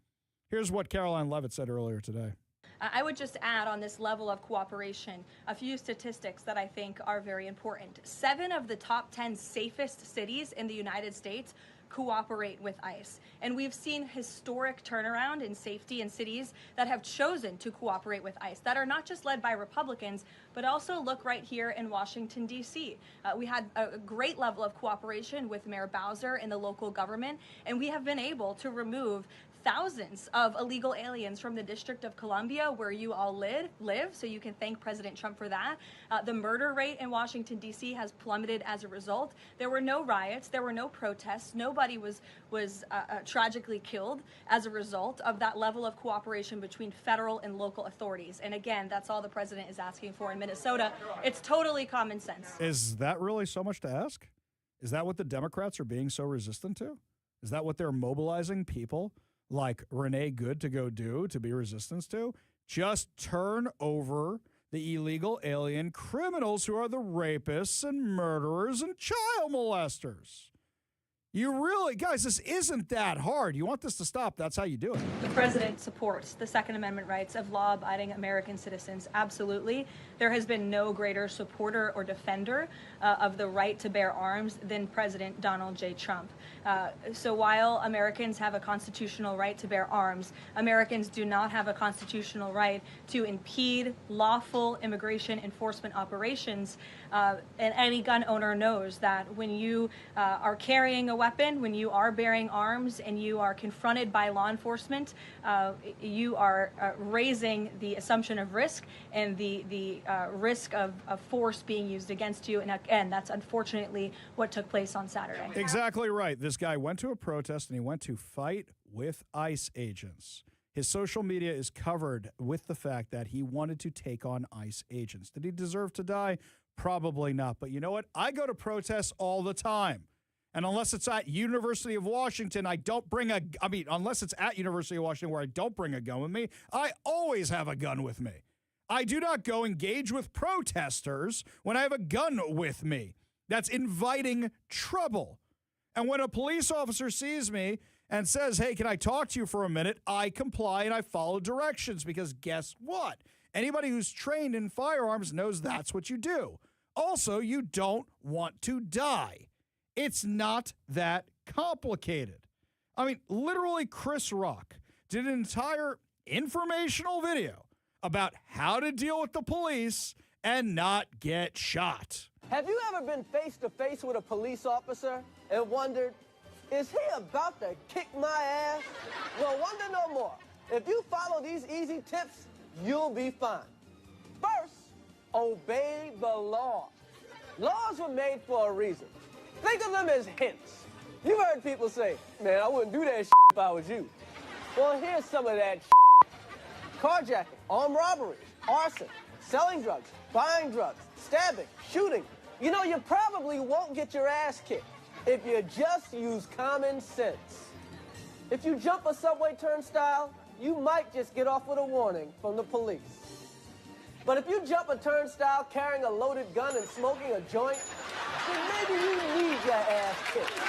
Here's what Caroline Leavitt said earlier today. I would just add on this level of cooperation a few statistics that I think are very important. 7 of the top 10 safest cities in the United States cooperate with ICE. And we've seen historic turnaround in safety in cities that have chosen to cooperate with ICE, that are not just led by Republicans, but also look right here in Washington, D.C. We had a great level of cooperation with Mayor Bowser in the local government, and we have been able to remove thousands of illegal aliens from the District of Columbia, where you all live, so you can thank President Trump for that. The murder rate in Washington, D.C. has plummeted as a result. There were no riots, there were no protests, nobody was tragically killed as a result of that level of cooperation between federal and local authorities. And again, that's all the president is asking for in Minnesota. It's totally common sense. Is that really so much to ask? Is that what the Democrats are being so resistant to? Is that what they're mobilizing people like Renee Good to go do, to be resistance to? Just turn over the illegal alien criminals who are the rapists and murderers and child molesters. You really, guys, this isn't that hard. You want this to stop, that's how you do it. The president supports the Second Amendment rights of law-abiding American citizens. Absolutely. There has been no greater supporter or defender of the right to bear arms than President Donald J. Trump. So while Americans have a constitutional right to bear arms, Americans do not have a constitutional right to impede lawful immigration enforcement operations. And any gun owner knows that when you are carrying a weapon, when you are bearing arms and you are confronted by law enforcement, you are raising the assumption of risk and the risk of force being used against you. And again, that's unfortunately what took place on Saturday. Exactly right. This guy went to a protest and he went to fight with ICE agents. His social media is covered with the fact that he wanted to take on ICE agents. Did he deserve to die? Probably not. But you know what? I go to protests all the time. And unless it's at University of Washington, unless it's at University of Washington where I don't bring a gun with me, I always have a gun with me. I do not go engage with protesters when I have a gun with me. That's inviting trouble. And when a police officer sees me and says, hey, can I talk to you for a minute? I comply and I follow directions because guess what? Anybody who's trained in firearms knows that's what you do. Also, you don't want to die. It's not that complicated. I mean, literally, Chris Rock did an entire informational video about how to deal with the police and not get shot. Have you ever been face to face with a police officer and wondered, is he about to kick my ass? Well, wonder no more. If you follow these easy tips, you'll be fine. First, obey the law. Laws were made for a reason. Think of them as hints. You've heard people say, man, I wouldn't do that shit if I was you. Well, here's some of that shit. Carjacking, armed robbery, arson, selling drugs, buying drugs, stabbing, shooting. You know, you probably won't get your ass kicked if you just use common sense. If you jump a subway turnstile, you might just get off with a warning from the police. But if you jump a turnstile carrying a loaded gun and smoking a joint, then maybe you need your ass kicked.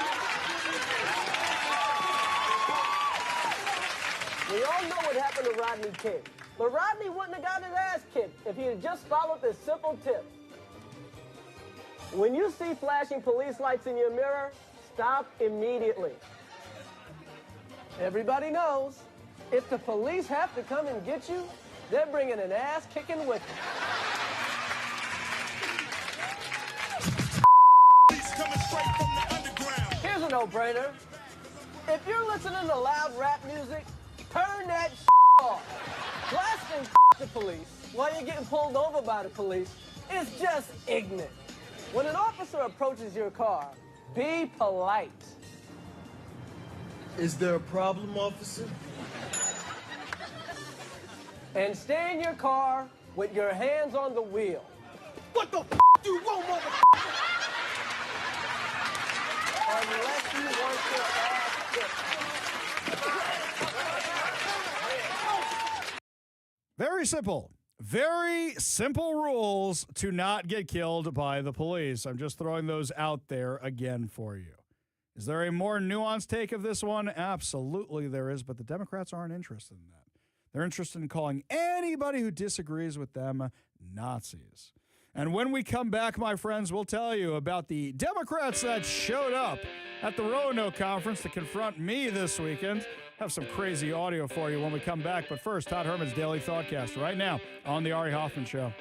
We all know what happened to Rodney King. But Rodney wouldn't have gotten his ass kicked if he had just followed this simple tip. When you see flashing police lights in your mirror, stop immediately. Everybody knows, if the police have to come and get you, they're bringing an ass kicking with them. Here's a no-brainer. If you're listening to loud rap music, turn that off. Blasting the police while you're getting pulled over by the police is just ignorant. When an officer approaches your car, be polite. Is there a problem, officer? And stay in your car with your hands on the wheel. What the do you want, motherfucker? Unless you want your ass kicked. Very simple. Very simple rules to not get killed by the police. I'm just throwing those out there again for you. Is there a more nuanced take of this one? Absolutely there is, but the Democrats aren't interested in that. They're interested in calling anybody who disagrees with them Nazis. And when we come back, my friends, we'll tell you about the Democrats that showed up at the Roanoke Conference to confront me this weekend. Have some crazy audio for you when we come back. But first, Todd Herman's Daily Thoughtcast right now on the Ari Hoffman Show.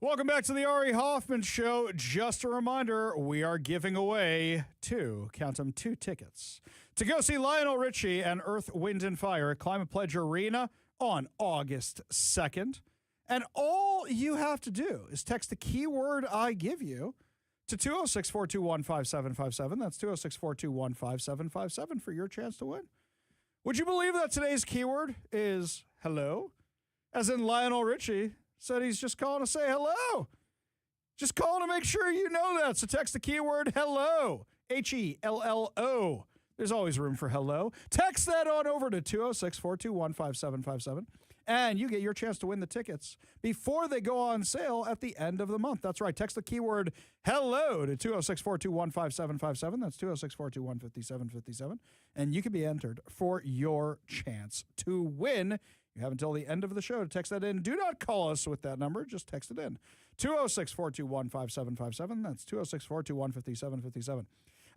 Welcome back to the Ari Hoffman Show. Just a reminder, we are giving away two tickets to go see Lionel Richie and Earth, Wind, and Fire at Climate Pledge Arena on August 2nd. And all you have to do is text the keyword I give you to 206-421-5757. That's 206-421-5757 for your chance to win. Would you believe that today's keyword is hello? As in Lionel Richie said he's just calling to say hello. Just calling to make sure you know that. So text the keyword hello, H-E-L-L-O. There's always room for hello. Text that on over to 206-421-5757. And you get your chance to win the tickets before they go on sale at the end of the month. That's right. Text the keyword hello to 206-421-5757. That's 206-421-5757. And you can be entered for your chance to win. You have until the end of the show to text that in. Do not call us with that number. Just text it in. 206-421-5757. That's 206-421-5757.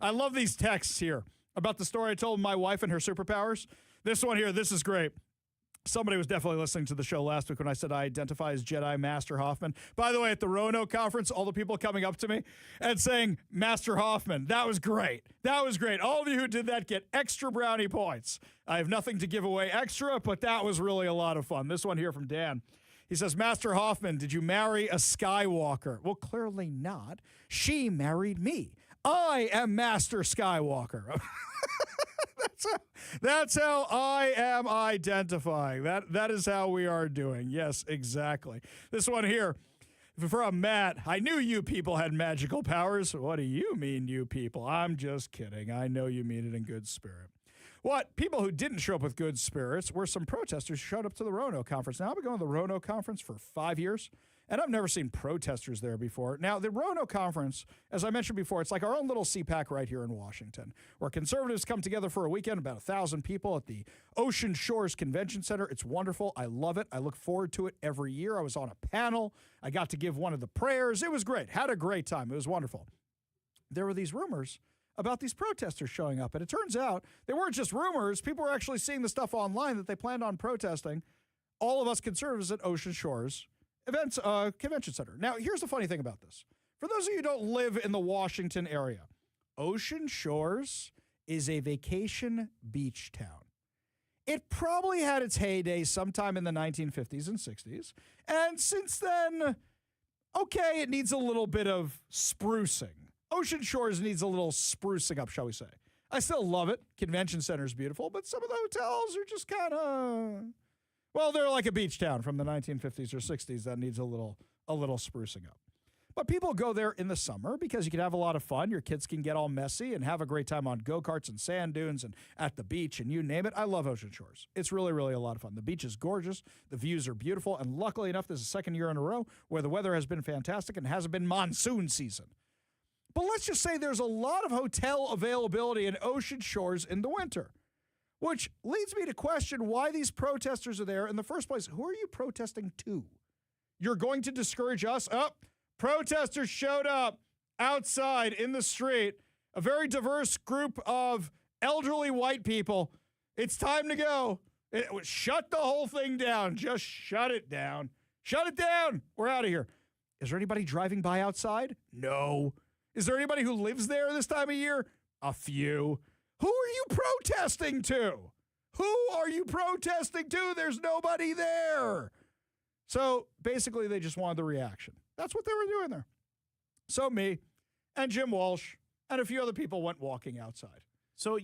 I love these texts here about the story I told my wife and her superpowers. This one here, this is great. Somebody was definitely listening to the show last week when I said I identify as Jedi Master Hoffman. By the way, at the Roanoke conference, all the people coming up to me and saying, Master Hoffman, that was great. That was great. All of you who did that get extra brownie points. I have nothing to give away extra, but that was really a lot of fun. This one here from Dan. He says, Master Hoffman, did you marry a Skywalker? Well, clearly not. She married me. I am Master Skywalker. That's how I am identifying. That is how we are doing. Yes, exactly. This one here from Matt. I knew you people had magical powers. What do you mean, you people? I'm just kidding. I know you mean it in good spirit. What people who didn't show up with good spirits were some protesters who showed up to the Roanoke conference. Now, I've been going to the Roanoke conference for 5 years, and I've never seen protesters there before. Now, the Roanoke conference, as I mentioned before, it's like our own little CPAC right here in Washington, where conservatives come together for a weekend, about 1,000 people at the Ocean Shores Convention Center. It's wonderful. I love it. I look forward to it every year. I was on a panel. I got to give one of the prayers. It was great. Had a great time. It was wonderful. There were these rumors about these protesters showing up, and it turns out they weren't just rumors. People were actually seeing the stuff online that they planned on protesting all of us conservatives at Ocean Shores Convention Center. Now, here's the funny thing about this. For those of you who don't live in the Washington area, Ocean Shores is a vacation beach town. It probably had its heyday sometime in the 1950s and 60s. And since then, okay, it needs a little bit of sprucing. Ocean Shores needs a little sprucing up, shall we say. I still love it. Convention Center is beautiful, but some of the hotels are just kind of, well, they're like a beach town from the 1950s or 60s that needs a little sprucing up. But people go there in the summer because you can have a lot of fun. Your kids can get all messy and have a great time on go-karts and sand dunes and at the beach and you name it. I love Ocean Shores. It's really, really a lot of fun. The beach is gorgeous. The views are beautiful. And luckily enough, this is the second year in a row where the weather has been fantastic and hasn't been monsoon season. But let's just say there's a lot of hotel availability in Ocean Shores in the winter, which leads me to question why these protesters are there in the first place. Who are you protesting to? You're going to discourage us? Protesters showed up outside in the street, a very diverse group of elderly white people. It's time to go. Shut the whole thing down. Just shut it down. Shut it down. We're out of here. Is there anybody driving by outside? No. Is there anybody who lives there this time of year? A few. Who are you protesting to? Who are you protesting to? There's nobody there. So basically, they just wanted the reaction. That's what they were doing there. So me and Jim Walsh and a few other people went walking outside. So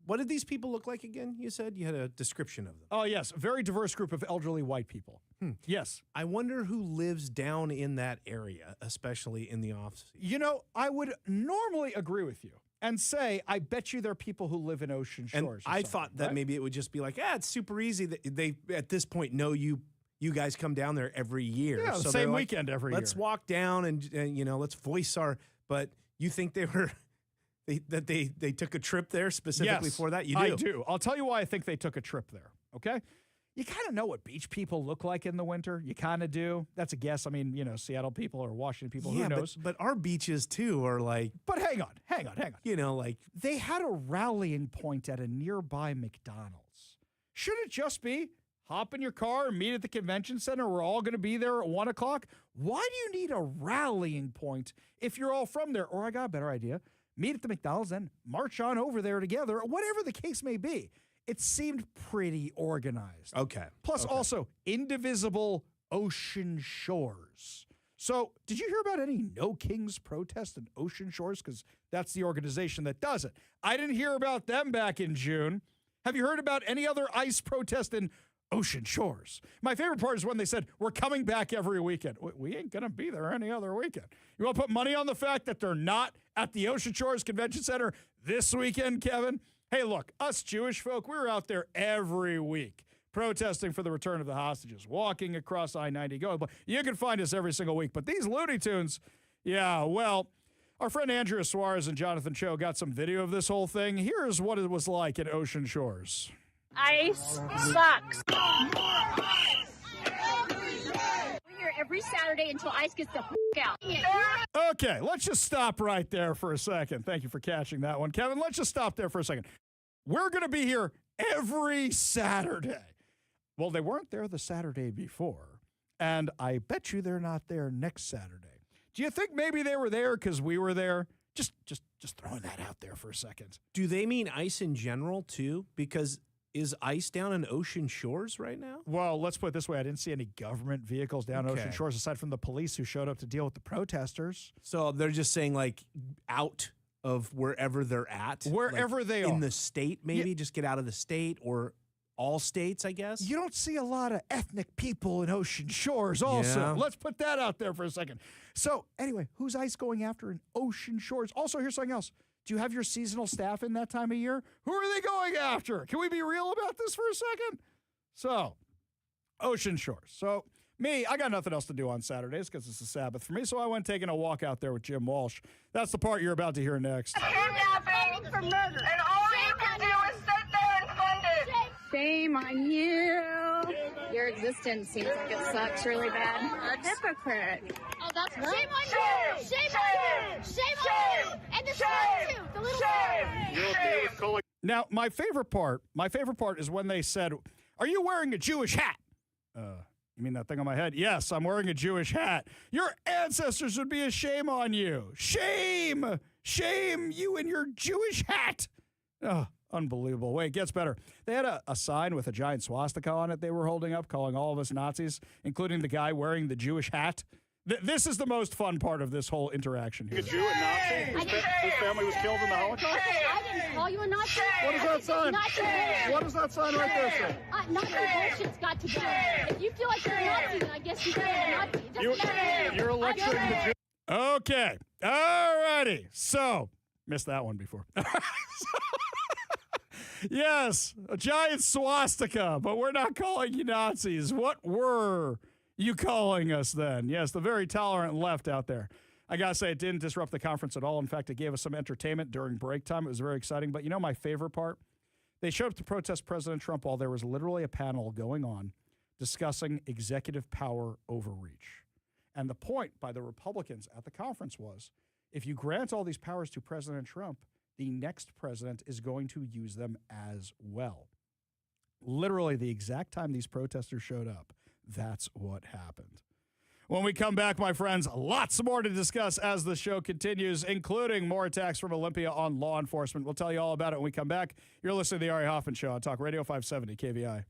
what did these people look like again? You said you had a description of them. Oh, yes. A very diverse group of elderly white people. Yes. I wonder who lives down in that area, especially in the off season. You know, I would normally agree with you and say, I bet you there are people who live in Ocean Shores. And I thought that maybe it would just be like, it's super easy. That they, at this point, know you guys come down there every year. Yeah, so same weekend every year. Let's walk down and let's voice our, but you think they were... They took a trip there specifically for that? You do? I do. I'll tell you why I think they took a trip there, okay? You kind of know what beach people look like in the winter. You kind of do. That's a guess. I mean, Seattle people or Washington people, who knows? But our beaches, too, are like... But hang on. Like... They had a rallying point at a nearby McDonald's. Should it just be, hop in your car and meet at the convention center. We're all going to be there at 1 o'clock. Why do you need a rallying point if you're all from there? Or I got a better idea. Meet at the McDonald's and march on over there together, whatever the case may be. It seemed pretty organized. Okay. Plus also indivisible ocean shores. So did you hear about any No Kings protest in Ocean Shores? Because that's the organization that does it. I didn't hear about them back in June. Have you heard about any other ICE protest in Ocean Shores? My favorite part is when they said, we're coming back every weekend. We ain't going to be there any other weekend. You want to put money on the fact that they're not at the Ocean Shores Convention Center this weekend, Kevin? Hey, look, us Jewish folk, we're out there every week protesting for the return of the hostages, walking across I-90. You can find us every single week. But these Looney Tunes, yeah, well, our friend Andrea Suarez and Jonathan Cho got some video of this whole thing. Here's what it was like at Ocean Shores. Ice sucks. We're here every Saturday until ice gets the out. Okay, let's just stop right there for a second. Thank you for catching that one, Kevin. Let's just stop there for a second. We're going to be here every Saturday. Well, they weren't there the Saturday before, and I bet you they're not there next Saturday. Do you think maybe they were there because we were there? Just throwing that out there for a second. Do they mean ICE in general, too? Because is ICE down in Ocean Shores right now? Well, let's put it this way. I didn't see any government vehicles down Ocean Shores aside from the police who showed up to deal with the protesters. So they're just saying, like, out of wherever they're at? Wherever like they are. In the state, maybe? Just get out of the state or all states, I guess? You don't see a lot of ethnic people in Ocean Shores also. Yeah. Let's put that out there for a second. So anyway, who's ICE going after in Ocean Shores? Also, here's something else. Do you have your seasonal staff in that time of year? Who are they going after? Can we be real about this for a second? So, Ocean Shores. So, me, I got nothing else to do on Saturdays because it's a Sabbath for me, so I went taking a walk out there with Jim Walsh. That's the part you're about to hear next. Kidnapping for murder. And all you can do is sit there and fund it. Shame on you. Your existence seems like it sucks really bad. You're a hypocrite. Oh, that's right. Shame on you. Shame on you. Shame on you. And this one too. The little boy. Now, my favorite part is when they said, "Are you wearing a Jewish hat?" You mean that thing on my head? Yes, I'm wearing a Jewish hat. Your ancestors would be a shame on you. Shame! Shame, you and your Jewish hat. Oh, unbelievable. Wait, it gets better. They had a sign with a giant swastika on it they were holding up, calling all of us Nazis, including the guy wearing the Jewish hat. This is the most fun part of this whole interaction here. A Jew and Nazi? His family was killed in the Holocaust? I didn't call you a Nazi. What does that sign? What does that sign right there say? Nazi bullshit's got to go. If you feel like you're a Nazi, then I guess you feel like a Nazi. It doesn't matter. You're lecturing the Jew. Okay. All righty. So, missed that one before. Yes, a giant swastika, but we're not calling you Nazis. What were you calling us then? Yes, the very tolerant left out there. I got to say, it didn't disrupt the conference at all. In fact, it gave us some entertainment during break time. It was very exciting. But you know my favorite part? They showed up to protest President Trump while there was literally a panel going on discussing executive power overreach. And the point by the Republicans at the conference was, if you grant all these powers to President Trump, the next president is going to use them as well. Literally the exact time these protesters showed up, that's what happened. When we come back, my friends, lots more to discuss as the show continues, including more attacks from Olympia on law enforcement. We'll tell you all about it when we come back. You're listening to the Ari Hoffman Show on Talk Radio 570 KVI.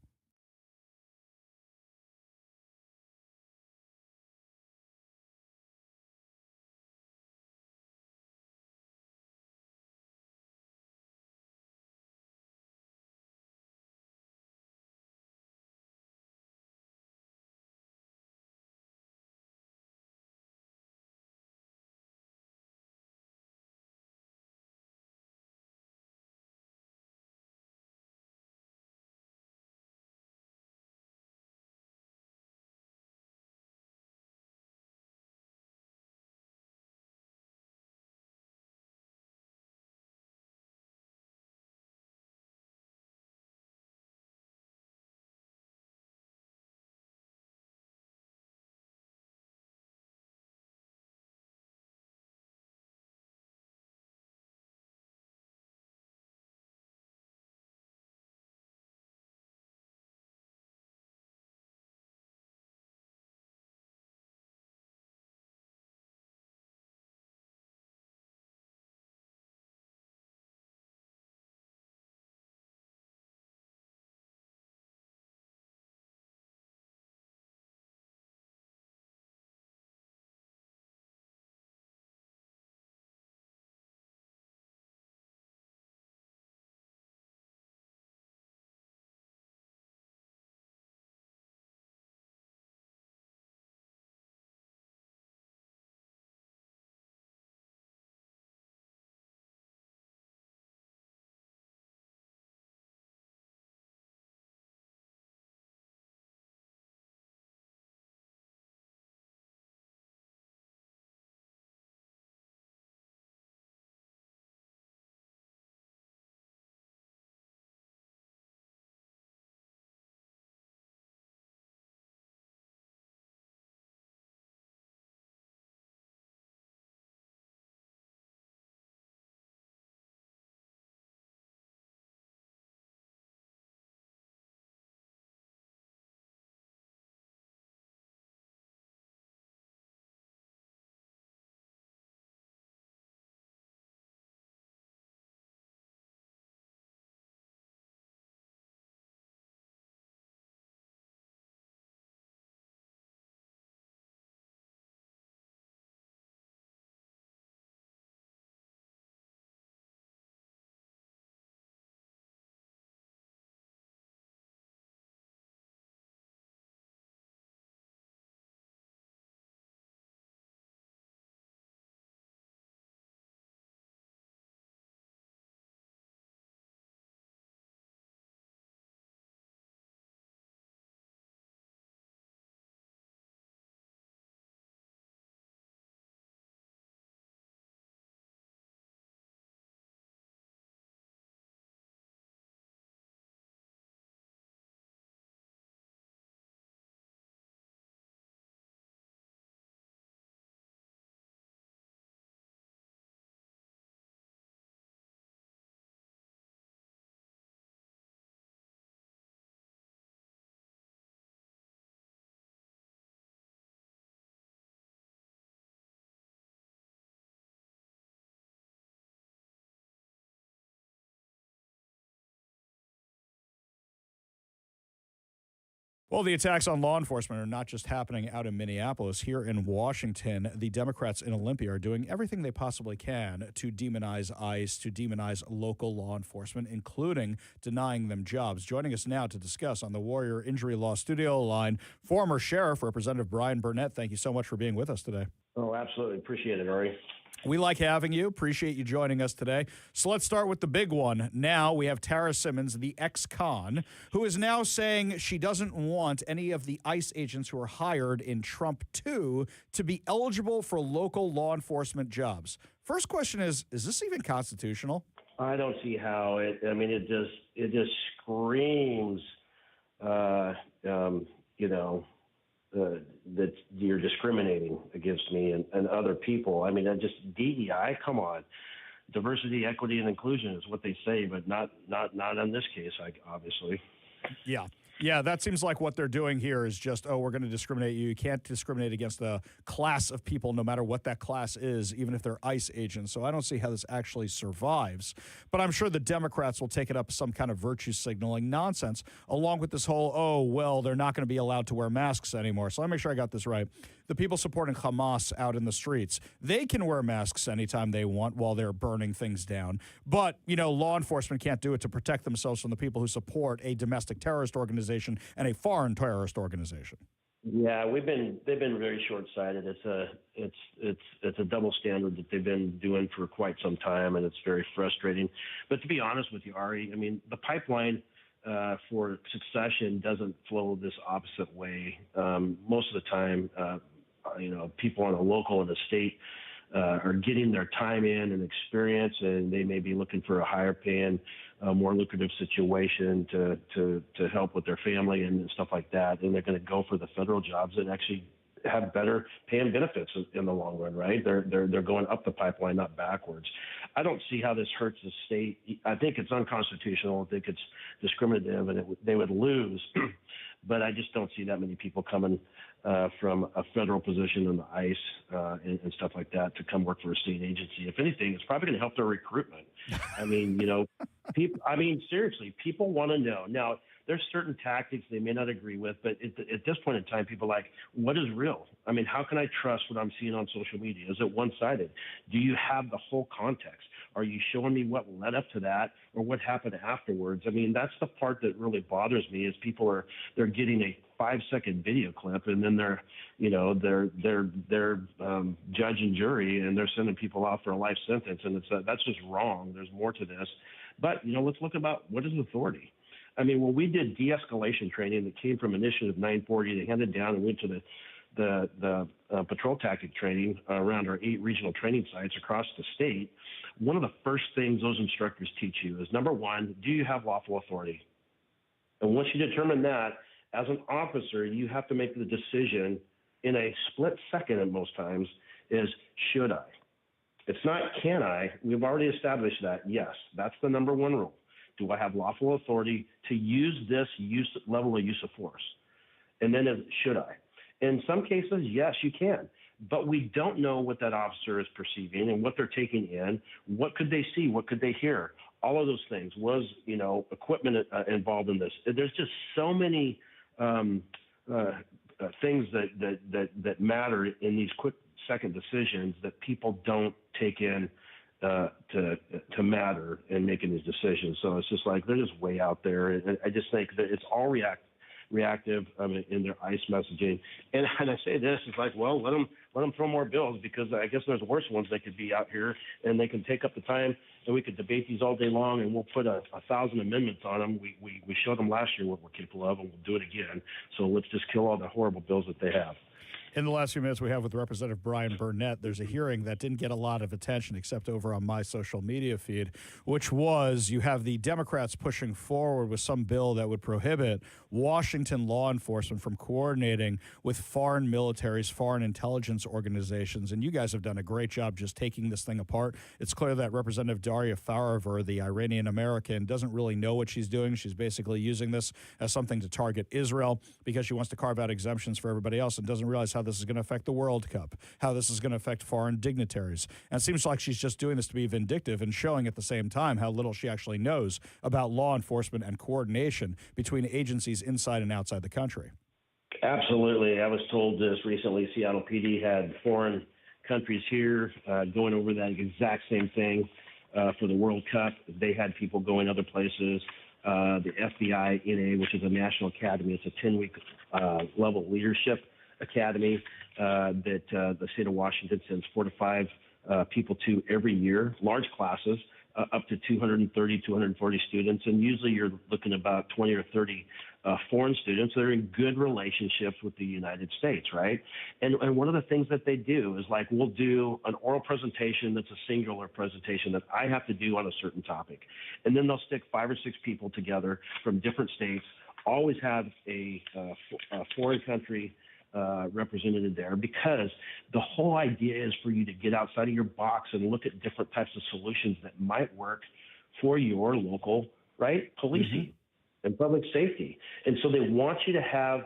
Well, the attacks on law enforcement are not just happening out in Minneapolis. Here in Washington, the Democrats in Olympia are doing everything they possibly can to demonize ICE, to demonize local law enforcement, including denying them jobs. Joining us now to discuss on the Warrior Injury Law studio line, former Sheriff Representative Brian Burnett. Thank you so much for being with us today. Oh, absolutely. Appreciate it, Ari. We like having you. Appreciate you joining us today. So let's start with the big one. Now we have Tara Simmons, the ex-con, who is now saying she doesn't want any of the ICE agents who are hired in Trump 2 to be eligible for local law enforcement jobs. First question is this even constitutional? I don't see how it. I mean, it just screams, that you're discriminating against me and other people. I mean, just DEI. Come on, diversity, equity, and inclusion is what they say, but not in this case, obviously. Yeah. Yeah, that seems like what they're doing here is just, we're going to discriminate you. You can't discriminate against a class of people, no matter what that class is, even if they're ICE agents. So I don't see how this actually survives. But I'm sure the Democrats will take it up some kind of virtue signaling nonsense, along with this whole, they're not going to be allowed to wear masks anymore. So let me make sure I got this right. The people supporting Hamas out in the streets, they can wear masks anytime they want while they're burning things down. But, law enforcement can't do it to protect themselves from the people who support a domestic terrorist organization and a foreign terrorist organization. Yeah, they've been very short-sighted. It's a double standard that they've been doing for quite some time, and it's very frustrating. But to be honest with you, Ari, I mean, the pipeline for succession doesn't flow this opposite way. Most of the time, people on a local and a state are getting their time in and experience, and they may be looking for a higher paying, more lucrative situation to help with their family and stuff like that. And they're going to go for the federal jobs that actually have better paying benefits in the long run, right? They're going up the pipeline, not backwards. I don't see how this hurts the state. I think it's unconstitutional. I think it's discriminative, and they would lose. But I just don't see that many people coming from a federal position in the ICE and stuff like that to come work for a state agency. If anything, it's probably going to help their recruitment. I mean, people. I mean, seriously, people want to know. Now, there's certain tactics they may not agree with, but at this point in time, people are like, what is real? I mean, how can I trust what I'm seeing on social media? Is it one-sided? Do you have the whole context? Are you showing me what led up to that or what happened afterwards? I mean, that's the part that really bothers me is they're getting a 5-second video clip and then they're judge and jury and they're sending people out for a life sentence. And that's just wrong. There's more to this. But, let's look about what is authority. I mean, when we did de-escalation training that came from Initiative 940, they handed down and went to the patrol tactic training around our 8 regional training sites across the state. One of the first things those instructors teach you is, number one, do you have lawful authority? And once you determine that, as an officer, you have to make the decision in a split second at most times is, should I? It's not can I. We've already established that. Yes, that's the number one rule. Do I have lawful authority to use this level of use of force? And then should I? In some cases, yes, you can. But we don't know what that officer is perceiving and what they're taking in. What could they see? What could they hear? All of those things. Was, equipment involved in this? There's just so many things that matter in these quick second decisions that people don't take in to matter in making these decisions. So it's just like they're just way out there. And I just think that it's all reactive in their ICE messaging. And I say this, it's like, well, let them throw more bills because I guess there's worse ones they could be out here and they can take up the time and we could debate these all day long and we'll put 1,000 amendments on them. We showed them last year what we're capable of and we'll do it again. So let's just kill all the horrible bills that they have. In the last few minutes we have with Representative Brian Burnett, there's a hearing that didn't get a lot of attention except over on my social media feed, which was you have the Democrats pushing forward with some bill that would prohibit Washington law enforcement from coordinating with foreign militaries, foreign intelligence organizations. And you guys have done a great job just taking this thing apart. It's clear that Representative Daria Faraver, the Iranian-American, doesn't really know what she's doing. She's basically using this as something to target Israel because she wants to carve out exemptions for everybody else and doesn't realize how this is going to affect the World Cup, how this is going to affect foreign dignitaries. And it seems like she's just doing this to be vindictive and showing at the same time how little she actually knows about law enforcement and coordination between agencies inside and outside the country. Absolutely. I was told this recently. Seattle PD had foreign countries here going over that exact same thing for the World Cup. They had people going other places. The FBI NA, which is a national academy, it's a 10-week level leadership academy that the state of Washington sends 4 to 5 people to every year, large classes, up to 230, 240 students. And usually you're looking about 20 or 30 foreign students that are in good relationships with the United States, right? And one of the things that they do is like we'll do an oral presentation that's a singular presentation that I have to do on a certain topic. And then they'll stick 5 or 6 people together from different states, always have a foreign country represented there, because the whole idea is for you to get outside of your box and look at different types of solutions that might work for your local, right, policing and public safety. And so they want you to have,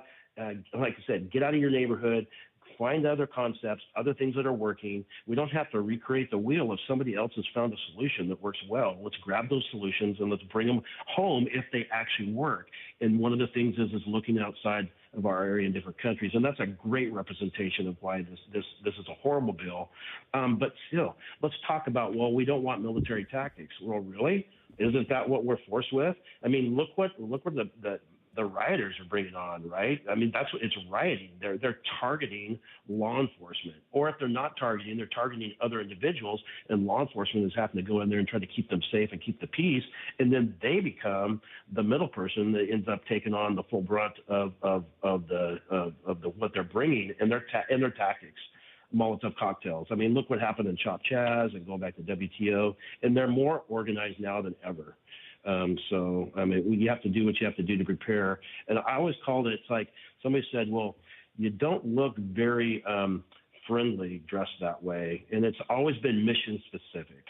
like I said, get out of your neighborhood, find other concepts, other things that are working. We don't have to recreate the wheel. If somebody else has found a solution that works well, let's grab those solutions and let's bring them home if they actually work. And one of the things is looking outside of our area in different countries. And that's a great representation of why this is a horrible bill. But still, let's talk about, well, we don't want military tactics. Well, really? Isn't that what we're forced with? I mean, look what the rioters are bringing on, right? I mean, that's what it's rioting. They're targeting law enforcement, or if they're not targeting, they're targeting other individuals, and law enforcement is having to go in there and try to keep them safe and keep the peace, and then they become the middle person that ends up taking on the full brunt of the what they're bringing and their tactics. Molotov cocktails. I mean, look what happened in Chop Chaz and going back to WTO, and they're more organized now than ever. So, I mean, you have to do what you have to do to prepare. And I always called it, it's like somebody said, well, you don't look very friendly dressed that way. And it's always been mission specific.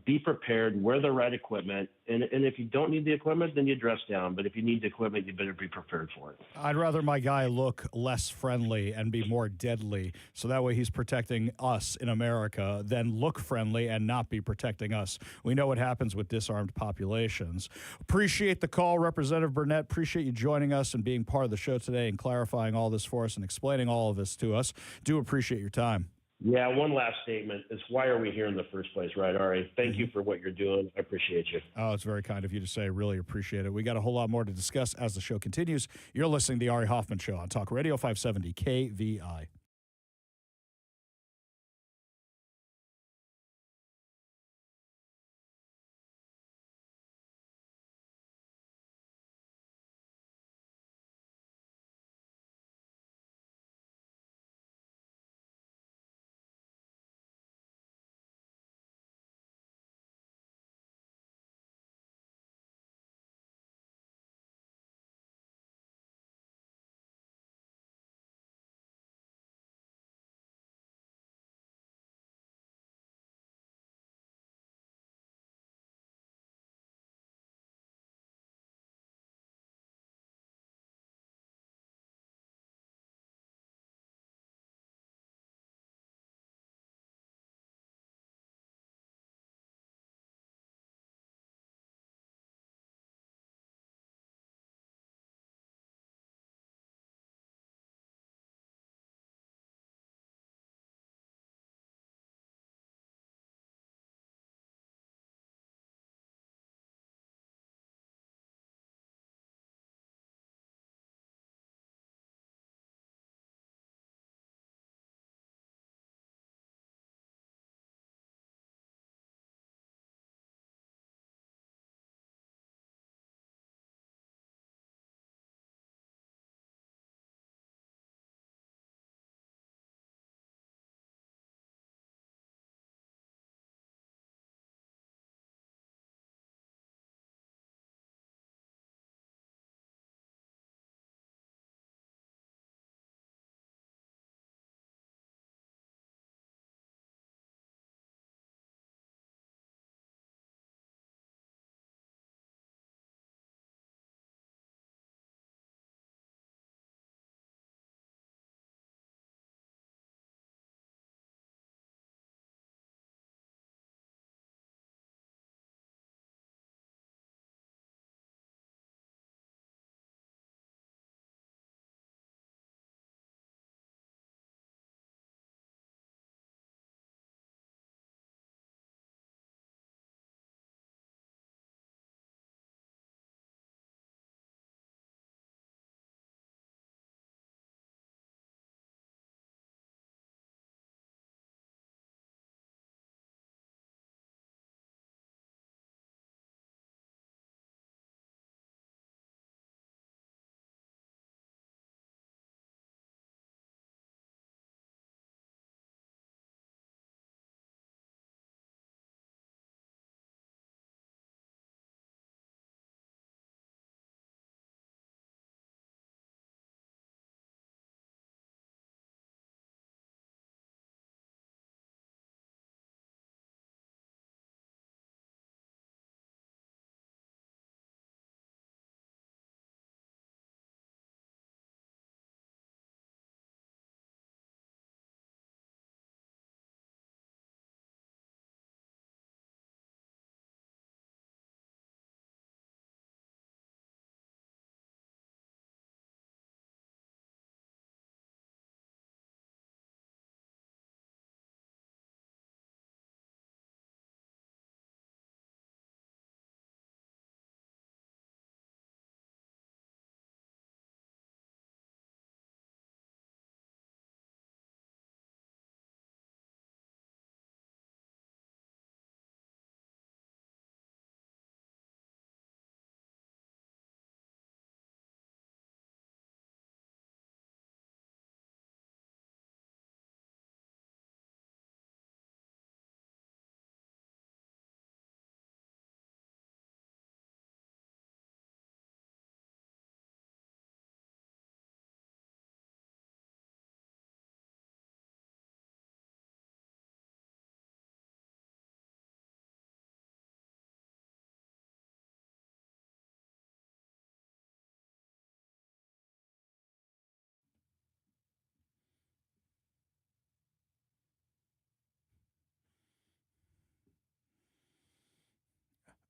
Be prepared, wear the right equipment. And if you don't need the equipment, then you dress down. But if you need the equipment, you better be prepared for it. I'd rather my guy look less friendly and be more deadly, so that way he's protecting us in America, than look friendly and not be protecting us. We know what happens with disarmed populations. Appreciate the call, Representative Burnett. Appreciate you joining us and being part of the show today and clarifying all this for us and explaining all of this to us. Do appreciate your time. Yeah, one last statement is, why are we here in the first place, right, Ari? Thank you for what you're doing. I appreciate you. Oh, it's very kind of you to say. Really appreciate it. We got a whole lot more to discuss as the show continues. You're listening to the Ari Hoffman Show on Talk Radio 570 KVI.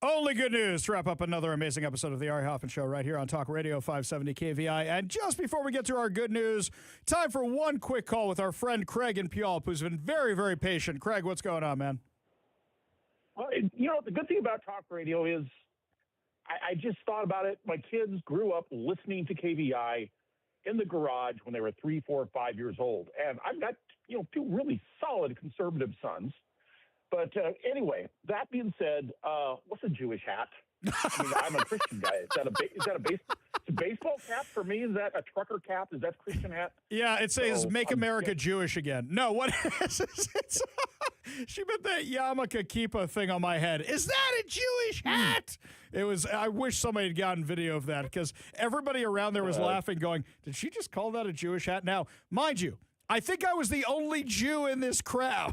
Only good news to wrap up another amazing episode of the Ari Hoffman Show right here on Talk Radio 570 KVI. And just before we get to our good news, time for one quick call with our friend Craig in Puyallup, who's been very, very patient. Craig, what's going on, man? Well, the good thing about talk radio is I just thought about it. My kids grew up listening to KVI in the garage when they were 3, 4, 5 years old. And I've got, two really solid conservative sons. But anyway, that being said, what's a Jewish hat? I mean, I'm a Christian guy. Is that a baseball cap for me? Is that a trucker cap? Is that a Christian hat? Yeah, it says "Make America Jewish Again." No, what is it? She put that yarmulke kippah thing on my head. Is that a Jewish hat? It was. I wish somebody had gotten video of that because everybody around there was laughing, going, "Did she just call that a Jewish hat?" Now, mind you, I think I was the only Jew in this crowd.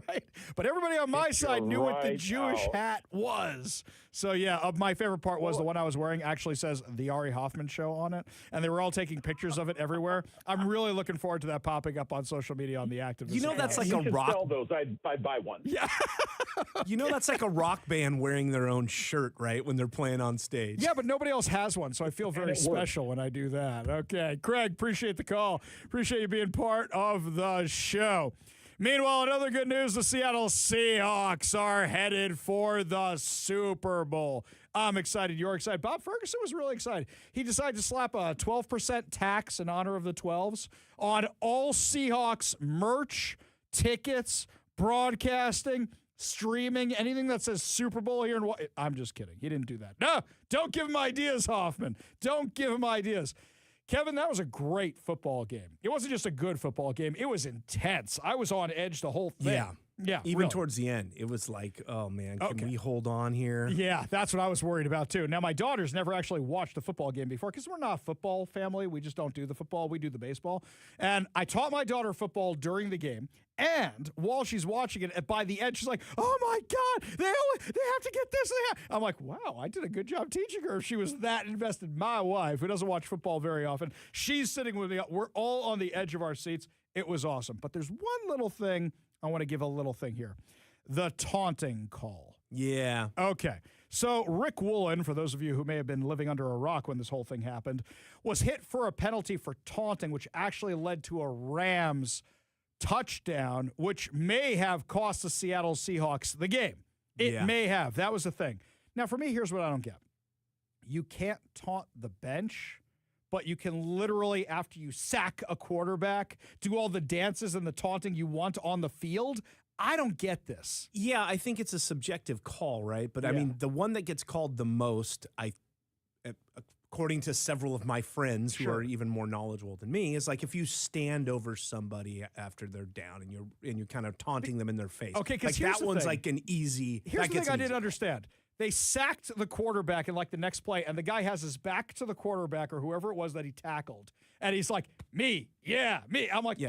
Right? But everybody on my side knew what the Jewish hat was. So, yeah, my favorite part was the one I was wearing actually says the Ari Hoffman Show on it, and they were all taking pictures of it everywhere. I'm really looking forward to that popping up on social media on the activist. That's like you a should rock. Sell those. I'd buy one. Yeah. That's like a rock band wearing their own shirt, right, when they're playing on stage. Yeah, but nobody else has one, so I feel very special when I do that. Okay, Craig, appreciate the call. Appreciate you being part of the show. Meanwhile, another good news, the Seattle Seahawks are headed for the Super Bowl. I'm excited. You're excited. Bob Ferguson was really excited. He decided to slap a 12% tax in honor of the 12s on all Seahawks merch, tickets, broadcasting, streaming, anything that says Super Bowl here. I'm just kidding. He didn't do that. No, don't give him ideas, Hoffman. Don't give him ideas. Kevin, that was a great football game. It wasn't just a good football game. It was intense. I was on edge the whole thing. Yeah. Even really. Towards the end, it was like, oh, man, can we hold on here? Yeah, that's what I was worried about, too. Now, my daughter's never actually watched a football game before because we're not a football family. We just don't do the football. We do the baseball. And I taught my daughter football during the game. And while she's watching it, by the end, she's like, oh, my God, they have to get this. I'm like, wow, I did a good job teaching her if she was that invested. My wife, who doesn't watch football very often, she's sitting with me. We're all on the edge of our seats. It was awesome. But there's one little thing. I want to give a little thing here. The taunting call. Yeah. Okay. So Rick Woolen, for those of you who may have been living under a rock when this whole thing happened, was hit for a penalty for taunting, which actually led to a Rams touchdown, which may have cost the Seattle Seahawks the game. It may have. That was the thing. Now, for me, here's what I don't get. You can't taunt the bench, but you can literally, after you sack a quarterback, do all the dances and the taunting you want on the field. I don't get this. Yeah, I think it's a subjective call, right? But, I mean, the one that gets called the most, according to several of my friends who are even more knowledgeable than me, is like if you stand over somebody after they're down and you're kind of taunting them in their face. Okay, because like that one's like an easy. Here's the thing I didn't understand. They sacked the quarterback in like the next play, and the guy has his back to the quarterback or whoever it was that he tackled, and he's like, me. I'm like,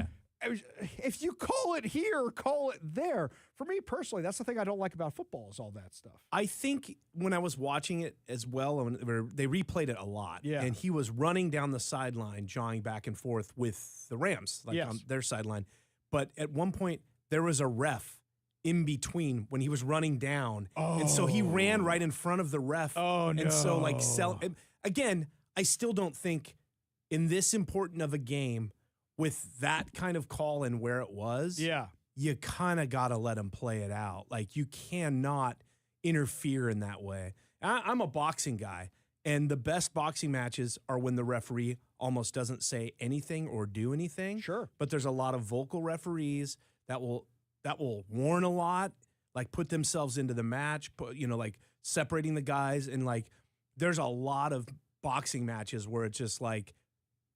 if you call it here, call it there. For me personally, that's the thing I don't like about football is all that stuff. I think when I was watching it as well, they replayed it a lot, and he was running down the sideline, jawing back and forth with the Rams, on their sideline. But at one point, there was a ref in between when he was running down. And so he ran right in front of the ref. Oh, no. And so, again, I still don't think in this important of a game with that kind of call and where it was, you kind of got to let him play it out. Like, you cannot interfere in that way. I'm a boxing guy, and the best boxing matches are when the referee almost doesn't say anything or do anything. Sure. But there's a lot of vocal referees that will warn a lot, like put themselves into the match, like separating the guys. And like, there's a lot of boxing matches where it's just like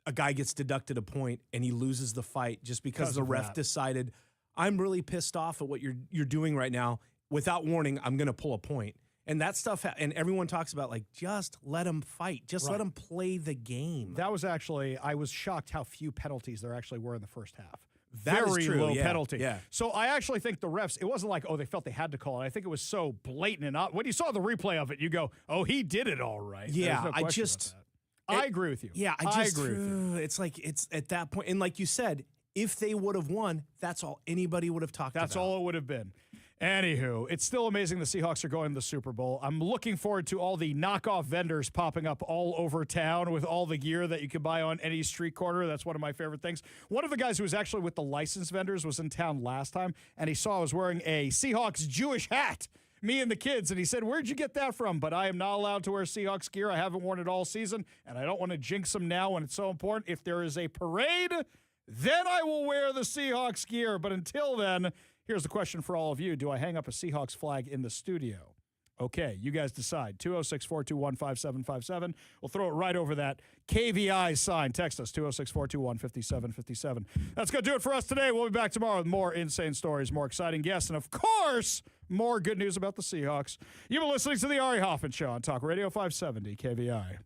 a guy gets deducted a point and he loses the fight just because the ref decided, I'm really pissed off at what you're doing right now. Without warning, I'm going to pull a point. And that stuff, and everyone talks about, like, just let them fight. Just let them play the game. That was actually, I was shocked how few penalties there actually were in the first half. Very low penalty. Yeah. So I actually think the refs, it wasn't like, they felt they had to call it. I think it was so blatant. And when you saw the replay of it, you go, he did it all right. Yeah, no I agree with you. Yeah, I agree with you. It's like, it's at that point. And like you said, if they would have won, that's all anybody would have talked about. That's all it would have been. Anywho, it's still amazing the Seahawks are going to the Super Bowl. I'm looking forward to all the knockoff vendors popping up all over town with all the gear that you can buy on any street corner. That's one of my favorite things. One of the guys who was actually with the licensed vendors was in town last time, and he saw I was wearing a Seahawks Jewish hat, me and the kids, and he said, "Where'd you get that from?" But I am not allowed to wear Seahawks gear. I haven't worn it all season, and I don't want to jinx them now when it's so important. If there is a parade, then I will wear the Seahawks gear. But until then, here's the question for all of you. Do I hang up a Seahawks flag in the studio? Okay, you guys decide. 206-421-5757. We'll throw it right over that KVI sign. Text us, 206-421-5757. That's going to do it for us today. We'll be back tomorrow with more insane stories, more exciting guests, and, of course, more good news about the Seahawks. You've been listening to the Ari Hoffman Show on Talk Radio 570 KVI.